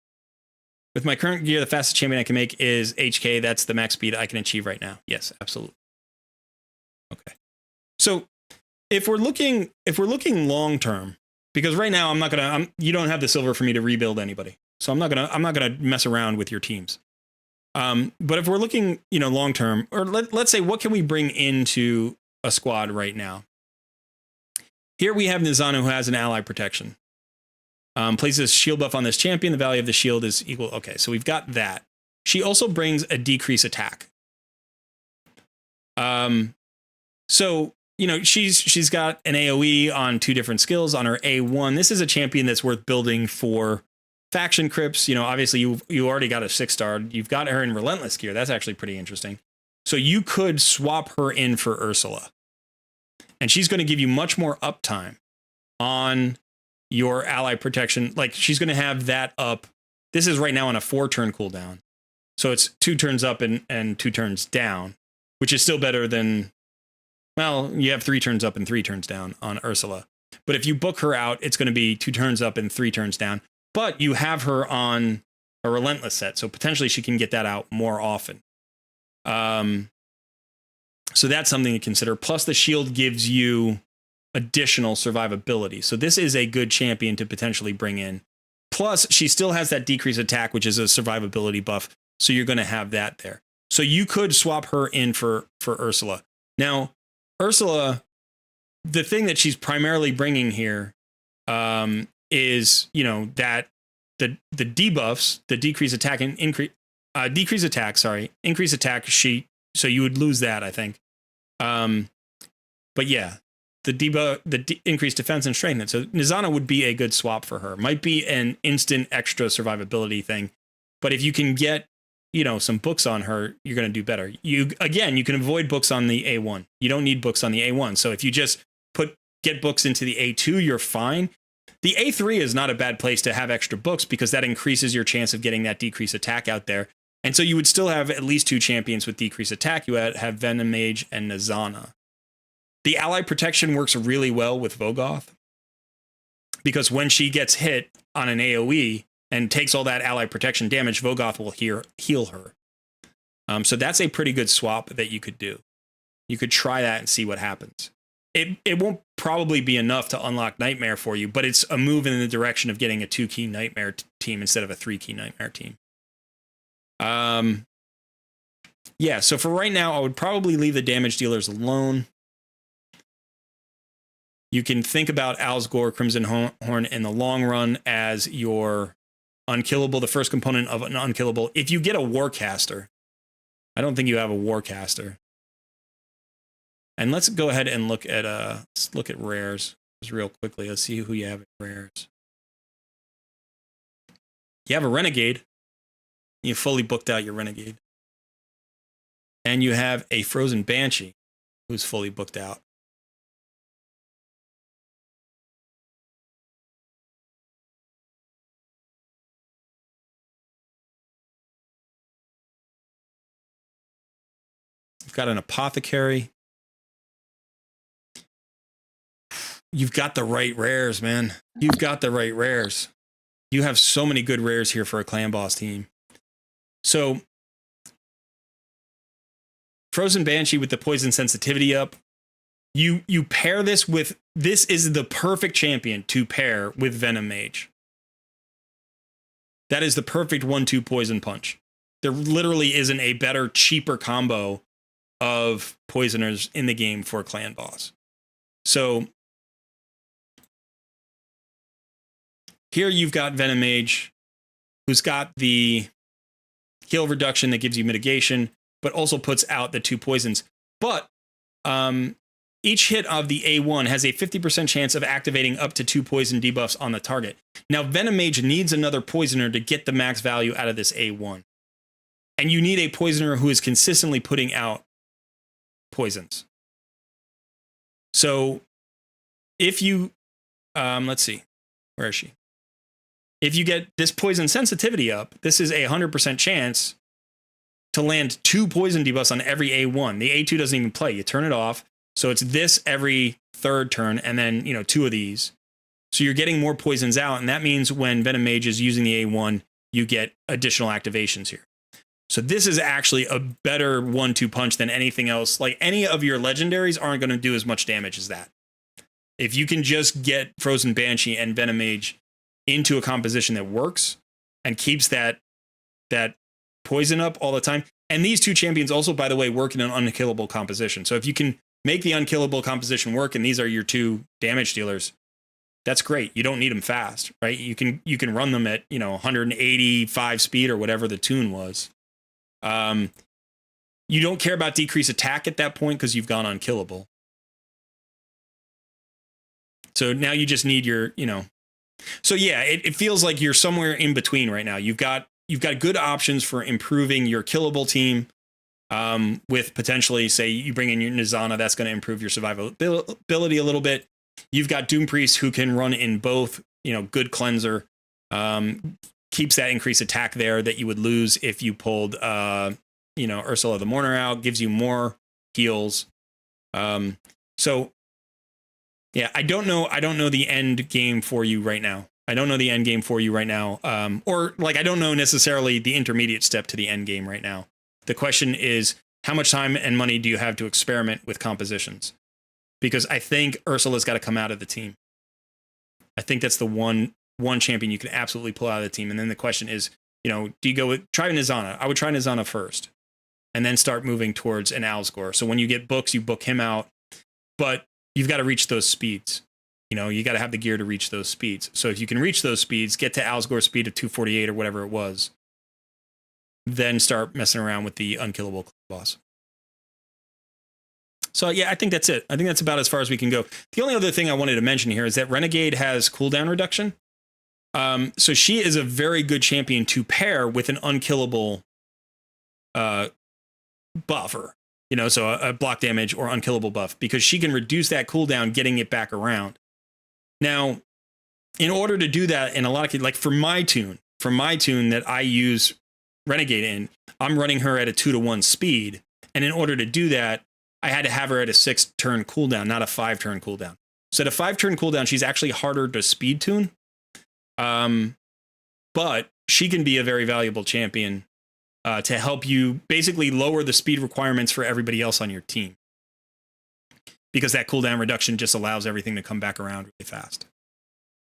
With my current gear, the fastest champion I can make is HK. That's the max speed I can achieve right now. Yes, absolutely. Okay. So if we're looking long term, because right now you don't have the silver for me to rebuild anybody. So I'm not gonna mess around with your teams. But if we're looking, long term, or let's say, what can we bring into a squad right now? Here we have Nizana, who has an ally protection. Places shield buff on this champion. The value of the shield is equal. Okay, so we've got that. She also brings a decrease attack. So she's got an AoE on 2 different skills on her A1. This is a champion that's worth building for faction crypts. Obviously you already got a 6-star. You've got her in Relentless gear. That's actually pretty interesting. So you could swap her in for Ursula, and she's going to give you much more uptime on your ally protection. Like, she's going to have that up. This is right now on a 4-turn cooldown. So it's 2 turns up and 2 turns down, which is still better than, well, you have 3 turns up and 3 turns down on Ursula. But if you book her out, it's going to be 2 turns up and 3 turns down. But you have her on a Relentless set, so potentially she can get that out more often. So that's something to consider. Plus, the shield gives you additional survivability. So this is a good champion to potentially bring in. Plus, she still has that decreased attack, which is a survivability buff. So you're going to have that there. So you could swap her in for Ursula. Now, Ursula, the thing that she's primarily bringing here is, that the debuffs, the decreased attack and increase attack. So you would lose that, I think. But yeah, the increased defense and strength. So Nizana would be a good swap for her. Might be an instant extra survivability thing, but if you can get, some books on her, you're going to do better. You can avoid books on the A1. You don't need books on the A1. So if you just get books into the A2, you're fine. The A3 is not a bad place to have extra books because that increases your chance of getting that decreased attack out there. And so you would still have at least 2 champions with decreased attack. You have Venom Mage and Nizana. The ally protection works really well with Vogoth because when she gets hit on an AoE and takes all that ally protection damage, Vogoth will heal her. So that's a pretty good swap that you could do. You could try that and see what happens. It won't probably be enough to unlock Nightmare for you, but it's a move in the direction of getting a 2-key Nightmare team instead of a 3-key Nightmare team. Yeah, so for right now, I would probably leave the damage dealers alone. You can think about Alsgore, Crimson Horn in the long run as your unkillable, the first component of an unkillable. If you get a Warcaster, I don't think you have a Warcaster. And let's go ahead and look at rares just real quickly. Let's see who you have in rares. You have a Renegade. You fully booked out your Renegade. And you have a Frozen Banshee who's fully booked out. You've got an Apothecary. You've got the right rares, man. You've got the right rares. You have so many good rares here for a clan boss team. So, Frozen Banshee with the poison sensitivity up. You pair this with, this is the perfect champion to pair with Venom Mage. That is the perfect 1-2 poison punch. There literally isn't a better, cheaper combo of poisoners in the game for a clan boss. So here you've got Venom Mage, who's got the heal reduction that gives you mitigation, but also puts out the 2 poisons. But each hit of the A1 has a 50% chance of activating up to 2 poison debuffs on the target. Now, Venom Mage needs another poisoner to get the max value out of this A1. And you need a poisoner who is consistently putting out poisons. So if you, let's see, where is she? If you get this poison sensitivity up, this is a 100% chance to land 2 poison debuffs on every A1. The A2 doesn't even play. You turn it off. So it's this every 3rd turn, and then, 2 of these. So you're getting more poisons out, and that means when Venom Mage is using the A1, you get additional activations here. So this is actually a better 1-2 punch than anything else. Like, any of your legendaries aren't going to do as much damage as that. If you can just get Frozen Banshee and Venom Mage into a composition that works and keeps that poison up all the time. And these 2 champions also, by the way, work in an unkillable composition. So if you can make the unkillable composition work, and these are your 2 damage dealers, that's great. You don't need them fast, right? You can run them at 185 speed or whatever the tune was. You don't care about decrease attack at that point because you've gone unkillable. So now you just need your, So yeah, it feels like you're somewhere in between right now. You've got good options for improving your killable team. With potentially, say, you bring in your Nizana, that's going to improve your survivability a little bit. You've got Doom Priest who can run in both, good cleanser, keeps that increased attack there that you would lose if you pulled, Ursula the Mourner out, gives you more heals. So yeah, I don't know the end game for you right now. I don't know necessarily the intermediate step to the end game right now. The question is, how much time and money do you have to experiment with compositions? Because I think Ursula's got to come out of the team. I think that's the one champion you can absolutely pull out of the team. And then the question is, do you go with, try Nizana? I would try Nizana first and then start moving towards an Alsgor. So when you get books, you book him out, but you've got to reach those speeds. You got to have the gear to reach those speeds. So if you can reach those speeds, get to Alsgor speed of 248 or whatever it was, then start messing around with the unkillable boss. So yeah, I think that's it. I think that's about as far as we can go. The only other thing I wanted to mention here is that Renegade has cooldown reduction. So she is a very good champion to pair with an unkillable buffer. So a block damage or unkillable buff, because she can reduce that cooldown, getting it back around. Now, in order to do that, in a lot of cases, like for my tune that I use Renegade in, I'm running her at a 2-to-1 speed. And in order to do that, I had to have her at a 6-turn cooldown, not a 5-turn cooldown. So at a 5-turn cooldown, she's actually harder to speed tune. But she can be a very valuable champion to help you basically lower the speed requirements for everybody else on your team. Because that cooldown reduction just allows everything to come back around really fast.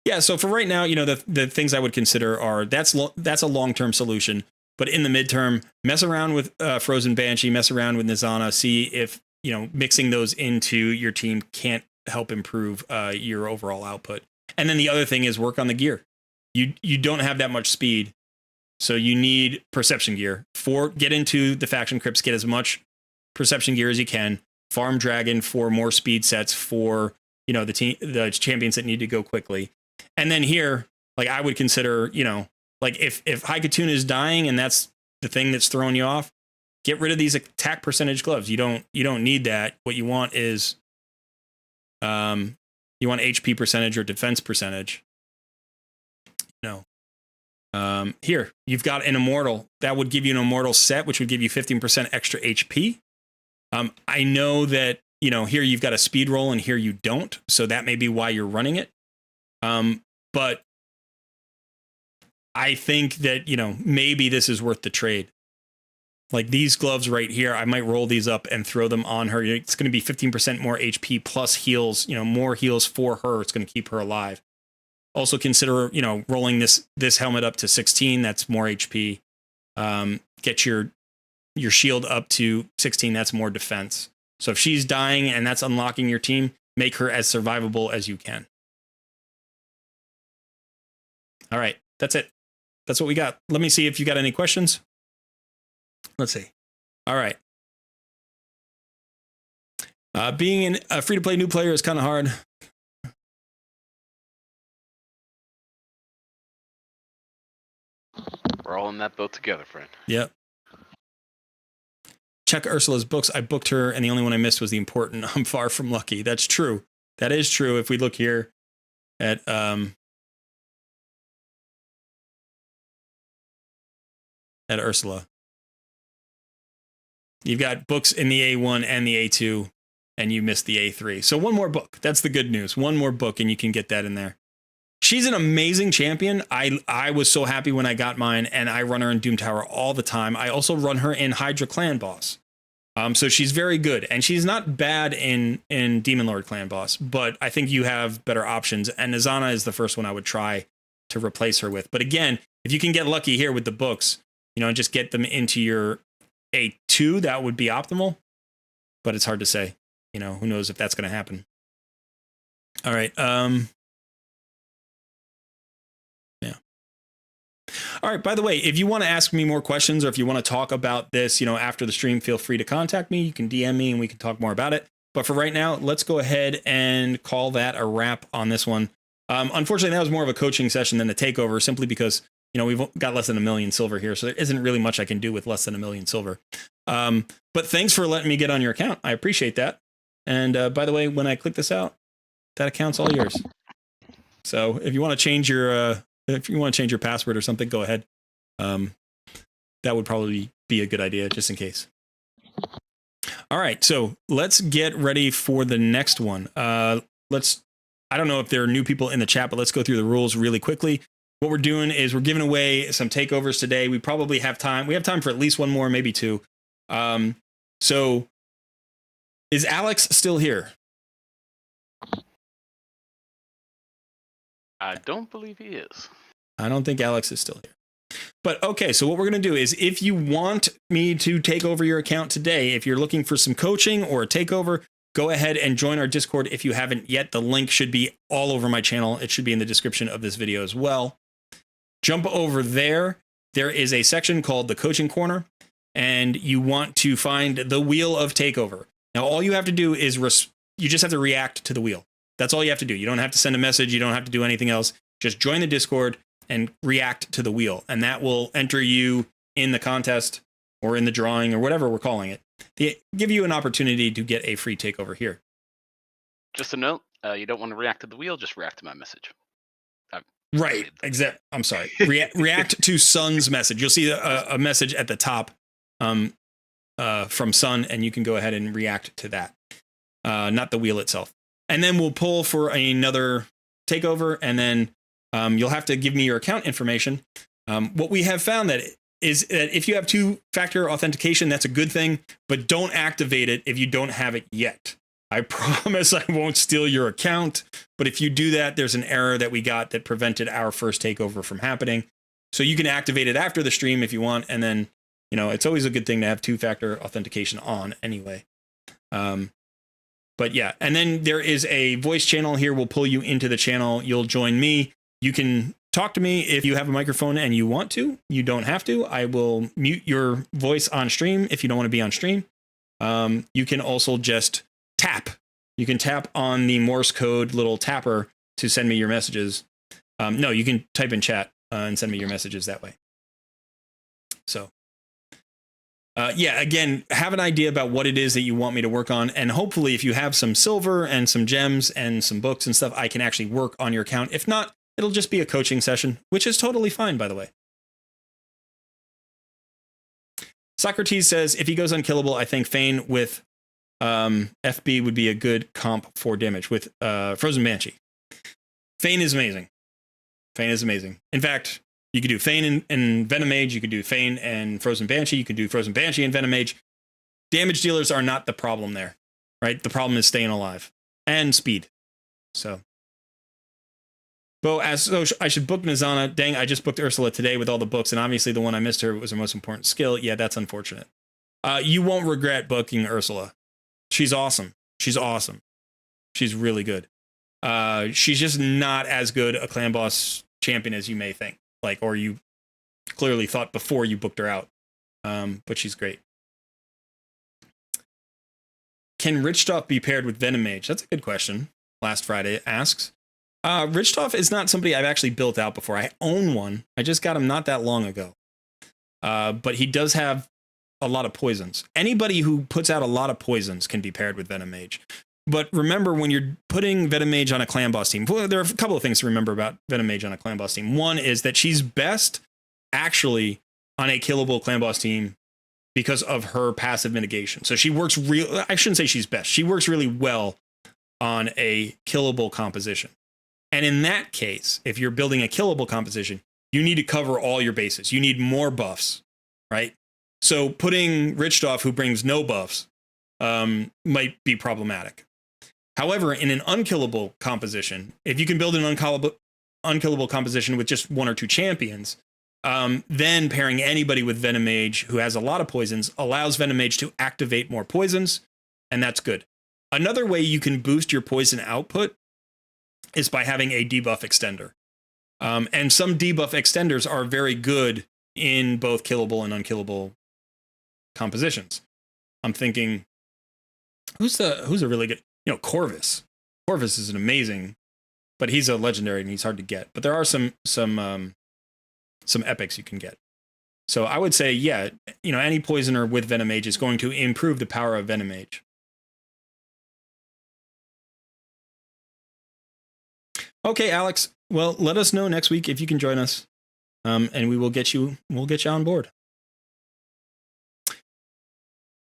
Yeah, so for right now, the things I would consider are that's a long-term solution. But in the midterm, mess around with Frozen Banshee, mess around with Nizana, see if, mixing those into your team can't help improve your overall output. And then the other thing is work on the gear. You don't have that much speed, so you need perception gear. Get into the faction crypts, get as much perception gear as you can. Farm Dragon for more speed sets for, the champions that need to go quickly. And then here, like, I would consider, like if Haikatuna is dying and that's the thing that's throwing you off, get rid of these attack percentage gloves. You don't need that. What you want is you want HP percentage or defense percentage. Here, you've got an immortal. That would give you an immortal set, which would give you 15% extra HP. I know that, here you've got a speed roll and here you don't. So that may be why you're running it. But I think that, maybe this is worth the trade. Like these gloves right here, I might roll these up and throw them on her. It's going to be 15% more HP plus heals, more heals for her. It's going to keep her alive. Also consider, rolling this helmet up to 16. That's more HP. Get your shield up to 16. That's more defense. So if she's dying and that's unlocking your team, make her as survivable as you can. All right. That's it. That's what we got. Let me see if you got any questions. Let's see. All right. Being a free-to-play new player is kind of hard. We're all in that boat together, friend. Yep. Check Ursula's books. I booked her, and the only one I missed was the important. I'm far from lucky. That's true. That is true. If we look here at Ursula, you've got books in the A1 and the A2, and you missed the A3. So one more book. That's the good news. One more book, and you can get that in there. She's an amazing champion. I was so happy when I got mine, and I run her in Doom Tower all the time. I also run her in Hydra Clan Boss. So she's very good, and she's not bad in Demon Lord Clan Boss, but I think you have better options, and Nizana is the first one I would try to replace her with. But again, if you can get lucky here with the books, and just get them into your A2, that would be optimal, but it's hard to say. Who knows if that's going to happen. All right. All right, by the way, if you want to ask me more questions or if you want to talk about this, after the stream, feel free to contact me. You can DM me and we can talk more about it. But for right now, let's go ahead and call that a wrap on this one. Unfortunately, that was more of a coaching session than a takeover, simply because, we've got less than 1 million silver here. So there isn't really much I can do with less than 1 million silver. But thanks for letting me get on your account. I appreciate that. And by the way, when I click this out, that account's all yours. So if you want to change your password or something, go ahead. That would probably be a good idea, just in case. All right, so let's get ready for the next one. I don't know if there are new people in the chat, but let's go through the rules really quickly. What we're doing is we're giving away some takeovers today. We probably have time. We have time for at least one more, maybe two. So is Alex still here? I don't believe he is. I don't think Alex is still here. But okay, so what we're going to do is, if you want me to take over your account today, if you're looking for some coaching or a takeover, go ahead and join our Discord if you haven't yet. The link should be all over my channel. It should be in the description of this video as well. Jump over there. There is a section called the Coaching Corner, and you want to find the Wheel of Takeover. Now, all you have to do is you just have to react to the wheel. That's all you have to do. You don't have to send a message. You don't have to do anything else. Just join the Discord and react to the wheel, and that will enter you in the contest or in the drawing or whatever we're calling it. They give you an opportunity to get a free takeover here. Just a note, you don't want to react to the wheel, just react to my message. Right, exactly. I'm sorry. React to Sun's message. You'll see a message at the top from Sun, and you can go ahead and react to that, not the wheel itself. And then we'll pull for another takeover, and then you'll have to give me your account information. What we have found is that if you have two-factor authentication, that's a good thing, but don't activate it if you don't have it yet. I promise I won't steal your account, but if you do that, there's an error that we got that prevented our first takeover from happening. So you can activate it after the stream if you want, and then, it's always a good thing to have two-factor authentication on anyway. But yeah, and then there is a voice channel here. We'll pull you into the channel. You'll join me. You can talk to me if you have a microphone and you want to. You don't have to. I will mute your voice on stream if you don't want to be on stream. You can also just tap. You can tap on the Morse code little tapper to send me your messages. No, you can type in chat and send me your messages that way. So, yeah, again, have an idea about what it is that you want me to work on. And hopefully, if you have some silver and some gems and some books and stuff, I can actually work on your account. If not, it'll just be a coaching session, which is totally fine, by the way. Socrates says, if he goes unkillable, I think Fane with FB would be a good comp for damage with Frozen Banshee. Fane is amazing. Fane is amazing. In fact, you could do Fane and Venom Mage. You could do Fane and Frozen Banshee. You could do Frozen Banshee and Venom Mage. Damage dealers are not the problem there, right? The problem is staying alive and speed. So. Bo asks, so I should book Nizana. Dang, I just booked Ursula today with all the books, and obviously the one I missed her was her most important skill. Yeah, that's unfortunate. You won't regret booking Ursula. She's awesome. She's awesome. She's really good. She's just not as good a clan boss champion as you may think, like, or you clearly thought before you booked her out. But she's great. Can Richthof be paired with Venom Mage? That's a good question. Last Friday asks. Richthof is not somebody I've actually built out before. I own one. I just got him not that long ago. But he does have a lot of poisons. Anybody who puts out a lot of poisons can be paired with Venom Mage. But remember, when you're putting Venom Mage on a clan boss team, well, there are a couple of things to remember about Venom Mage on a clan boss team. One is that she's best actually on a killable clan boss team because of her passive mitigation. So she works I shouldn't say she's best. She works really well on a killable composition. And in that case, if you're building a killable composition, you need to cover all your bases. You need more buffs, right? So putting Richthof, who brings no buffs, might be problematic. However, in an unkillable composition, if you can build an unkillable composition with just one or two champions, then pairing anybody with Venom Mage who has a lot of poisons allows Venom Mage to activate more poisons, and that's good. Another way you can boost your poison output is by having a debuff extender. And some debuff extenders are very good in both killable and unkillable compositions. I'm thinking, who's a really good, Corvus. Corvus is an amazing, but he's a legendary and he's hard to get. But there are some epics you can get. So I would say, yeah, any poisoner with Venom Mage is going to improve the power of Venom Mage. Okay, Alex. Well, let us know next week if you can join us, and we'll get you on board.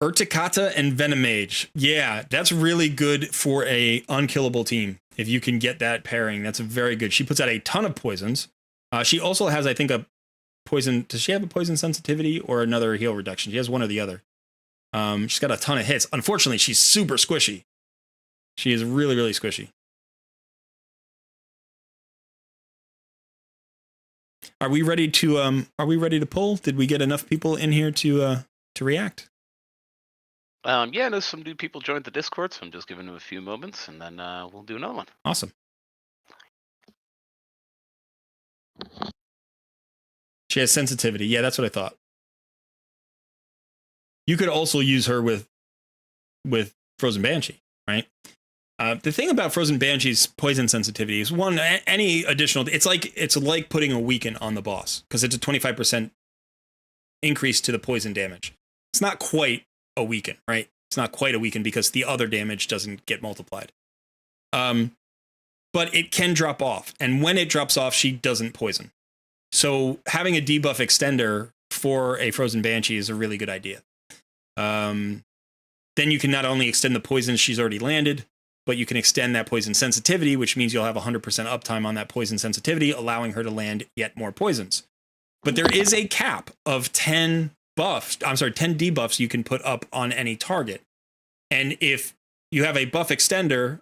Urticata and Venom Mage. Yeah, that's really good for a unkillable team. If you can get that pairing, that's very good. She puts out a ton of poisons. She also has, I think, a poison. Does she have a poison sensitivity or another heal reduction? She has one or the other. She's got a ton of hits. Unfortunately, she's super squishy. She is really, really squishy. Are we ready to pull? Did we get enough people in here to react? Yeah, I know some new people joined the Discord, so I'm just giving them a few moments, and then we'll do another one. Awesome. She has sensitivity. Yeah, that's what I thought. You could also use her with Frozen Banshee, right? The thing about Frozen Banshee's poison sensitivity is, one, any additional, it's like putting a weaken on the boss, because it's a 25% increase to the poison damage. It's not quite a weaken, right? It's not quite a weaken because the other damage doesn't get multiplied. But it can drop off, and when it drops off, she doesn't poison. So having a debuff extender for a Frozen Banshee is a really good idea. Then you can not only extend the poison she's already landed, but you can extend that poison sensitivity, which means you'll have 100% uptime on that poison sensitivity, allowing her to land yet more poisons. But there is a cap of 10 debuffs you can put up on any target. And if you have a debuff extender,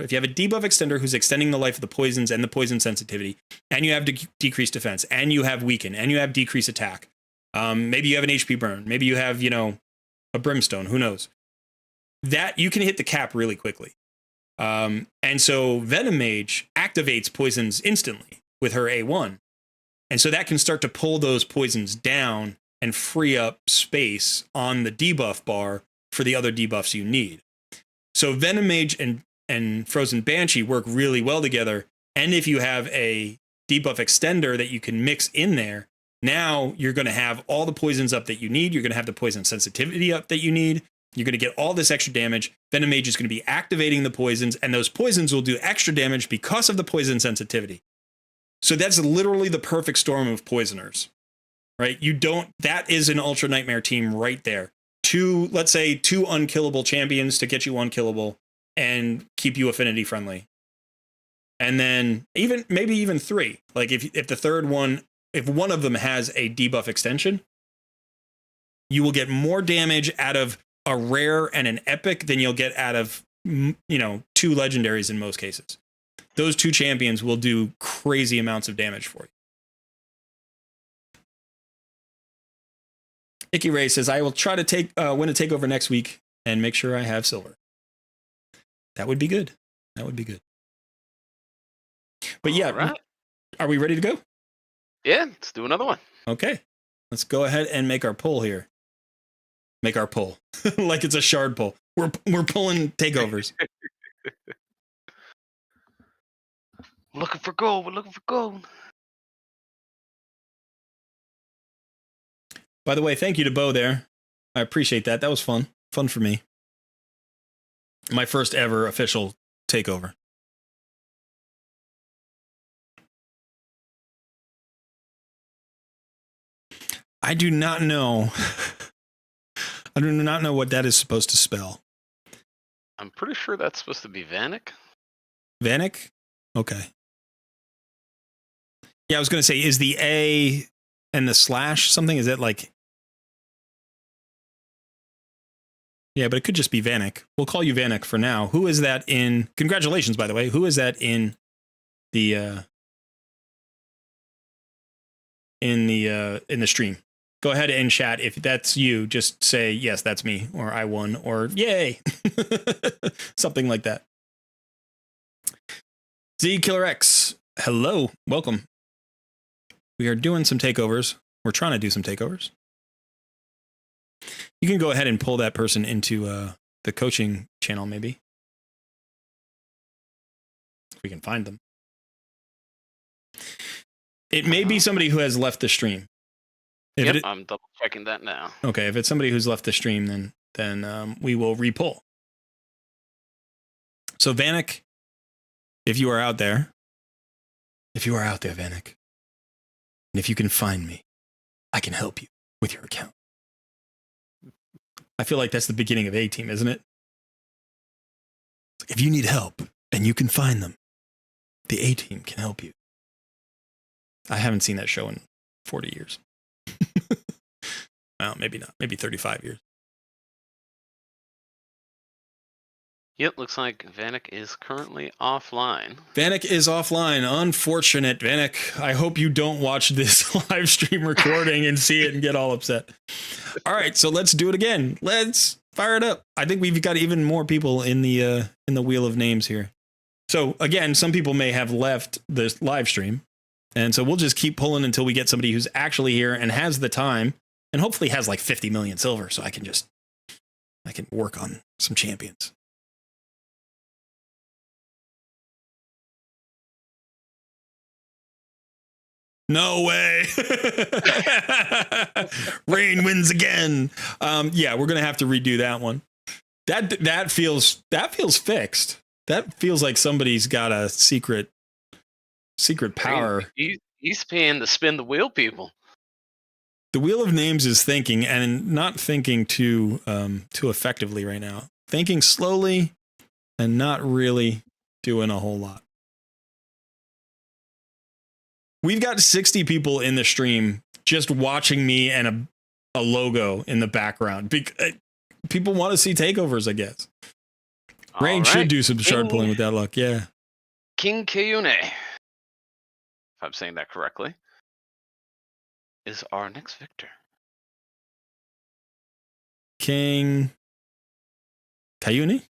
if you have a debuff extender who's extending the life of the poisons and the poison sensitivity, and you have decreased defense, and you have weaken, and you have decreased attack, maybe you have an HP burn, maybe you have, a brimstone, who knows? That you can hit the cap really quickly. And so Venom Mage activates poisons instantly with her A1. And so that can start to pull those poisons down and free up space on the debuff bar for the other debuffs you need. So Venom Mage and Frozen Banshee work really well together. And if you have a debuff extender that you can mix in there, now you're going to have all the poisons up that you need. You're going to have the poison sensitivity up that you need. You're going to get all this extra damage. Venom Mage is going to be activating the poisons, and those poisons will do extra damage because of the poison sensitivity. So that's literally the perfect storm of poisoners, right? That is an Ultra Nightmare team right there. Let's say two unkillable champions to get you unkillable and keep you affinity friendly. And then maybe even three. Like if the third one, if one of them has a debuff extension, you will get more damage out of a rare and an epic than you'll get out of, two legendaries in most cases. Those two champions will do crazy amounts of damage for you. Icky Ray says, I will try to win a takeover next week and make sure I have silver. That would be good. But yeah, right. Are we ready to go? Yeah, let's do another one. Okay. Let's go ahead and make our pull here. Make our pull. Like it's a shard pull. We're pulling takeovers. Looking for gold. We're looking for gold. By the way, thank you to Bo there. I appreciate that. That was fun. Fun for me. My first ever official takeover. I do not know. I do not know what that is supposed to spell. I'm pretty sure that's supposed to be Vanek. Vanek? Okay. Yeah, I was going to say, is the A and the slash something? Is that like... Yeah, but it could just be Vanek. We'll call you Vanek for now. Who is that in... Congratulations, by the way. Who is that in the stream? Go ahead and chat. If that's you, just say, yes, that's me, or I won, or yay. Something like that. Z Killer X, hello, welcome. We are doing some takeovers. We're trying to do some takeovers. You can go ahead and pull that person into the coaching channel, maybe. If we can find them. It may be somebody who has left the stream. Yep, I'm double checking that now. Okay, if it's somebody who's left the stream, then we will repull. So Vanek, if you are out there, Vanek, and if you can find me, I can help you with your account. I feel like that's the beginning of A-Team, isn't it? If you need help and you can find them, the A-Team can help you. I haven't seen that show in 40 years. Well, maybe not. Maybe 35 years. Yep, looks like Vanek is currently offline. Vanek is offline. Unfortunate, Vanek. I hope you don't watch this live stream recording and see it and get all upset. All right, so let's do it again. Let's fire it up. I think we've got even more people in the wheel of names here. So again, some people may have left this live stream, and so we'll just keep pulling until we get somebody who's actually here and has the time, and hopefully has like 50 million silver, so I can work on some champions. No way. Rain wins again. Yeah, we're gonna have to redo that one. That feels fixed. That feels like somebody's got a secret power. He's paying to spin the wheel, people. The wheel of names is thinking, and not thinking too effectively right now. Thinking slowly and not really doing a whole lot. We've got 60 people in the stream just watching me and a logo in the background. People want to see takeovers, I guess. Rain should do some shard pulling with that luck, yeah. King Kayune, if I'm saying that correctly, is our next victor. King Kayune?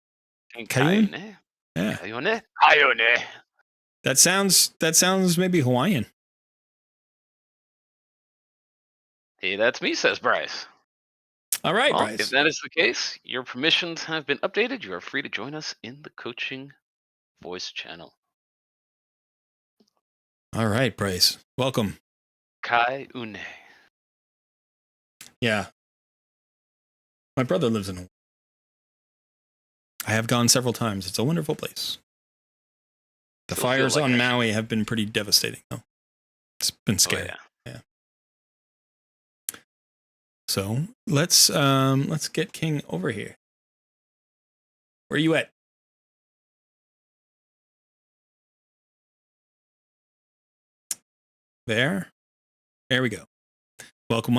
King Kayune? Yeah. Kayune. That sounds maybe Hawaiian. Hey, that's me, says Bryce. All right, Well, Bryce. if that is the case, your permissions have been updated. You are free to join us in the coaching voice channel. All right, Bryce. Welcome. Kayune. Yeah. My brother lives in Hawaii. I have gone several times. It's a wonderful place. The Still feel fires like on it. Maui have been pretty devastating, though. It's been scary. Oh, yeah. So let's get King over here. Where are you at? There we go. Welcome.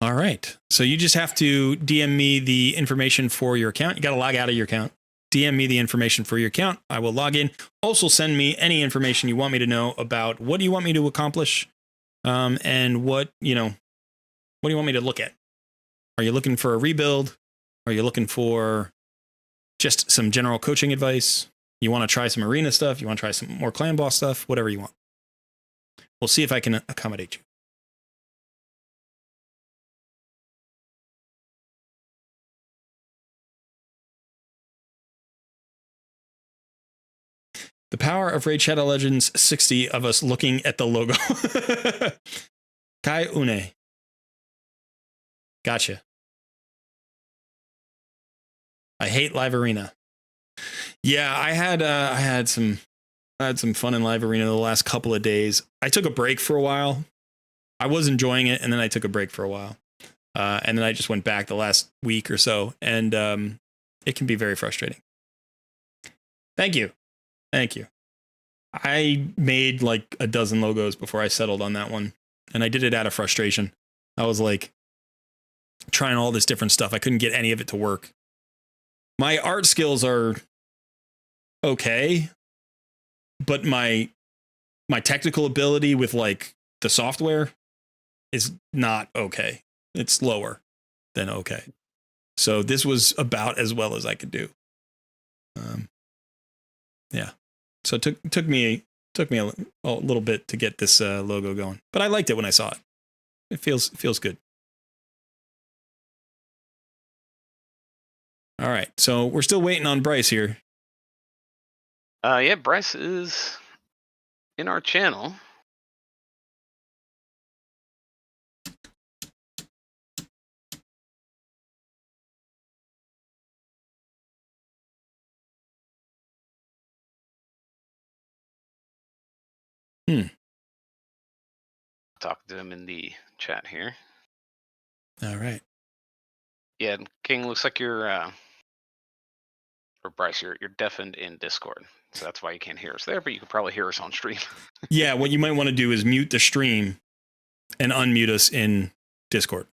All right. So you just have to DM me the information for your account. You got to log out of your account. DM me the information for your account. I will log in. Also send me any information you want me to know about what do you want me to accomplish, and what do you want me to look at? Are you looking for a rebuild? Are you looking for just some general coaching advice? You want to try some arena stuff? You want to try some more clan boss stuff? Whatever you want. We'll see if I can accommodate you. The power of Raid Shadow Legends 60 of us looking at the logo. Kai Une. Gotcha. I hate live arena. Yeah, I had some fun in live arena the last couple of days. I took a break for a while. I was enjoying it, and then I took a break for a while. And then I just went back the last week or so, and it can be very frustrating. Thank you. I made like a dozen logos before I settled on that one, and I did it out of frustration. I was like trying all this different stuff. I couldn't get any of it to work. My art skills are okay, but my technical ability with like the software is not okay. It's lower than okay. So this was about as well as I could do. Yeah. So it took me a little bit to get this logo going, but I liked it when I saw it. It feels good. All right. So we're still waiting on Bryce here. Yeah, Bryce is in our channel. Talk to him in the chat here. All right. Yeah, King, looks like you're or Bryce, you're deafened in Discord. So that's why you can't hear us there, but you can probably hear us on stream. Yeah, what you might want to do is mute the stream and unmute us in Discord.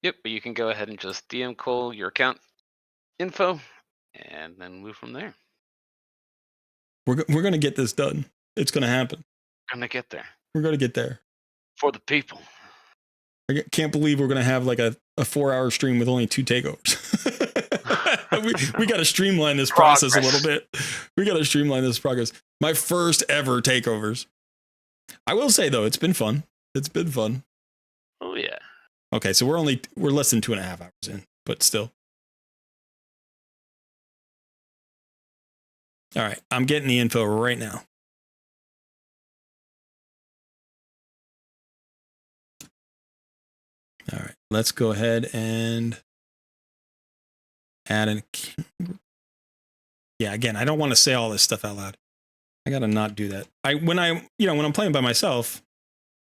Yep, but you can go ahead and just DM Cole your account info and then move from there. We're going to get this done. It's going to happen. Gonna get there. We're going to get there. For the people. I can't believe we're going to have like a 4-hour stream with only 2 takeovers. we got to streamline this process a little bit. We got to streamline this progress. My first ever takeovers. I will say though, it's been fun. Oh yeah. Okay, so we're less than 2.5 hours in, but still. All right, I'm getting the info right now. All right, let's go ahead and add yeah, again, I don't want to say all this stuff out loud. I got to not do that. When I'm playing by myself,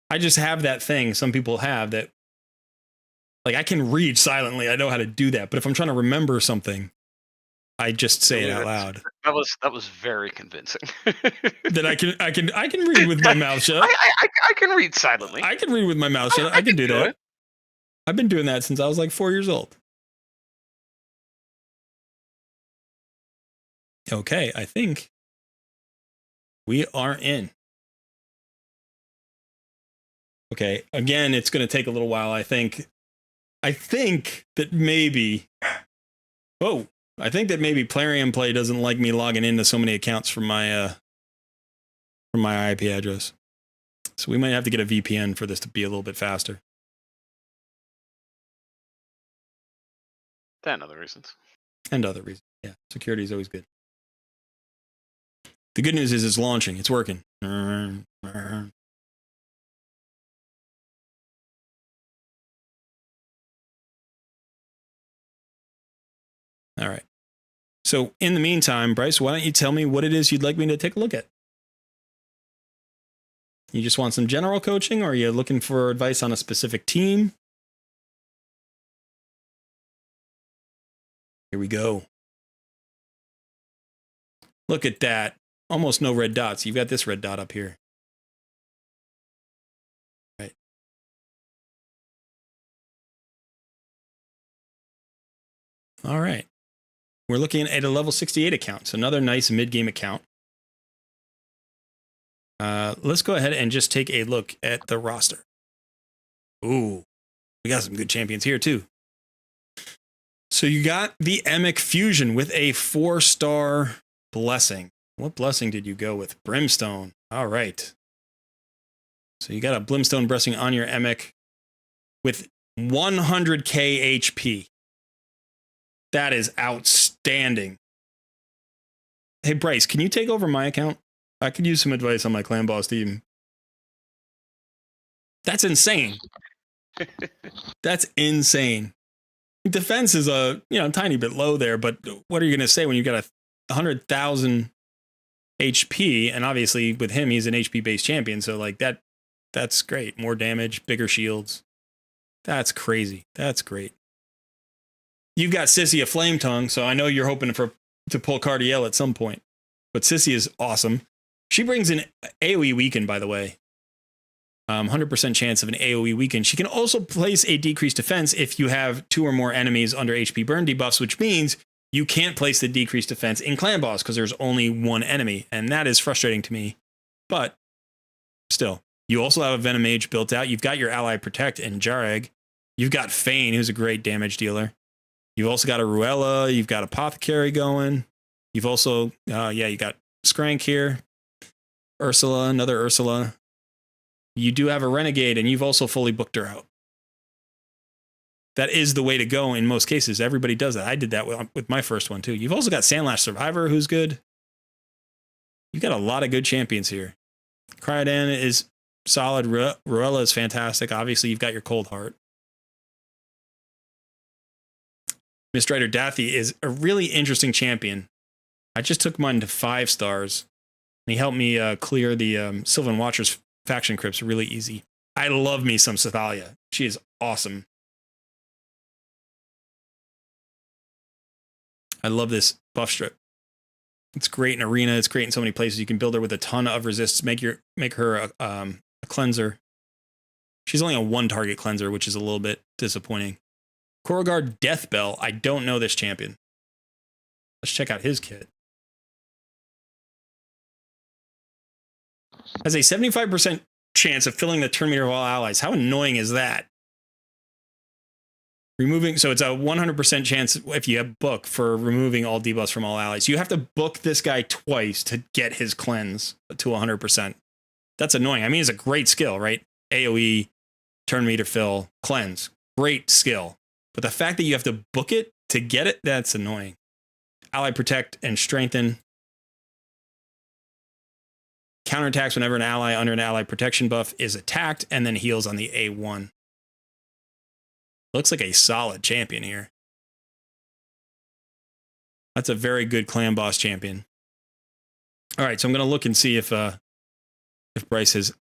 I just have that thing some people have that like I can read silently. I know how to do that, but if I'm trying to remember something, I just say it out loud. That was very convincing. That I can read with my mouth shut. I can read silently. I can read with my mouth shut. I can do that. I've been doing that since I was like 4 years old. Okay, I think we are in. Okay, again, it's going to take a little while. I think that maybe. Oh, I think that maybe Plarium Play doesn't like me logging into so many accounts from my IP address. So we might have to get a VPN for this to be a little bit faster. And other reasons. Yeah, security is always good. The good news is it's launching. It's working. All right. So in the meantime, Bryce, why don't you tell me what it is you'd like me to take a look at? You just want some general coaching, or are you looking for advice on a specific team? Here we go. Look at that. Almost no red dots. You've got this red dot up here. Right. All right. We're looking at a level 68 account. So another nice mid-game account. Let's go ahead and just take a look at the roster. Ooh, we got some good champions here too. So you got the Emic Fusion with a 4-star blessing. What blessing did you go with? Brimstone. All right. So you got a Brimstone blessing on your Emic with 100k HP. That is outstanding. Hey, Bryce, can you take over my account? I could use some advice on my clan boss team. That's insane. That's insane. Defense is a tiny bit low there, but what are you going to say when you got a 100,000 HP? And obviously with him, he's an HP based champion. So like that's great. More damage, bigger shields. That's crazy. That's great. You've got Sissy a Flame Tongue, so I know you're hoping to pull Cardiel at some point. But Sissy is awesome. She brings an AoE weaken, by the way. 100% chance of an AoE weaken. She can also place a decreased defense if you have 2 or more enemies under HP burn debuffs, which means you can't place the decreased defense in clan boss because there's only 1 enemy, and that is frustrating to me. But still, you also have a Venom Mage built out. You've got your ally Protect and Jareg. You've got Fane, who's a great damage dealer. You've also got a Ruella. You've got Apothecary going. You've also, you got Skrank here. Ursula, another Ursula. You do have a Renegade, and you've also fully booked her out. That is the way to go in most cases. Everybody does that. I did that with my first one, too. You've also got Sandlash Survivor, who's good. You've got a lot of good champions here. Cryodan is solid. Ruella is fantastic. Obviously, you've got your Cold Heart. Mistwriter Daffy is a really interesting champion. I just took mine to 5 stars. And he helped me clear the Sylvan Watchers faction crypts really easy. I love me some Cythalia. She is awesome. I love this buff strip. It's great in arena. It's great in so many places. You can build her with a ton of resists. Make her a cleanser. She's only a 1-target cleanser, which is a little bit disappointing. Korogard Deathbell. I don't know this champion. Let's check out his kit. Has a 75% chance of filling the turn meter of all allies. How annoying is that? So it's a 100% chance if you have book for removing all debuffs from all allies. You have to book this guy twice to get his cleanse to 100%. That's annoying. I mean, it's a great skill, right? AoE, turn meter fill, cleanse. Great skill. But the fact that you have to book it to get it, that's annoying. Ally Protect and Strengthen. Counterattacks whenever an ally under an ally protection buff is attacked, and then heals on the A1. Looks like a solid champion here. That's a very good clan boss champion. All right, so I'm going to look and see if Bryce has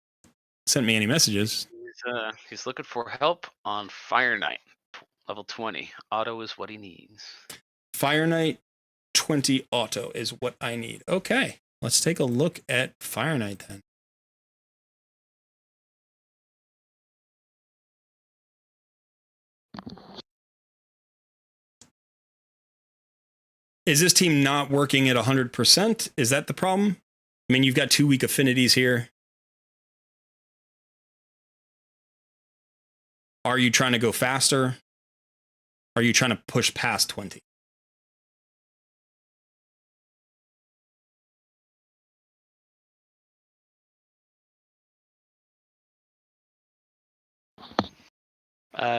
sent me any messages. He's looking for help on Fire Knight, level 20. Auto is what he needs. Fire Knight 20 auto is what I need. Okay. Let's take a look at Fire Knight then. Is this team not working at 100%? Is that the problem? I mean, you've got 2 weak affinities here. Are you trying to go faster? Are you trying to push past 20?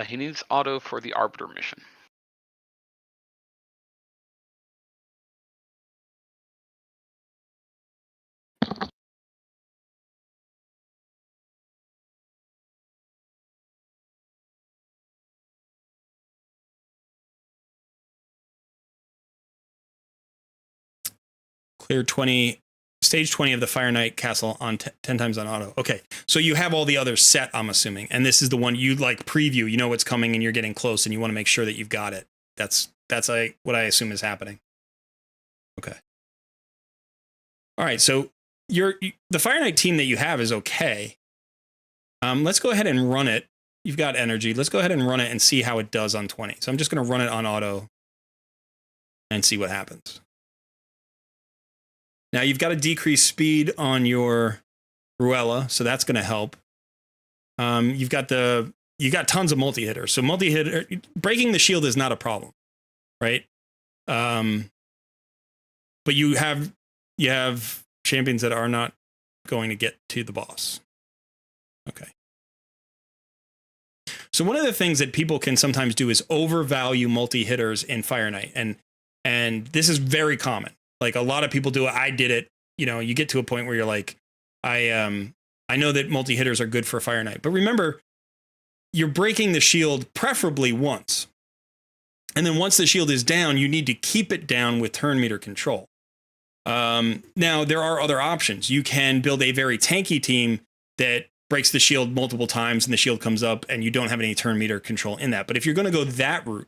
He needs auto for the Arbiter mission. Clear 20, stage 20 of the Fire Knight Castle on 10 times on auto. Okay, so you have all the others set, I'm assuming, and this is the one you like preview. You know what's coming, and you're getting close, and you want to make sure that you've got it. That's what I assume is happening. Okay. All right, so the Fire Knight team that you have is okay. Let's go ahead and run it. You've got energy. Let's go ahead and run it and see how it does on 20. So I'm just going to run it on auto and see what happens. Now you've got a decreased speed on your Ruella, so that's going to help. You've got tons of multi-hitters. So multi-hitter, breaking the shield is not a problem. right? But you have champions that are not going to get to the boss. Okay. So one of the things that people can sometimes do is overvalue multi-hitters in Fire Knight, and this is very common. Like a lot of people do it. I did it. You know, you get to a point where you're like, I know that multi-hitters are good for Fire Knight, but remember, you're breaking the shield preferably once. And then once the shield is down, you need to keep it down with turn meter control. Now, there are other options. You can build a very tanky team that breaks the shield multiple times and the shield comes up and you don't have any turn meter control in that. But if you're going to go that route,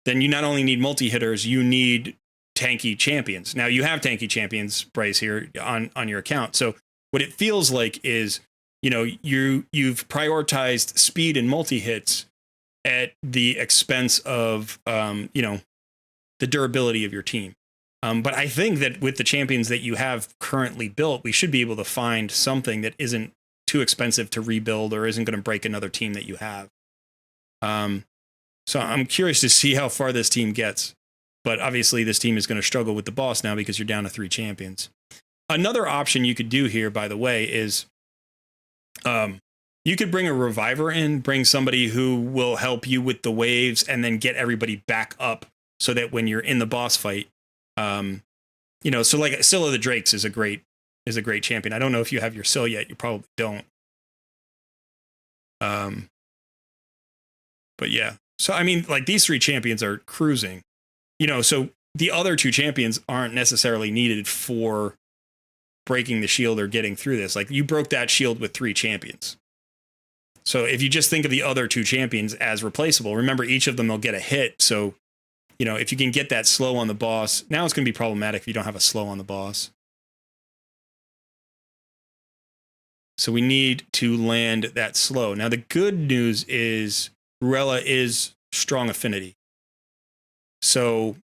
then you not only need multi-hitters, you need tanky champions. Now, you have tanky champions, Bryce, here on your account. So what it feels like is, you know, you've prioritized speed and multi-hits at the expense of, you know, the durability of your team. But I think that with the champions that you have currently built, we should be able to find something that isn't too expensive to rebuild or isn't going to break another team that you have. So I'm curious to see how far this team gets. But obviously, this team is going to struggle with the boss now because you're down to 3 champions. Another option you could do here, by the way, is you could bring a reviver in, bring somebody who will help you with the waves and then get everybody back up so that when you're in the boss fight, you know, so like Scylla the Drakes is a great champion. I don't know if you have your Syl yet. You probably don't. But yeah. So, I mean, like these 3 champions are cruising, you know, so the other 2 champions aren't necessarily needed for breaking the shield or getting through this. Like you broke that shield with 3 champions. So if you just think of the other 2 champions as replaceable, remember each of them will get a hit. So, you know, if you can get that slow on the boss, now it's going to be problematic if you don't have a slow on the boss. So we need to land that slow. Now the good news is Ruella is strong affinity. So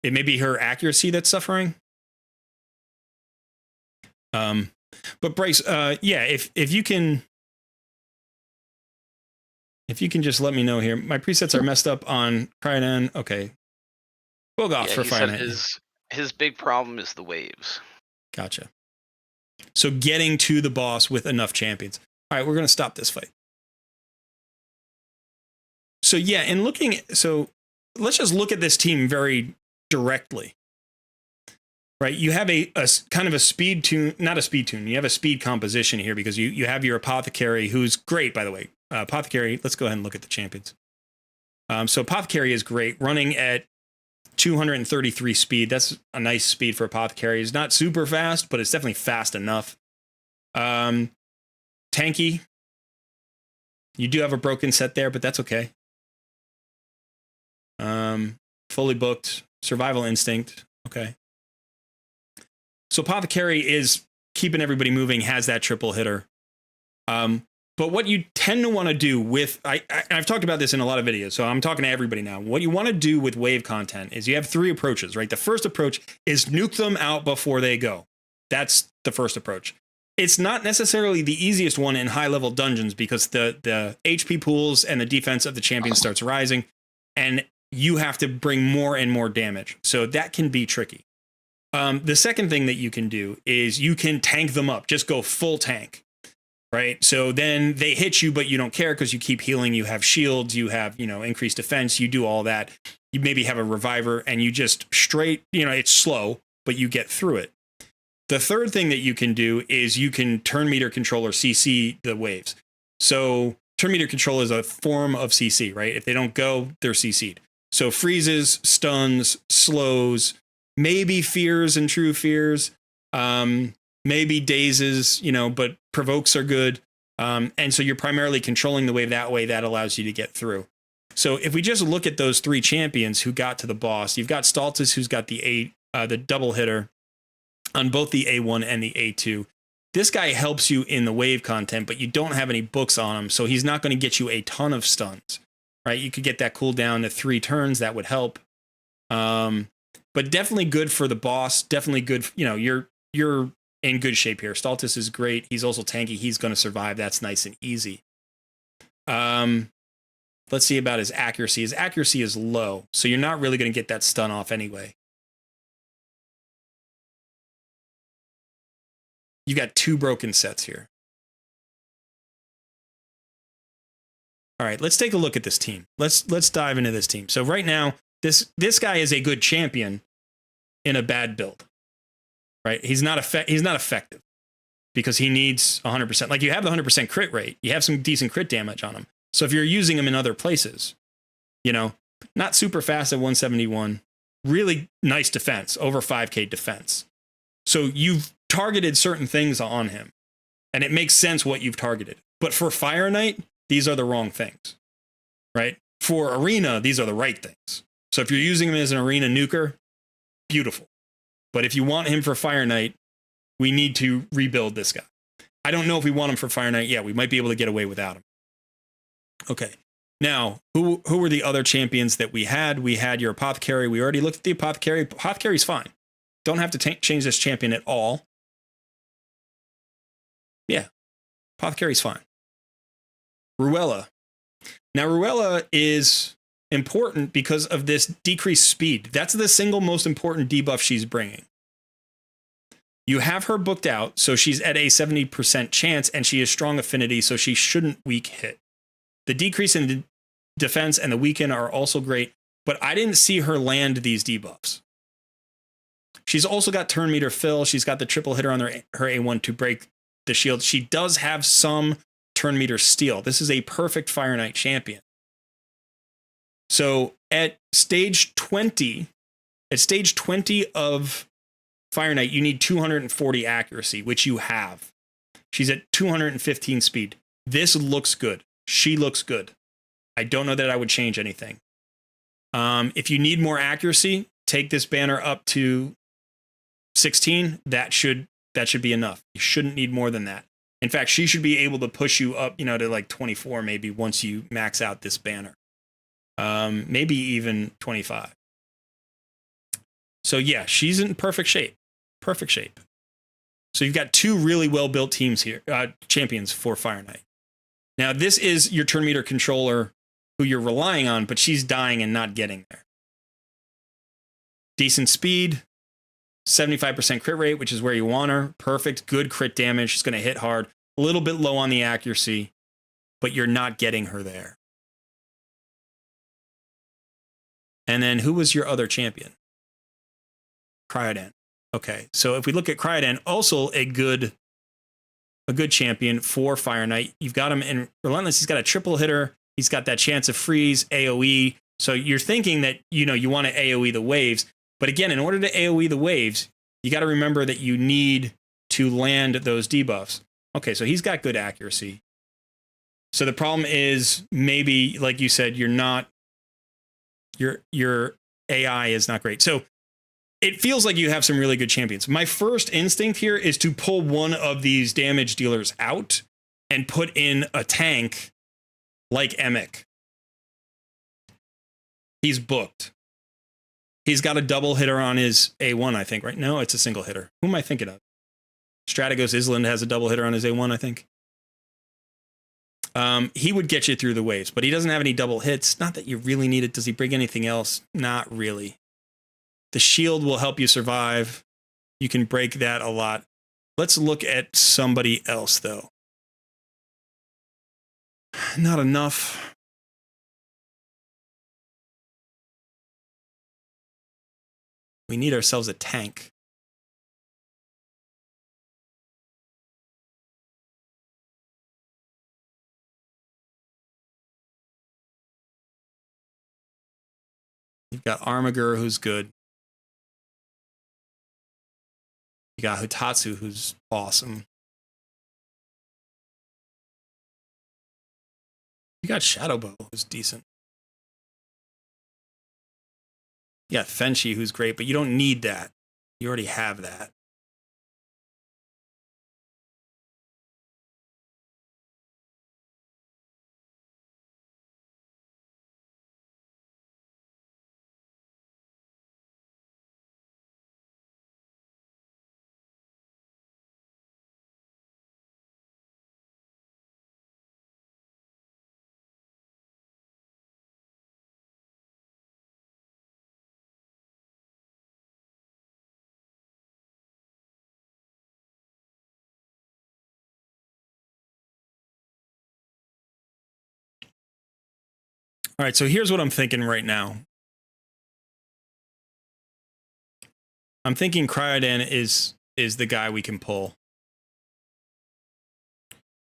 it may be her accuracy that's suffering. But Bryce, yeah, if you can just let me know here. My presets are messed up on Cryodan. Okay. We'll go off for Fire Knight. His big problem is the waves. Gotcha. So getting to the boss with enough champions. All right, we're going to stop this fight. So yeah, so let's just look at this team very directly. Right, you have a kind of a speed tune, not a speed tune. You have a speed composition here because you have your Apothecary, who's great, by the way. Apothecary, let's go ahead and look at the champions. So Apothecary is great, running at 233 speed. That's a nice speed for Apothecary. It's not super fast, but it's definitely fast enough. Tanky. You do have a broken set there, but that's okay. Fully booked. Survival instinct. Okay. So Apothecary is keeping everybody moving, has that triple hitter. But what you tend to want to do with, I've talked about this in a lot of videos, so I'm talking to everybody now. What you want to do with wave content is you have 3 approaches, right? The first approach is nuke them out before they go. That's the first approach. It's not necessarily the easiest one in high-level dungeons because the HP pools and the defense of the champion starts rising, and you have to bring more and more damage. So that can be tricky. The second thing that you can do is you can tank them up. Just go full tank. Right. So then they hit you, but you don't care because you keep healing. You have shields, you have, you know, increased defense. You do all that. You maybe have a reviver and you just straight, you know, it's slow, but you get through it. The third thing that you can do is you can turn meter control or CC the waves. So turn meter control is a form of CC, right? If they don't go, they're CC'd. So freezes, stuns, slows, maybe fears and true fears. Maybe dazes, you know, but provokes are good. And so you're primarily controlling the wave that way. That allows you to get through. So if we just look at those 3 champions who got to the boss, you've got Stultus, who's got the double hitter on both the A1 and the A2. This guy helps you in the wave content, but you don't have any books on him. So he's not going to get you a ton of stuns, right? You could get that cooldown to 3 turns. That would help. But definitely good for the boss. Definitely good. You know, you're in good shape here. Stultus is great. He's also tanky. He's going to survive. That's nice and easy. Let's see about his accuracy. His accuracy is low, so you're not really going to get that stun off anyway. You got 2 broken sets here. All right, let's take a look at this team. Let's dive into this team. So right now, this guy is a good champion in a bad build. Right? He's not effective because he needs 100%. Like, you have the 100% crit rate. You have some decent crit damage on him. So if you're using him in other places, you know, not super fast at 171, really nice defense, over 5k defense. So you've targeted certain things on him, and it makes sense what you've targeted. But for Fire Knight, these are the wrong things, right? For Arena, these are the right things. So if you're using him as an Arena nuker, beautiful. But if you want him for Fire Knight, we need to rebuild this guy. I don't know if we want him for Fire Knight yet. We might be able to get away without him. Okay. Now, who were the other champions that we had? We had your Apothecary. We already looked at the Apothecary. Apothecary's fine. Don't have to change this champion at all. Yeah. Apothecary's fine. Ruella. Now, Ruella is important because of this decreased speed. That's the single most important debuff she's bringing. You have her booked out, so she's at a 70% chance, and she has strong affinity, so she shouldn't weak hit. The decrease in defense and the weaken are also great, but I didn't see her land these debuffs. She's also got turn meter fill. She's got the triple hitter on her A1 to break the shield. She does have some turn meter steal. This is a perfect Fire Knight champion. So at stage 20 of Fire Knight, you need 240 accuracy, which you have. She's at 215 speed. This looks good. She looks good. I don't know that I would change anything. If you need more accuracy, take this banner up to 16. That should be enough. You shouldn't need more than that. In fact, she should be able to push you up, to like 24 maybe once you max out this banner. Maybe even 25. So yeah, she's in perfect shape. Perfect shape. So you've got 2 really well-built teams here, champions for Fire Knight. Now, this is your turn meter controller who you're relying on, but she's dying and not getting there. Decent speed, 75% crit rate, which is where you want her. Perfect, good crit damage. She's going to hit hard. A little bit low on the accuracy, but you're not getting her there. And then who was your other champion? Cryodan. Okay, so if we look at Cryodan, also a good champion for Fire Knight. You've got him in Relentless. He's got a triple hitter. He's got that chance of freeze, AoE. So you're thinking that, you want to AoE the waves. But again, in order to AoE the waves, you got to remember that you need to land those debuffs. Okay, so he's got good accuracy. So the problem is maybe, like you said, your AI is not great. So it feels like you have some really good champions. My first instinct here is to pull one of these damage dealers out and put in a tank like Emic. He's booked. He's got a double hitter on his A1, I think, right? No, it's a single hitter. Who am I thinking of? Strategos Island has a double hitter on his A1, I think. He would get you through the waves, but he doesn't have any double hits. Not that you really need it. Does he bring anything else? Not really. The shield will help you survive. You can break that a lot. Let's look at somebody else, though. Not enough. We need ourselves a tank. You've got Armiger, who's good. You got Hutatsu, who's awesome. You got Shadowbow, who's decent. You got Fenshi, who's great, but you don't need that. You already have that. All right, so here's what I'm thinking right now. I'm thinking Cryodan is the guy we can pull.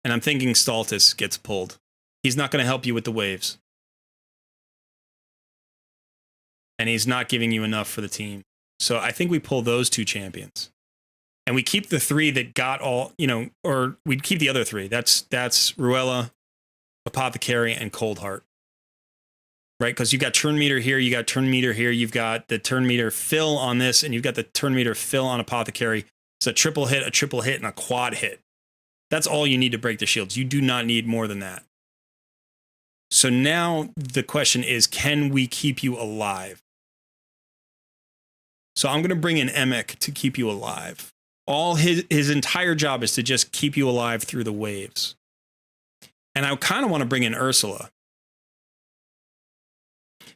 And I'm thinking Stultus gets pulled. He's not going to help you with the waves. And he's not giving you enough for the team. So I think we pull those two champions. And we keep the three that got all, or we keep the other three. That's Ruella, Apothecary, and Coldheart. Right? Because you got turn meter here, you got turn meter here, you've got the turn meter fill on this, and you've got the turn meter fill on Apothecary. It's a triple hit, and a quad hit. That's all you need to break the shields. You do not need more than that. So now the question is, can we keep you alive? So I'm going to bring in Emic to keep you alive. All his entire job is to just keep you alive through the waves. And I kind of want to bring in Ursula.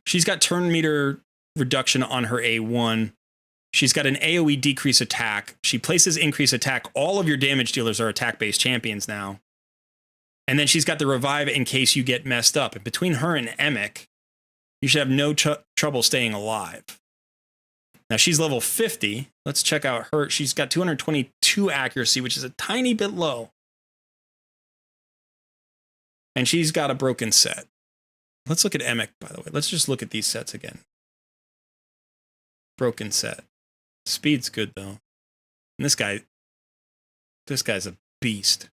She's got turn meter reduction on her A1. She's got an AoE decrease attack. She places increase attack. All of your damage dealers are attack-based champions now. And then she's got the revive in case you get messed up. And between her and Emic, you should have no trouble staying alive. Now she's level 50. Let's check out her. She's got 222 accuracy, which is a tiny bit low. And she's got a broken set. Let's look at Emic, by the way. Let's just look at these sets again. Broken set. Speed's good, though. And this guy's a beast.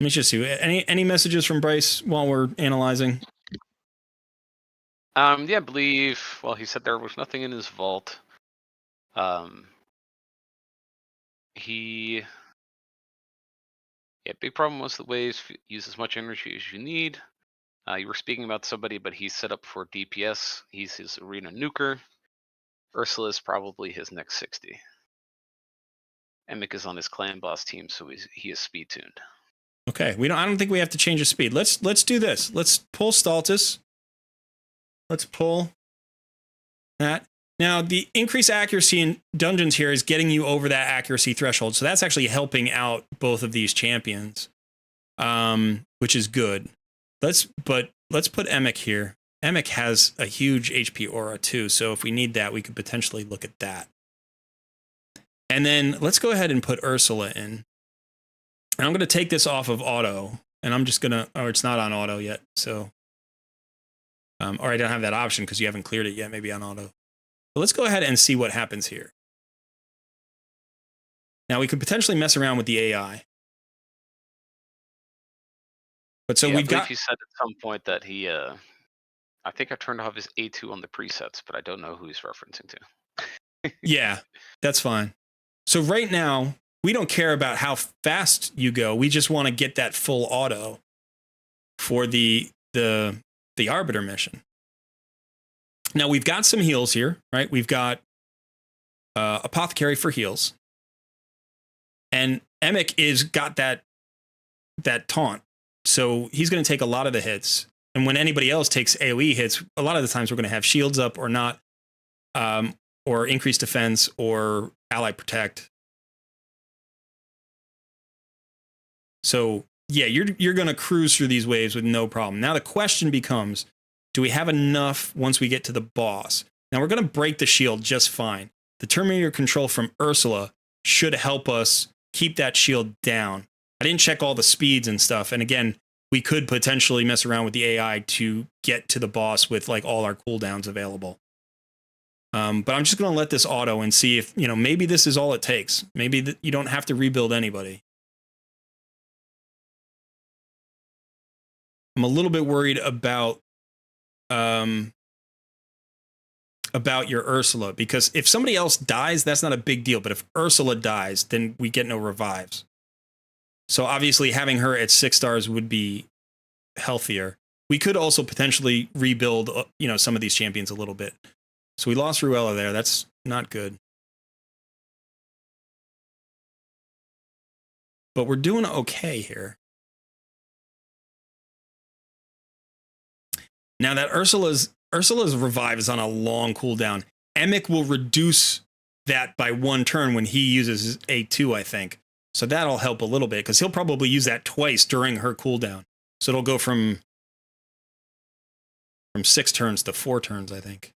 Let me just see. Any messages from Bryce while we're analyzing? Yeah, I believe, well, he said there was nothing in his vault. Big problem was the waves use as much energy as you need. You were speaking about somebody, but he's set up for DPS. He's his arena nuker. Ursula is probably his next 60. Emic is on his clan boss team, so he is speed tuned. Okay, I don't think we have to change his speed. Let's do this. Let's pull Stultus. Let's pull that. Now, the increased accuracy in dungeons here is getting you over that accuracy threshold. So that's actually helping out both of these champions, which is good. Let's put Emic here. Emic has a huge HP aura too. So if we need that, we could potentially look at that. And then let's go ahead and put Ursula in. And I'm going to take this off of auto. And I'm just going to, it's not on auto yet. So, or I don't have that option because you haven't cleared it yet, maybe on auto. But let's go ahead and see what happens here. Now we could potentially mess around with the AI. But so we've got. He said at some point that he, I think I turned off his A2 on the presets, but I don't know who he's referencing to. Yeah, that's fine. So right now, we don't care about how fast you go. We just want to get that full auto for the Arbiter mission. Now we've got some heals here, right? We've got Apothecary for heals. And Emic is got that taunt. So he's going to take a lot of the hits. And when anybody else takes AoE hits, a lot of the times we're going to have shields up or not, or increased defense or ally protect. So yeah, you're going to cruise through these waves with no problem. Now the question becomes, do we have enough once we get to the boss? Now we're going to break the shield just fine. The Terminator control from Ursula should help us keep that shield down. I didn't check all the speeds and stuff. And again, we could potentially mess around with the AI to get to the boss with like all our cooldowns available. But I'm just going to let this auto and see if, maybe this is all it takes. Maybe you don't have to rebuild anybody. I'm a little bit worried about your Ursula, because if somebody else dies, that's not a big deal. But if Ursula dies, then we get no revives. So obviously having her at 6 stars would be healthier. We could also potentially rebuild, some of these champions a little bit. So we lost Ruella there. That's not good. But we're doing okay here. Now that Ursula's revive is on a long cooldown. Emic will reduce that by 1 turn when he uses his A2, I think. So that'll help a little bit because he'll probably use that twice during her cooldown. So it'll go from from 6 turns to 4 turns, I think.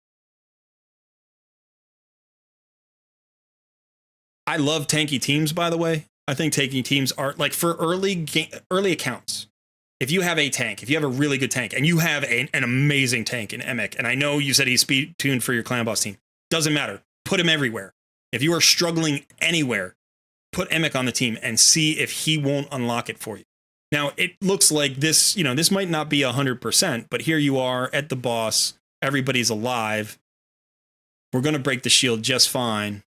I love tanky teams, by the way. I think tanky teams are like for early accounts. If you have a tank, if you have a really good tank, and you have an amazing tank in Emic, and I know you said he's speed tuned for your clan boss team, doesn't matter. Put him everywhere. If you are struggling anywhere, put Emic on the team and see if he won't unlock it for you. Now, it looks like this, this might not be 100%, but here you are at the boss. Everybody's alive. We're going to break the shield just fine.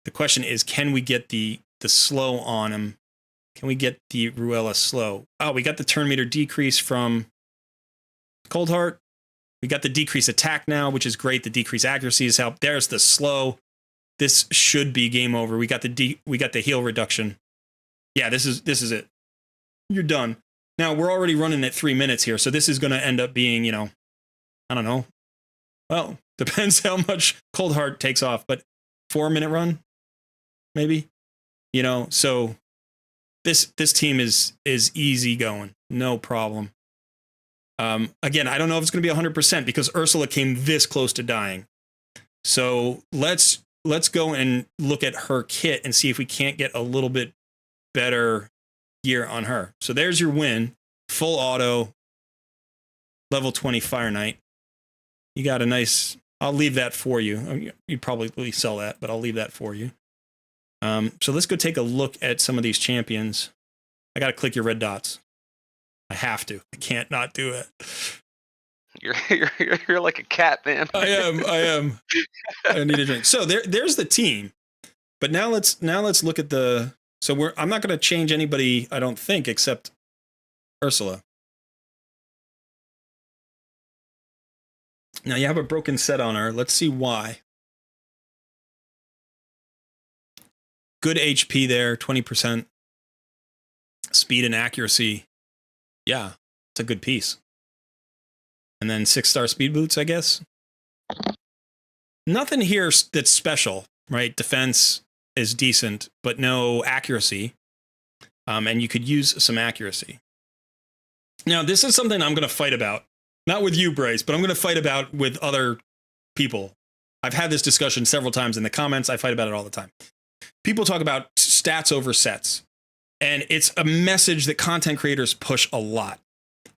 The question is, can we get the slow on him? Can we get the Ruella slow? Oh, we got the turn meter decrease from Coldheart. We got the decrease attack now, which is great. The decrease accuracy has helped. There's the slow. This should be game over. We got the heal reduction. Yeah, this is it. You're done. Now we're already running at 3 minutes here, so this is going to end up being, I don't know. Well, depends how much Coldheart takes off, but 4-minute run, maybe. So this team is easy going, no problem. Again, I don't know if it's going to be 100% because Ursula came this close to dying. So let's go and look at her kit and see if we can't get a little bit better gear on her. So there's your win, full auto, level 20 Fire Knight. You got a nice. I'll leave that for you. You'd probably sell that, but I'll leave that for you. So let's go take a look at some of these champions. I got to click your red dots. I have to. I can't not do it. You're like a cat, man. I am. I need a drink. So there's the team. But now let's look at the. So I'm not going to change anybody, I don't think, except Ursula. Now you have a broken set on her. Let's see why. Good HP there, 20%. Speed and accuracy. Yeah, it's a good piece. And then 6-star speed boots, I guess. Nothing here that's special, right? Defense is decent, but no accuracy. And you could use some accuracy. Now, this is something I'm going to fight about. Not with you, Bryce, but I'm going to fight about with other people. I've had this discussion several times in the comments. I fight about it all the time. People talk about stats over sets. And it's a message that content creators push a lot.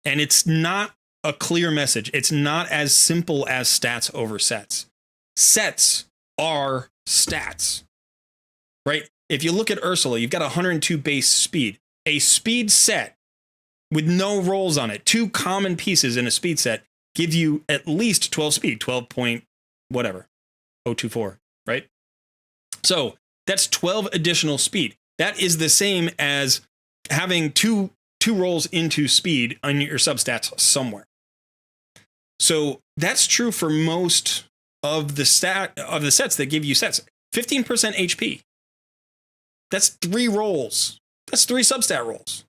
And it's not a clear message. It's not as simple as stats over sets. Sets are stats, right? If you look at Ursula, you've got 102 base speed. A speed set with no rolls on it, 2 common pieces in a speed set, give you at least 12 speed, 12 point whatever, 024, right? So that's 12 additional speed. That is the same as having two rolls into speed on your substats somewhere. So that's true for most of the sets that give you sets. 15% HP. That's 3 rolls. That's 3 substat rolls.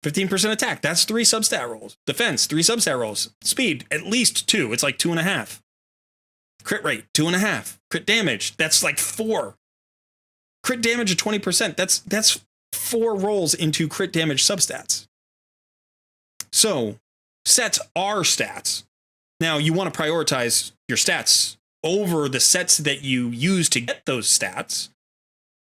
15% attack. That's 3 substat rolls. Defense, 3 substat rolls. Speed, at least 2. It's like 2.5. Crit rate, 2.5. Crit damage, that's like 4. Crit damage of 20%. That's 4 rolls into crit damage substats. So sets are stats. Now you want to prioritize your stats over the sets that you use to get those stats,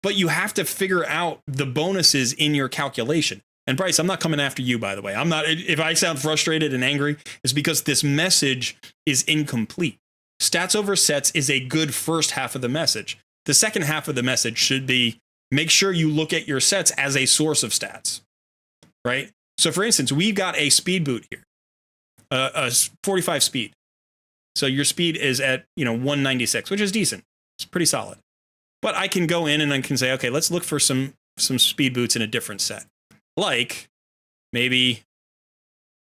but you have to figure out the bonuses in your calculation. And Bryce, I'm not coming after you, by the way. I'm not. If I sound frustrated and angry, it's because this message is incomplete. Stats over sets is a good first half of the message. The second half of the message should be make sure you look at your sets as a source of stats, right? So for instance, we've got a speed boot here, a 45 speed. So your speed is at 196, which is decent. It's pretty solid. But I can go in and I can say, okay, let's look for some speed boots in a different set. Like maybe,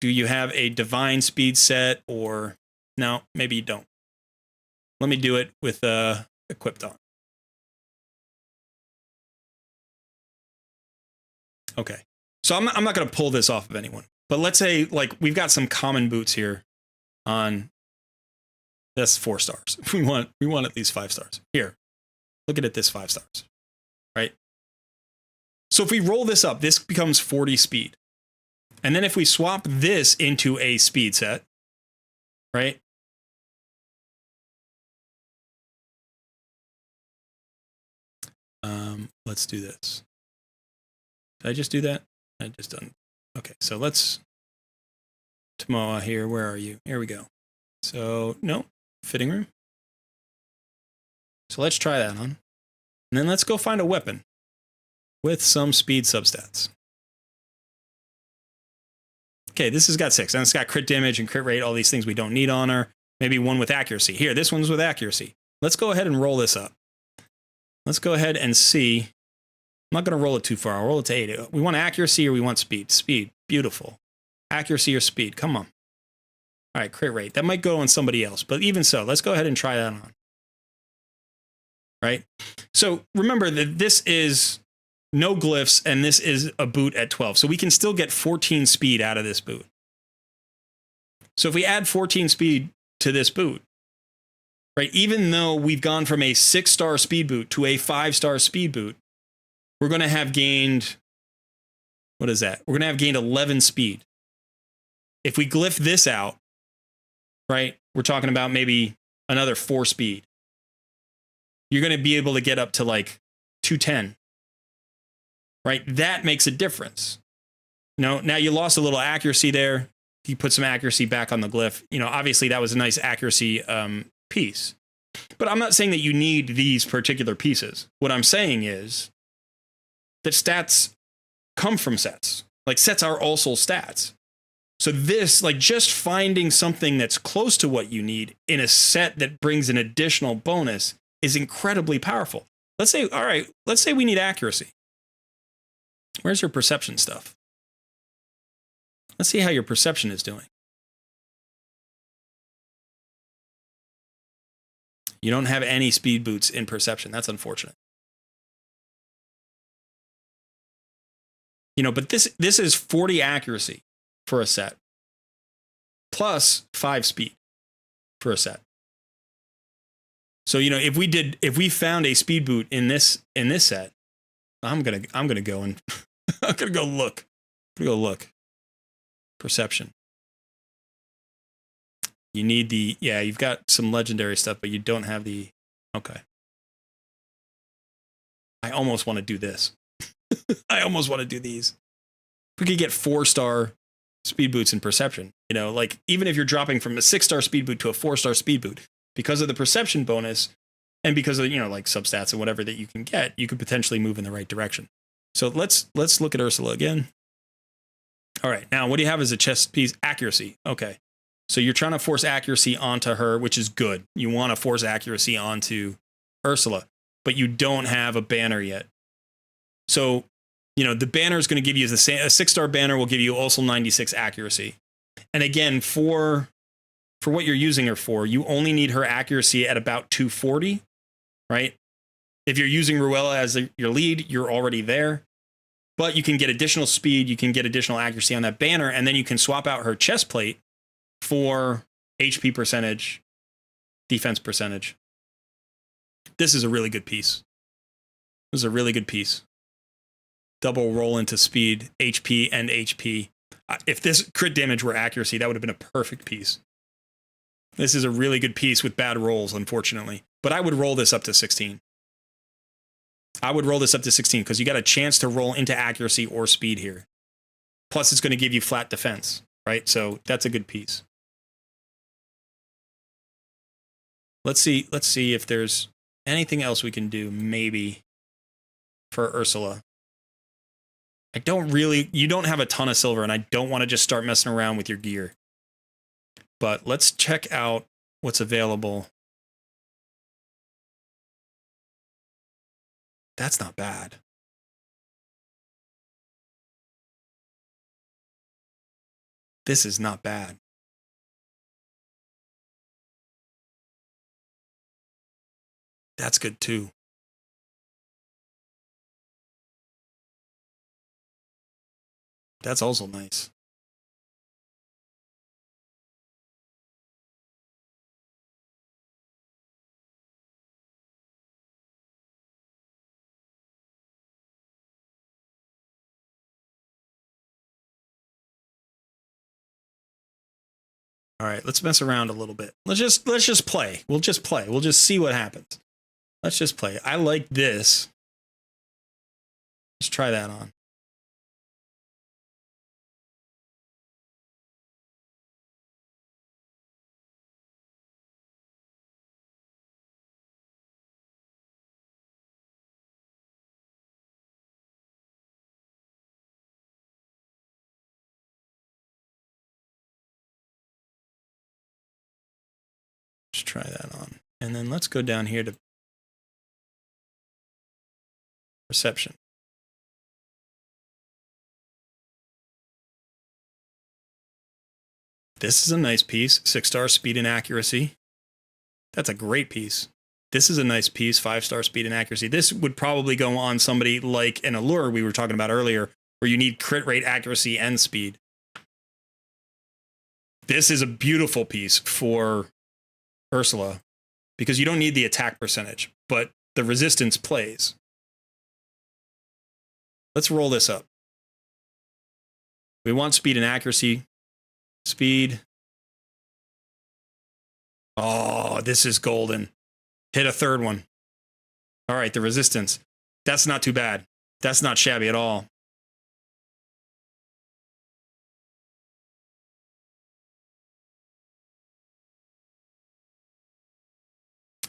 do you have a divine speed set, or no, maybe you don't. Let me do it with equipped on. Okay. So I'm not going to pull this off of anyone, but let's say like we've got some common boots here on. That's 4 stars. We want at least 5 stars. Here, look at it. This 5 stars, right? So if we roll this up, this becomes 40 speed. And then if we swap this into a speed set, right? Let's do this. Did I just do that? I just done. Okay, so let's Tomoa here. Where are you? Here we go. So no, fitting room. So let's try that on. And then let's go find a weapon with some speed substats. Okay, this has got 6. And it's got crit damage and crit rate, all these things we don't need on her. Maybe one with accuracy. Here, this one's with accuracy. Let's go ahead and roll this up. Let's go ahead and see. I'm not going to roll it too far. I'll roll it to 8. We want accuracy or we want speed? Speed. Beautiful. Accuracy or speed. Come on. All right, crit rate. That might go on somebody else. But even so, let's go ahead and try that on. Right? So remember that this is no glyphs, and this is a boot at 12. So we can still get 14 speed out of this boot. So if we add 14 speed to this boot, right, even though we've gone from a 6-star speed boot to a 5-star speed boot, we're going to have gained, what is that? We're going to have gained 11 speed. If we glyph this out, right, we're talking about maybe another 4 speed. You're going to be able to get up to like 210. Right? That makes a difference. Now you lost a little accuracy there. You put some accuracy back on the glyph. Obviously that was a nice accuracy piece. But I'm not saying that you need these particular pieces. What I'm saying is that stats come from sets. Like sets are also stats. So this, like just finding something that's close to what you need in a set that brings an additional bonus is incredibly powerful. Let's say we need accuracy. Where's your perception stuff? Let's see how your perception is doing. You don't have any speed boots in perception. That's unfortunate. But this is 40 accuracy for a set, plus 5 speed for a set. So if we found a speed boot in this set, I'm gonna go and I'm gonna go look. Perception. You need you've got some legendary stuff, but you don't have the. Okay. I almost want to do this. I almost want to do these. We could get 4-star speed boots in perception. Like even if you're dropping from a 6-star speed boot to a 4-star speed boot, because of the perception bonus and because of like substats and whatever that you can get, you could potentially move in the right direction. So let's look at Ursula again. All right, now what do you have as a chest piece? Accuracy. Okay, so you're trying to force accuracy onto her, which is good. You want to force accuracy onto Ursula, but you don't have a banner yet. So the banner is going to give you a 6-star banner will give you also 96 accuracy. And again, for what you're using her for, you only need her accuracy at about 240, right? If you're using Ruella as your lead, you're already there. But you can get additional speed, you can get additional accuracy on that banner, and then you can swap out her chest plate for HP percentage, defense percentage. This is a really good piece. This is a really good piece. Double roll into speed, HP and HP. If this crit damage were accuracy, that would have been a perfect piece. This is a really good piece with bad rolls, unfortunately. But I would roll this up to 16. I would roll this up to 16 because you got a chance to roll into accuracy or speed here. Plus, it's going to give you flat defense, right? So that's a good piece. Let's see if there's anything else we can do, maybe, for Ursula. You don't have a ton of silver, and I don't want to just start messing around with your gear. But let's check out what's available. That's not bad. This is not bad. That's good too. That's also nice. All right, let's mess around a little bit. Let's just play. We'll just play. We'll just see what happens. Let's just play. I like this. Let's try that on. Let's try that on. And then let's go down here to perception. This is a nice piece. 6-star speed and accuracy. That's a great piece. This is a nice piece. 5-star speed and accuracy. This would probably go on somebody like an allure we were talking about earlier, where you need crit rate, accuracy, and speed. This is a beautiful piece for Ursula because you don't need the attack percentage, but the resistance plays. Let's roll this up. We want speed and accuracy. Speed. Oh, this is golden. Hit a third one. All right, the resistance. That's not too bad. That's not shabby at all.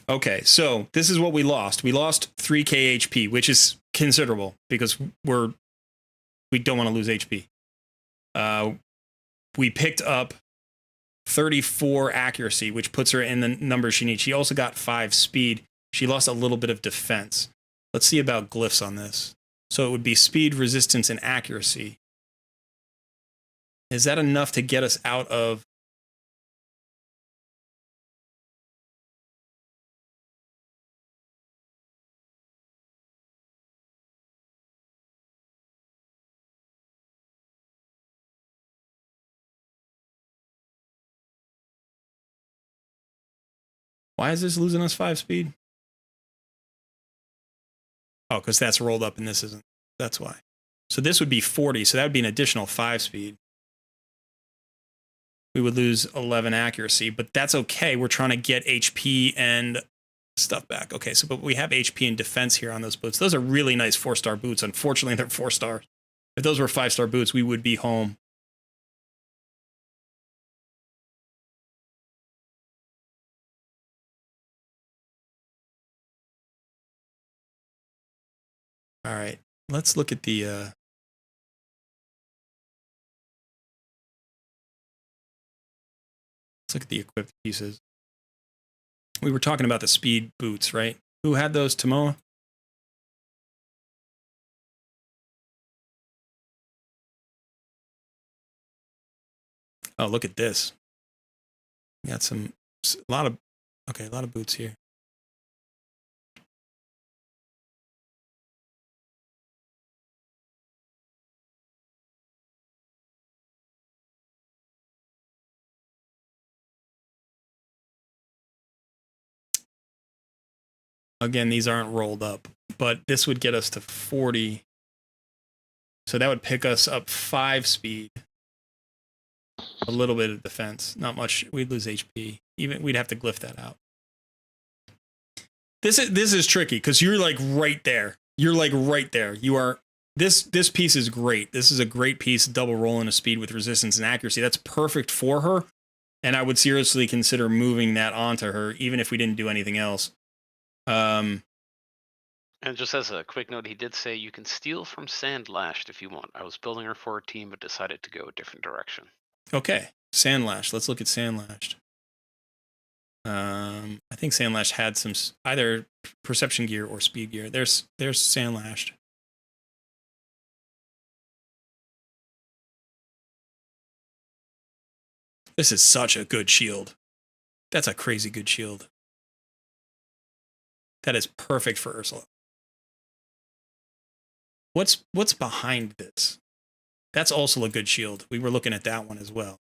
Okay, so this is what we lost. We lost 3k HP, which is considerable because we don't want to lose HP. We picked up 34 accuracy, which puts her in the numbers she needs. She also got 5 speed. She lost a little bit of defense. Let's see about glyphs on this. So it would be speed, resistance, and accuracy. Is that enough to get us out of... Why is this losing us 5 speed? Oh, because that's rolled up and this isn't. That's why. So this would be 40, so that would be an additional 5 speed. We would lose 11 accuracy, but that's okay. We're trying to get HP and stuff back. Okay, so but we have HP and defense here on those boots. Those are really nice 4-star boots. Unfortunately, they're 4 stars. If those were 5-star boots, we would be home. All right, let's look at the... let's look at the equipped pieces. We were talking about the speed boots, right? Who had those, Tomoa? Oh, look at this. We got a lot of boots here. Again, these aren't rolled up, but this would get us to 40. So that would pick us up 5 speed. A little bit of defense. Not much. We'd lose HP. Even we'd have to glyph that out. This is tricky because you're like right there. You're like right there. You are. This piece is great. This is a great piece. Double roll in a speed with resistance and accuracy. That's perfect for her. And I would seriously consider moving that onto her, even if we didn't do anything else. And just as a quick note, he did say you can steal from Sandlashed if you want. I was building her for a team, but decided to go a different direction. Okay, Sandlashed. Let's look at Sandlashed. I think Sandlashed had some either perception gear or speed gear. There's Sandlashed. This is such a good shield. That's a crazy good shield. That is perfect for Ursula. What's behind this? That's also a good shield. We were looking at that one as well.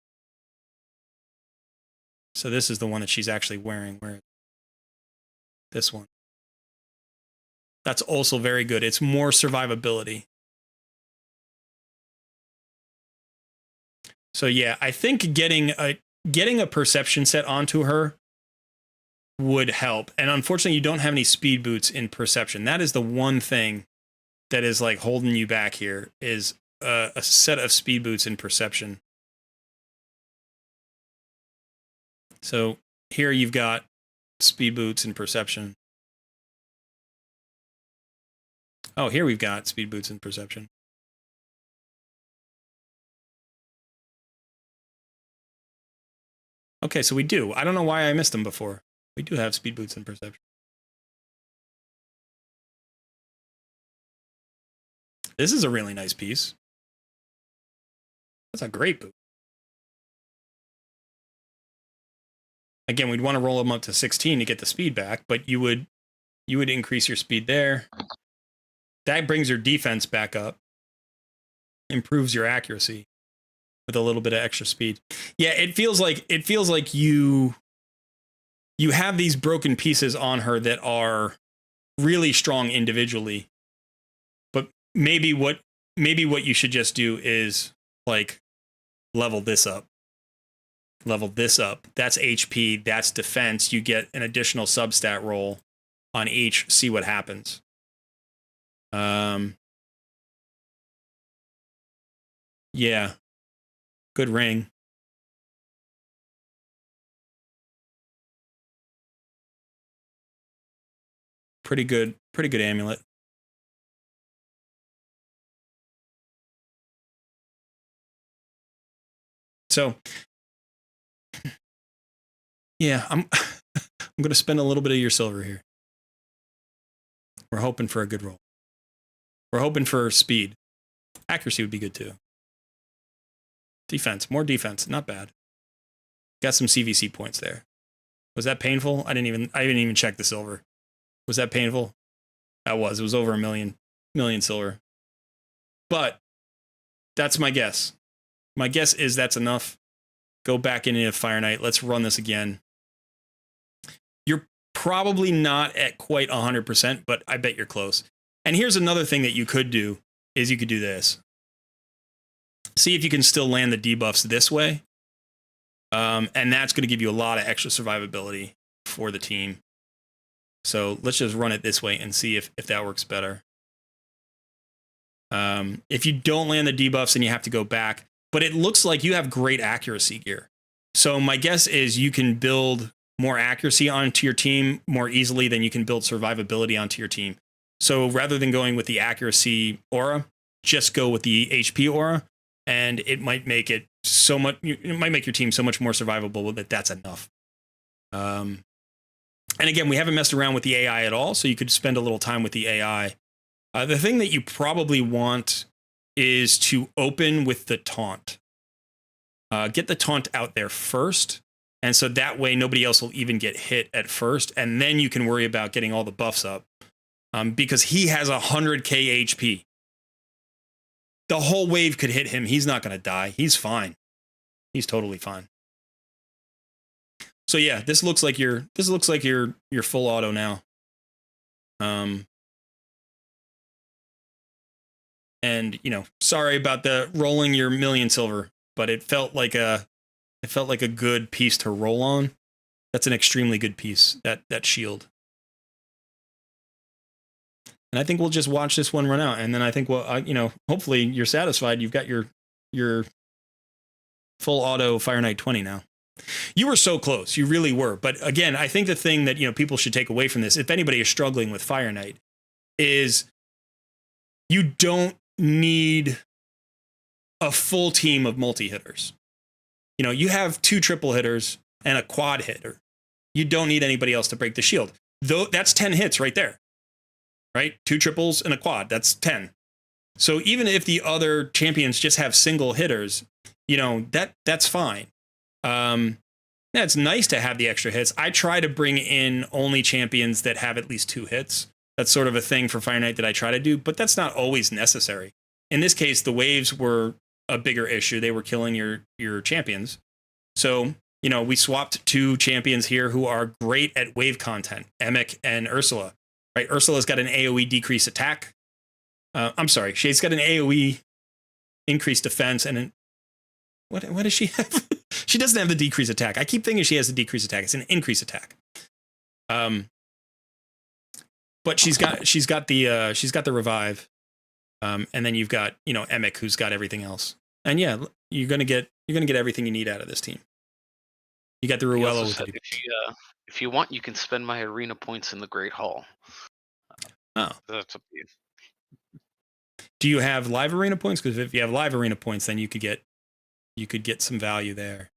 So this is the one that she's actually wearing. This one. That's also very good. It's more survivability. So yeah, I think getting getting a perception set onto her would help. And unfortunately, you don't have any speed boots in perception. That is the one thing that is like holding you back here, is a set of speed boots in perception. So here you've got speed boots in perception. Oh, here we've got speed boots in perception. Okay, so we do. I don't know why I missed them before. We do have speed boots in perception. This is a really nice piece. That's a great boot. Again, we'd want to roll them up to 16 to get the speed back, but you would increase your speed there. That brings your defense back up. Improves your accuracy with a little bit of extra speed. Yeah, it feels like you have these broken pieces on her that are really strong individually. But maybe what you should just do is like level this up. Level this up. That's HP, that's defense. You get an additional substat roll on each, see what happens. Yeah. Good ring. Pretty good amulet. So yeah, I'm going to spend a little bit of your silver here. We're hoping for a good roll. We're hoping for speed. Accuracy would be good too. Defense, more defense, not bad. Got some CVC points there. Was that painful? I didn't even check the silver. Was that painful? That was. It was over a million silver. But that's my guess. My guess is that's enough. Go back into Fire Knight. Let's run this again. You're probably not at quite 100%, but I bet you're close. And here's another thing that you could do, is you could do this. See if you can still land the debuffs this way. And that's going to give you a lot of extra survivability for the team. So let's just run it this way and see if that works better. If you don't land the debuffs, then you have to go back. But it looks like you have great accuracy gear. So my guess is you can build more accuracy onto your team more easily than you can build survivability onto your team. So rather than going with the accuracy aura, just go with the HP aura, and it might make it so much. It might make your team so much more survivable that that's enough. And again, we haven't messed around with the AI at all, so you could spend a little time with the AI. The thing that you probably want is to open with the taunt. Get the taunt out there first. And so that way nobody else will even get hit at first. And then you can worry about getting all the buffs up. Because he has 100k HP. The whole wave could hit him. He's not going to die. He's fine. He's totally fine. So yeah, this looks like you're full auto now. And sorry about the rolling your million silver, but it felt like a good piece to roll on. That's an extremely good piece, that shield. And I think we'll just watch this one run out, and then I think hopefully you're satisfied. You've got your full auto Fire Knight 20 now. You were so close, you really were. But again, I think the thing that people should take away from this, if anybody is struggling with Fire Knight, is you don't need a full team of multi-hitters. You have 2 triple hitters and a quad hitter. You don't need anybody else to break the shield. Though that's 10 hits right there. Right? 2 triples and a quad, that's 10. So even if the other champions just have single hitters, that's fine. It's nice to have the extra hits. I try to bring in only champions that have at least 2 hits. That's sort of a thing for Fire Knight that I try to do, but that's not always necessary. In this case, the waves were a bigger issue. They were killing your champions. So, we swapped 2 champions here who are great at wave content, Emic and Ursula. Right? Ursula's got an AoE decrease attack. I'm sorry, she's got an AoE increased defense and what does she have? She doesn't have the decrease attack. I keep thinking she has the decrease attack. It's an increase attack. But she's got the revive. And then you've got, Emic, who's got everything else. And yeah, you're gonna get everything you need out of this team. You got the Ruello with it. If you want, you can spend my arena points in the Great Hall. Oh, that's up to you. Do you have live arena points? Because if you have live arena points, then you could get some value there.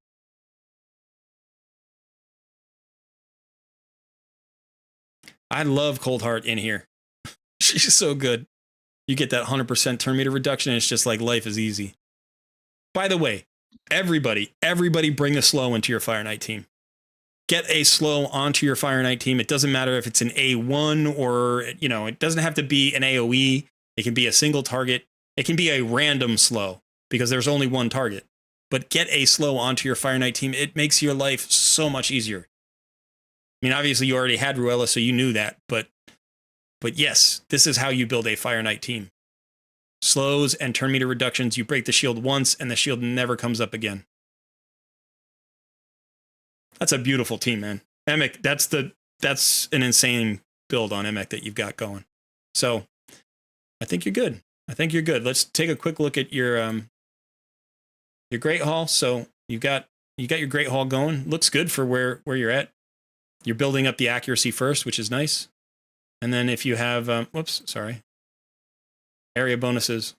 I love Cold Heart in here. She's so good. You get that 100% turn meter reduction, and it's just like life is easy. By the way, everybody bring a slow into your Fire Knight team. Get a slow onto your Fire Knight team. It doesn't matter if it's an A1 or, it doesn't have to be an AoE. It can be a single target. It can be a random slow because there's only one target. But get a slow onto your Fire Knight team. It makes your life so much easier. I mean, obviously you already had Ruella, so you knew that, but yes, this is how you build a Fire Knight team. Slows and turn meter reductions. You break the shield once and the shield never comes up again. That's a beautiful team, man. Emic, that's an insane build on Emic that you've got going. So I think you're good. Let's take a quick look at your Great Hall. So you got your Great Hall going. Looks good for where you're at. You're building up the accuracy first, which is nice. And then if you have, area bonuses.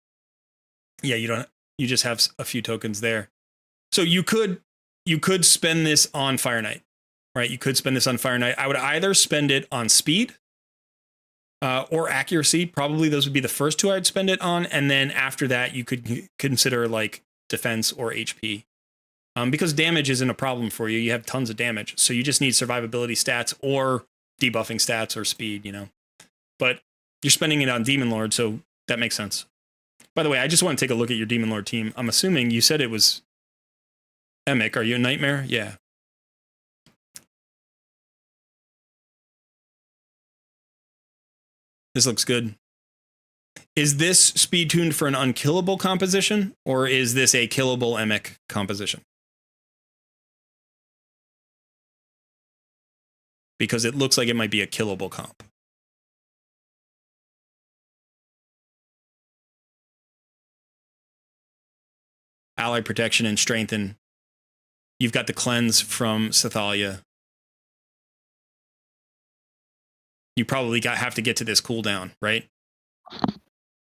Yeah, you just have a few tokens there. So you could spend this on Fire Knight, right? You could spend this on Fire Knight. I would either spend it on speed or accuracy. Probably those would be the first two I'd spend it on. And then after that, you could consider like defense or HP. Because damage isn't a problem for you. You have tons of damage. So you just need survivability stats or debuffing stats or speed, But you're spending it on Demon Lord, so that makes sense. By the way, I just want to take a look at your Demon Lord team. I'm assuming you said it was Emic. Are you a Nightmare? Yeah. This looks good. Is this speed tuned for an unkillable composition, or is this a killable Emic composition? Because it looks like it might be a killable comp. Ally protection and strengthen. You've got the cleanse from Sathalia. You probably have to get to this cooldown, right?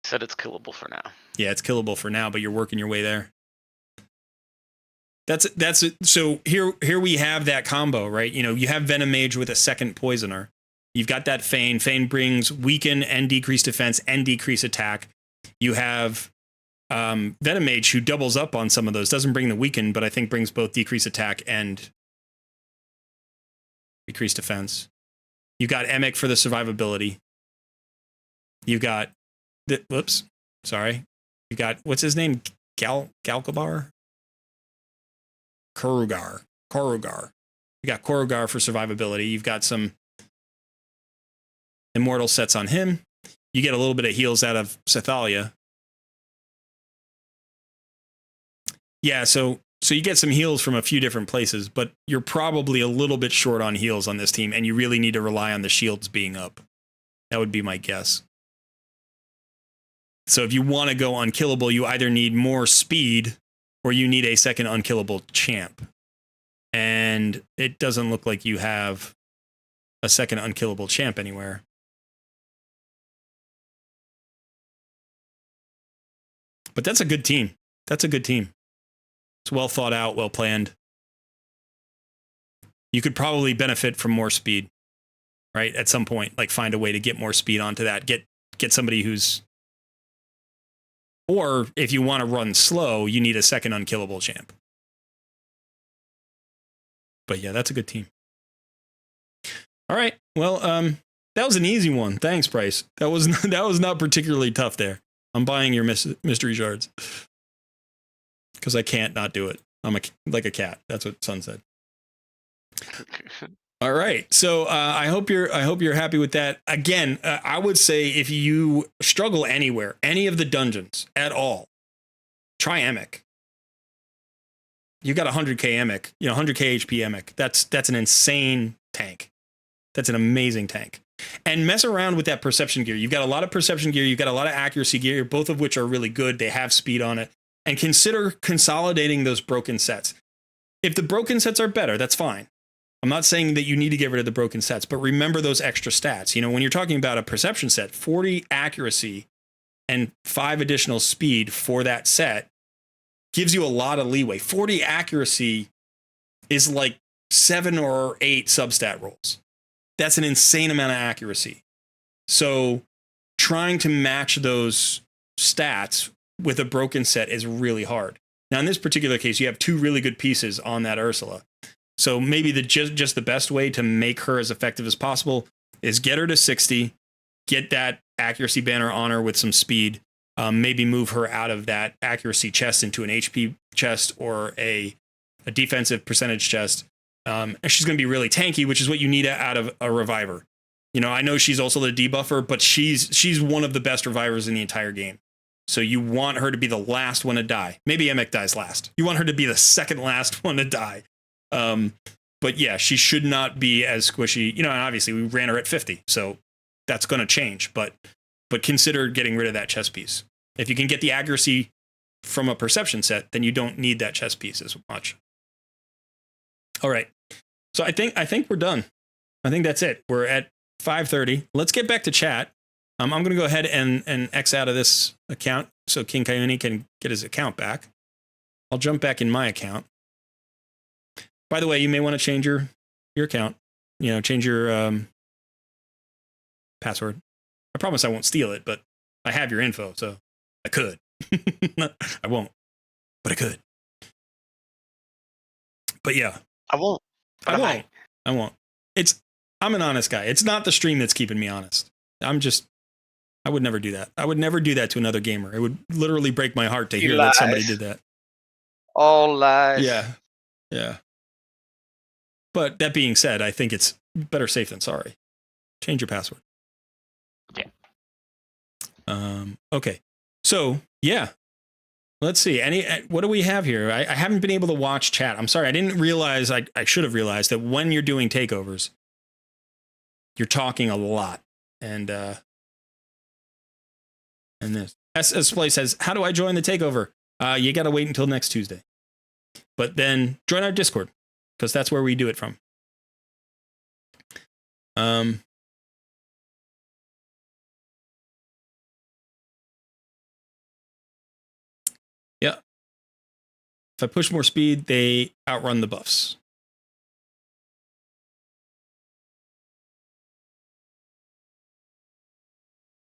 Said it's killable for now. Yeah, it's killable for now, but you're working your way there. That's it. So here we have that combo, right? You have Venom Mage with a second poisoner. You've got that Feign. Feign brings weaken and decrease defense and decrease attack. You have Venom Mage who doubles up on some of those. Doesn't bring the weaken, but I think brings both decrease attack and decrease defense. You got Emic for the survivability. You got you got, what's his name? Galkabar? Korugar. You got Korugar for survivability. You've got some immortal sets on him. You get a little bit of heals out of Sathalia. Yeah, so you get some heals from a few different places, but you're probably a little bit short on heals on this team, and you really need to rely on the shields being up. That would be my guess. So if you want to go unkillable, you either need more speed or you need a second unkillable champ. And it doesn't look like you have a second unkillable champ anywhere. But that's a good team. It's well thought out, well planned. You could probably benefit from more speed, right? At some point, like find a way to get more speed onto that. Get somebody who's... Or if you want to run slow, you need a second unkillable champ. But yeah, that's a good team. All right. Well, that was an easy one. Thanks, Bryce. That was not particularly tough there. I'm buying your mystery shards because I can't not do it. I'm like a cat. That's what Sun said. All right. So I hope you're happy with that. Again, I would say if you struggle anywhere, any of the dungeons at all, try Emic. you got 100k emic, 100k HP emic. That's an insane tank. That's an amazing tank. And mess around with that perception gear. You've got a lot of perception gear. You've got a lot of accuracy gear, both of which are really good. They have speed on it. And consider consolidating those broken sets. If the broken sets are better, that's fine. I'm not saying that you need to get rid of the broken sets, but remember those extra stats. When you're talking about a perception set, 40 accuracy and 5 additional speed for that set gives you a lot of leeway. 40 accuracy is like 7 or 8 substat rolls. That's an insane amount of accuracy. So trying to match those stats with a broken set is really hard. Now, in this particular case, you have 2 really good pieces on that Ursula. So maybe just the best way to make her as effective as possible is get her to 60, get that accuracy banner on her with some speed, maybe move her out of that accuracy chest into an HP chest or a defensive percentage chest. She's going to be really tanky, which is what you need out of a reviver. I know she's also the debuffer, but she's one of the best revivers in the entire game. So you want her to be the last one to die. Maybe Emek dies last. You want her to be the second last one to die. But yeah, she should not be as squishy. And obviously we ran her at 50, so that's going to change. But consider getting rid of that chest piece. If you can get the accuracy from a perception set, then you don't need that chest piece as much. All right. So I think we're done. I think that's it. We're at 5:30. Let's get back to chat. I'm going to go ahead and X out of this account so King Coyote can get his account back. I'll jump back in my account. By the way, you may want to change your account. Change your password. I promise I won't steal it, but I have your info, so I could. I won't, but I could. But yeah. I won't. I won't. I'm an honest guy. It's not the stream that's keeping me honest. I would never do that. I would never do that to another gamer. It would literally break my heart to hear that somebody did that. All lies. Yeah. But that being said, I think it's better safe than sorry. Change your password. Yeah. Okay. So, yeah. Let's see. What do we have here? I haven't been able to watch chat. I'm sorry. I didn't realize, I should have realized that when you're doing takeovers, you're talking a lot. And this. SS Play says, how do I join the takeover? You got to wait until next Tuesday. But then join our Discord, because that's where we do it from. Yeah. If I push more speed, they outrun the buffs.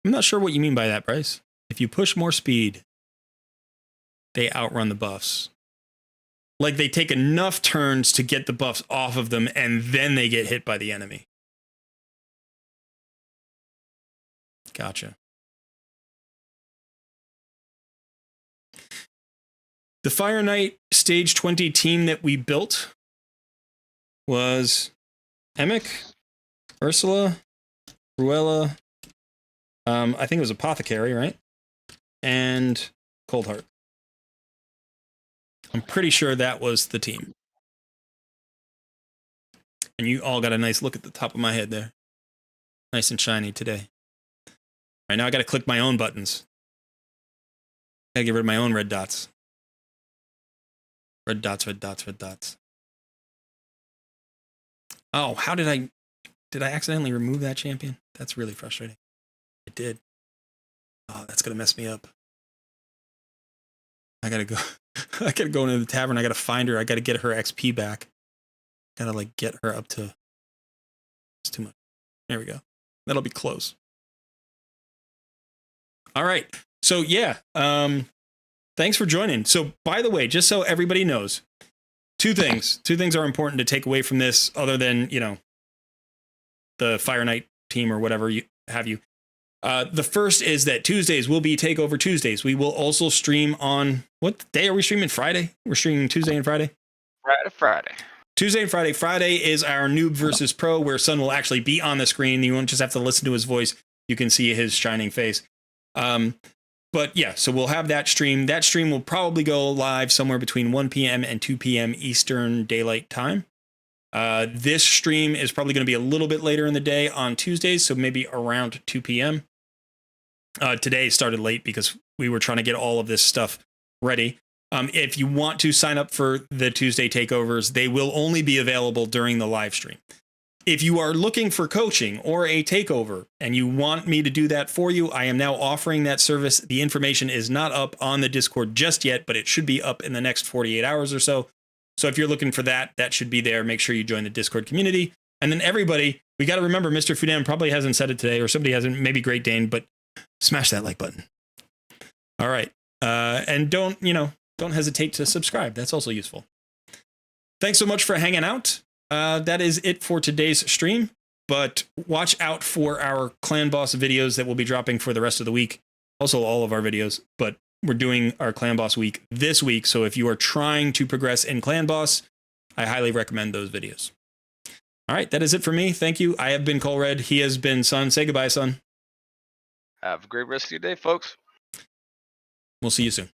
I'm not sure what you mean by that, Bryce. If you push more speed, they outrun the buffs. Like they take enough turns to get the buffs off of them, and then they get hit by the enemy. Gotcha. The Fire Knight Stage 20 team that we built was Emek, Ursula, Ruella, I think it was Apothecary, right? And Coldheart. I'm pretty sure that was the team. And you all got a nice look at the top of my head there. Nice and shiny today. All right, now I got to click my own buttons. I got to get rid of my own red dots. Red dots, red dots, red dots. Oh, how did I accidentally remove that champion? That's really frustrating. I did. Oh, that's going to mess me up. I got to go. I got to go into the tavern. I got to find her. I got to get her XP back. Got to get her up to. It's too much. There we go. That'll be close. All right. So yeah. Thanks for joining. So by the way, just so everybody knows, two things are important to take away from this, other than the Fire Knight team or whatever you have. The first is that Tuesdays will be Takeover Tuesdays. We will also stream on, what day are we streaming? Friday? We're streaming Tuesday and Friday? Friday. Tuesday and Friday. Friday is our Noob versus Pro, where Sun will actually be on the screen. You won't just have to listen to his voice. You can see his shining face. But yeah, so we'll have that stream. That stream will probably go live somewhere between 1 p.m. and 2 p.m. Eastern Daylight Time. This stream is probably going to be a little bit later in the day on Tuesdays, so maybe around 2 p.m. Today started late because we were trying to get all of this stuff ready. If you want to sign up for the Tuesday takeovers, they will only be available during the live stream. If you are looking for coaching or a takeover and you want me to do that for you, I am now offering that service. The information is not up on the Discord just yet, but it should be up in the next 48 hours or so. So if you're looking for that, that should be there. Make sure you join the Discord community. And then everybody, we got to remember, Mr. Fudan probably hasn't said it today, or somebody hasn't, maybe Great Dane, but smash that like button. All right. And don't hesitate to subscribe. That's also useful. Thanks so much for hanging out. That is it for today's stream, but watch out for our Clan Boss videos that will be dropping for the rest of the week. Also all of our videos, but we're doing our Clan Boss week this week. So if you are trying to progress in Clan Boss, I highly recommend those videos. All right. That is it for me. Thank you. I have been Colred. He has been Sun. Say goodbye, Sun. Have a great rest of your day, folks. We'll see you soon.